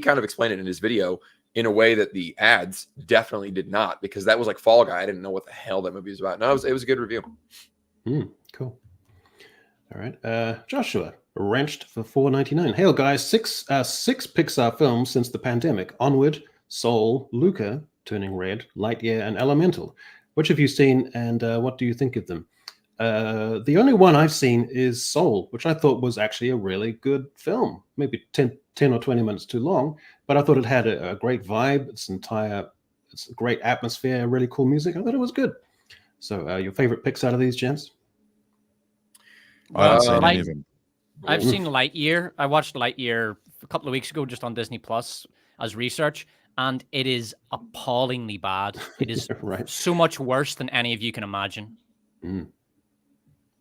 kind of explained it in his video in a way that the ads definitely did not, because that was like Fall Guy. I didn't know what the hell that movie was about. No, it was a good review. Cool. All right. Joshua, Wrenched for $4.99. Hail, guys. Six Pixar films since the pandemic. Onward, Soul, Luca, Turning Red, Lightyear, and Elemental. Which have you seen, and what do you think of them? The only one I've seen is Soul, which I thought was actually a really good film. Maybe 10 or 20 minutes too long, but I thought it had a great vibe. It's a great atmosphere, really cool music. I thought it was good. So your favorite picks out of these, gents? I haven't seen any of them. I've seen Lightyear. I watched Lightyear a couple of weeks ago just on Disney Plus as research, and it is appallingly bad. It is so much worse than any of you can imagine.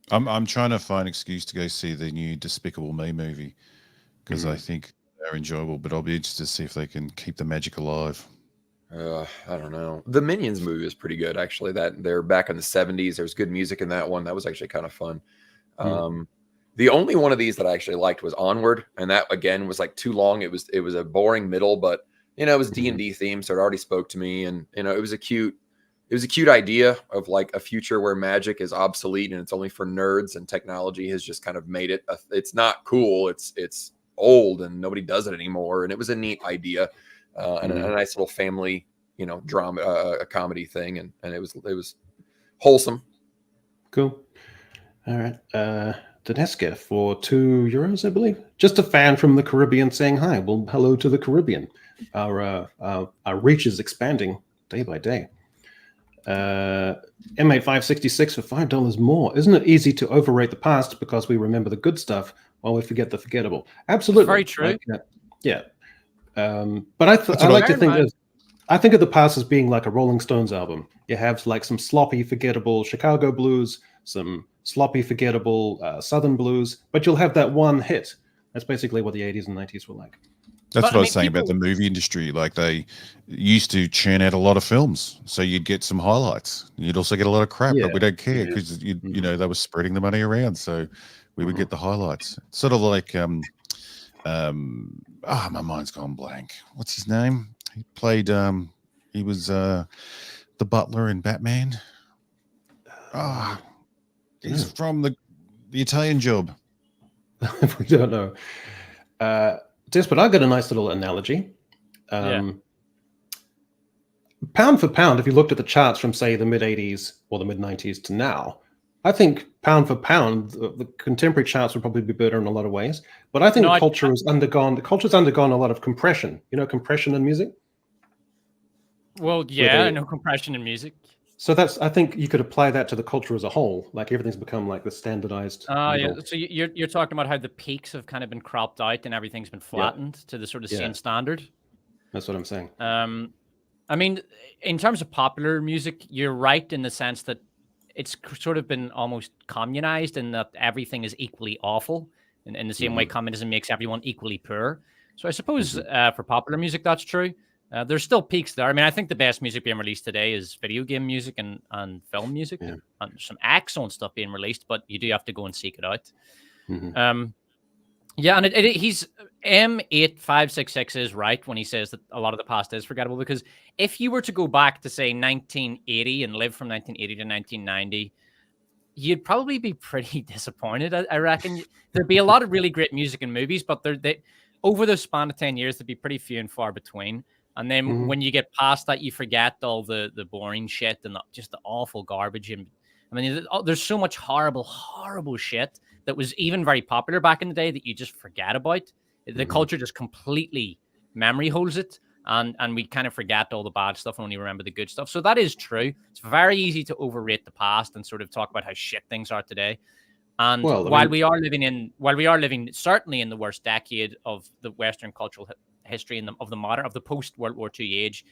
I'm trying to find an excuse to go see the new Despicable Me movie because I think they're enjoyable, but I'll be interested to see if they can keep the magic alive. I don't know. The Minions movie is pretty good, actually. That they're back in the 70s. There's good music in that one. That was actually kind of fun. The only one of these that I actually liked was Onward, and that again was like too long. It was a boring middle, but it was D&D themed, so it already spoke to me, and it was a cute idea of like a future where magic is obsolete and it's only for nerds, and technology has just kind of made it. It's not cool. It's old and nobody does it anymore. And it was a neat idea and a nice little family, drama, a comedy thing, and it was wholesome. Cool. All right. Daneska for €2, I believe. Just a fan from the Caribbean saying hi. Well, hello to the Caribbean. Our reach is expanding day by day. M8566 for $5 more. Isn't it easy to overrate the past because we remember the good stuff while we forget the forgettable? Absolutely. Very true. But I like to think I think of the past as being like a Rolling Stones album. You have like some sloppy, forgettable Chicago blues, some sloppy, forgettable Southern blues, but you'll have that one hit. That's basically what the 80s and 90s were like. That's what I was saying about the movie industry. Like they used to churn out a lot of films, so you'd get some highlights. You'd also get a lot of crap, but we don't care because they were spreading the money around, so we would get the highlights. Sort of like my mind's gone blank. What's his name? He played he was the butler in Batman. He's from the Italian Job. We don't know. Despot, I got a nice little analogy. Pound for pound, if you looked at the charts from, say, the mid-'80s or the mid-'90s to now, I think pound for pound, the contemporary charts would probably be better in a lot of ways. But I think culture's undergone a lot of compression. Compression in music? Well, yeah, I know compression in music. So I think you could apply that to the culture as a whole. Like everything's become like the standardized. Yeah. So you're talking about how the peaks have kind of been cropped out and everything's been flattened to the sort of same standard. That's what I'm saying. I mean, in terms of popular music, you're right in the sense that it's sort of been almost communized in that everything is equally awful in the same way communism makes everyone equally poor. So I suppose for popular music, that's true. There's still peaks there. I mean, I think the best music being released today is video game music and film music, and some excellent stuff being released, but you do have to go and seek it out. Yeah, and he's M8566 is right when he says that a lot of the past is forgettable, because if you were to go back to, say, 1980 and live from 1980 to 1990, you'd probably be pretty disappointed, I reckon. There'd be a lot of really great music and movies, but they over the span of 10 years, there'd be pretty few and far between. And then when you get past that, you forget all the boring shit and just the awful garbage. And I mean, there's so much horrible shit that was even very popular back in the day that you just forget about. The culture just completely memory holds it. And we kind of forget all the bad stuff and only remember the good stuff. So that is true. It's very easy to overrate the past and sort of talk about how shit things are today. And while we are living certainly in the worst decade of the Western cultural history and of the post World War II age,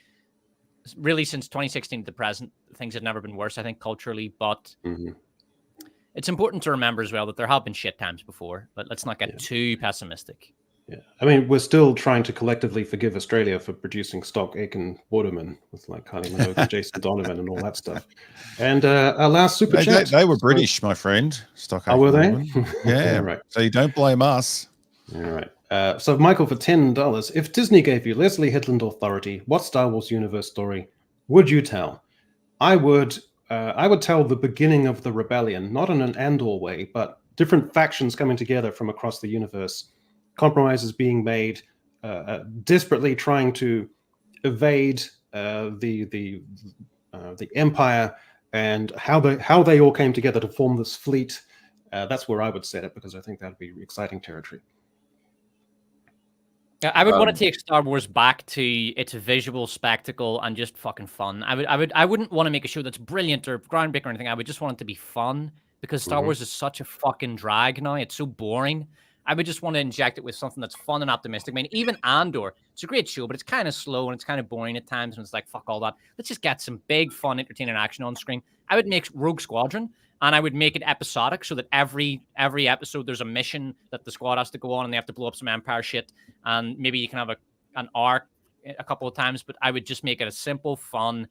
really since 2016 to the present, things have never been worse, I think, culturally. But it's important to remember as well that there have been shit times before, but let's not get too pessimistic. Yeah, I mean, we're still trying to collectively forgive Australia for producing Stock Aitken Waterman with like Kylie Minogue and Jason Donovan and all that stuff. And our last super chat. They were British, my friend. Stock Aitken. Oh, were they? Yeah, right. So you don't blame us. All right. So Michael, for $10, if Disney gave you Leslie Headland authority, what Star Wars universe story would you tell? I would tell the beginning of the rebellion, not in an Andor way, but different factions coming together from across the universe. Compromises being made, desperately trying to evade the Empire, and how they all came together to form this fleet. That's where I would set it, because I think that'd be exciting territory. I would want to take Star Wars back to its visual spectacle and just fucking fun. I wouldn't want to make a show that's brilliant or groundbreaking or anything. I would just want it to be fun, because Star Wars is such a fucking drag now. It's so boring. I would just want to inject it with something that's fun and optimistic. I mean, even Andor, it's a great show, but it's kind of slow and it's kind of boring at times, and it's like, fuck all that. Let's just get some big, fun, entertaining action on screen. I would make Rogue Squadron, and I would make it episodic so that every episode there's a mission that the squad has to go on, and they have to blow up some Empire shit, and maybe you can have an arc a couple of times, but I would just make it a simple, fun,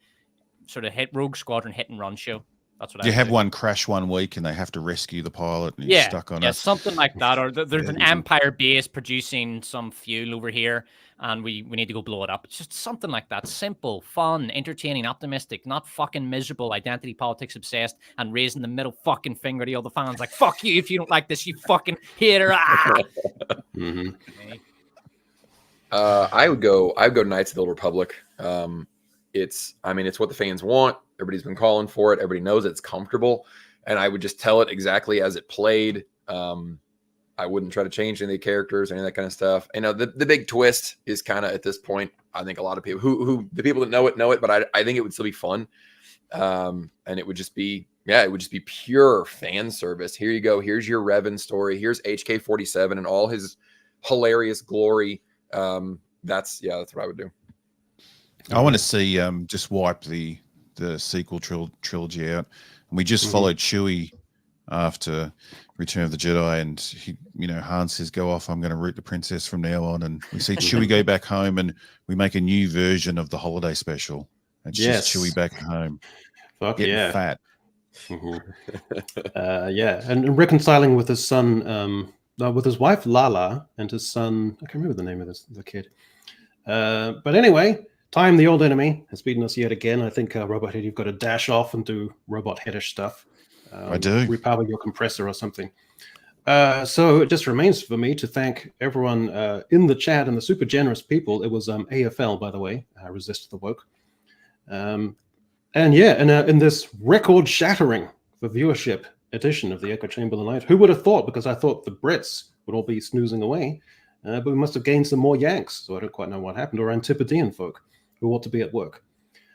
sort of Rogue Squadron hit and run show. That's what I have one crash one week and they have to rescue the pilot and he's stuck on it. Something like that. Or there's an Empire base producing some fuel over here and we need to go blow it up. It's just something like that. Simple, fun, entertaining, optimistic, not fucking miserable, identity politics obsessed, and raising the middle fucking finger to all the fans like, fuck you if you don't like this, you fucking hater. I would go Knights of the Old Republic. It's what the fans want. Everybody's been calling for it. Everybody knows it's comfortable. And I would just tell it exactly as it played. I wouldn't try to change any of the characters or any of that kind of stuff. You know, the big twist is kind of at this point, I think a lot of people who the people that know it, but I think it would still be fun. And it would just be, pure fan service. Here you go. Here's your Revan story. Here's HK-47 and all his hilarious glory. That's what I would do. I want to see just wipe the sequel trilogy out, and we just followed Chewie after Return of the Jedi, and he, Han says, "Go off! I'm going to root the princess from now on." And we see Chewie go back home, and we make a new version of the holiday special. It's just Chewie back at home, getting fat. And reconciling with his son, with his wife Lala, and his son. I can't remember the name of the kid. But anyway. Time, the old enemy, has beaten us yet again. I think, Robot Head, you've got to dash off and do Robot Headish stuff. I do. Repower your compressor or something. So it just remains for me to thank everyone in the chat and the super generous people. It was AFL, by the way, Resist the Woke. In this record-shattering for viewership edition of the Echo Chamberlain Live, who would have thought? Because I thought the Brits would all be snoozing away. But we must have gained some more Yanks, so I don't quite know what happened, or Antipodean folk who ought to be at work.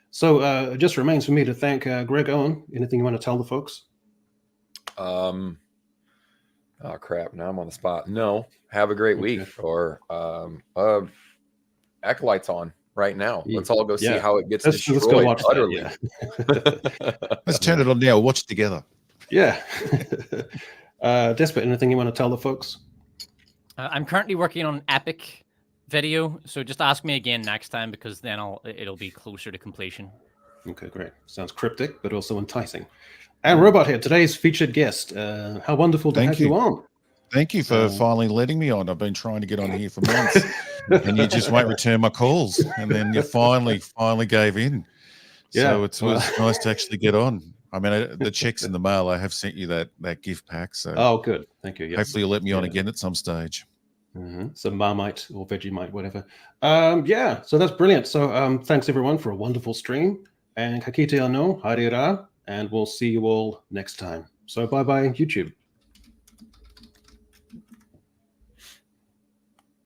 So it just remains for me to thank Greg Owen. Anything you want to tell the folks? Oh, crap. Now I'm on the spot. No. Have a great week. Or Acolyte's on right now. Let's all go see how it gets destroyed. Let's go watch utterly. Let's turn it on now. Watch it together. Yeah. Despot, anything you want to tell the folks? I'm currently working on an epic video. So just ask me again next time, because then it'll be closer to completion. Okay, great. Sounds cryptic, but also enticing. And Robot here, today's featured guest. How wonderful to have you on. Thank you for finally letting me on. I've been trying to get on here for months, and you just won't return my calls. And then you finally gave in. Yeah, so it was nice to actually get on. I mean, the check's in the mail. I have sent you that gift pack. So good. Thank you. Yes. Hopefully you'll let me on again at some stage. Some Marmite or Vegemite, whatever. Yeah, so that's brilliant. So thanks everyone for a wonderful stream. And Kakite ano, harira, and we'll see you all next time. So bye-bye, YouTube.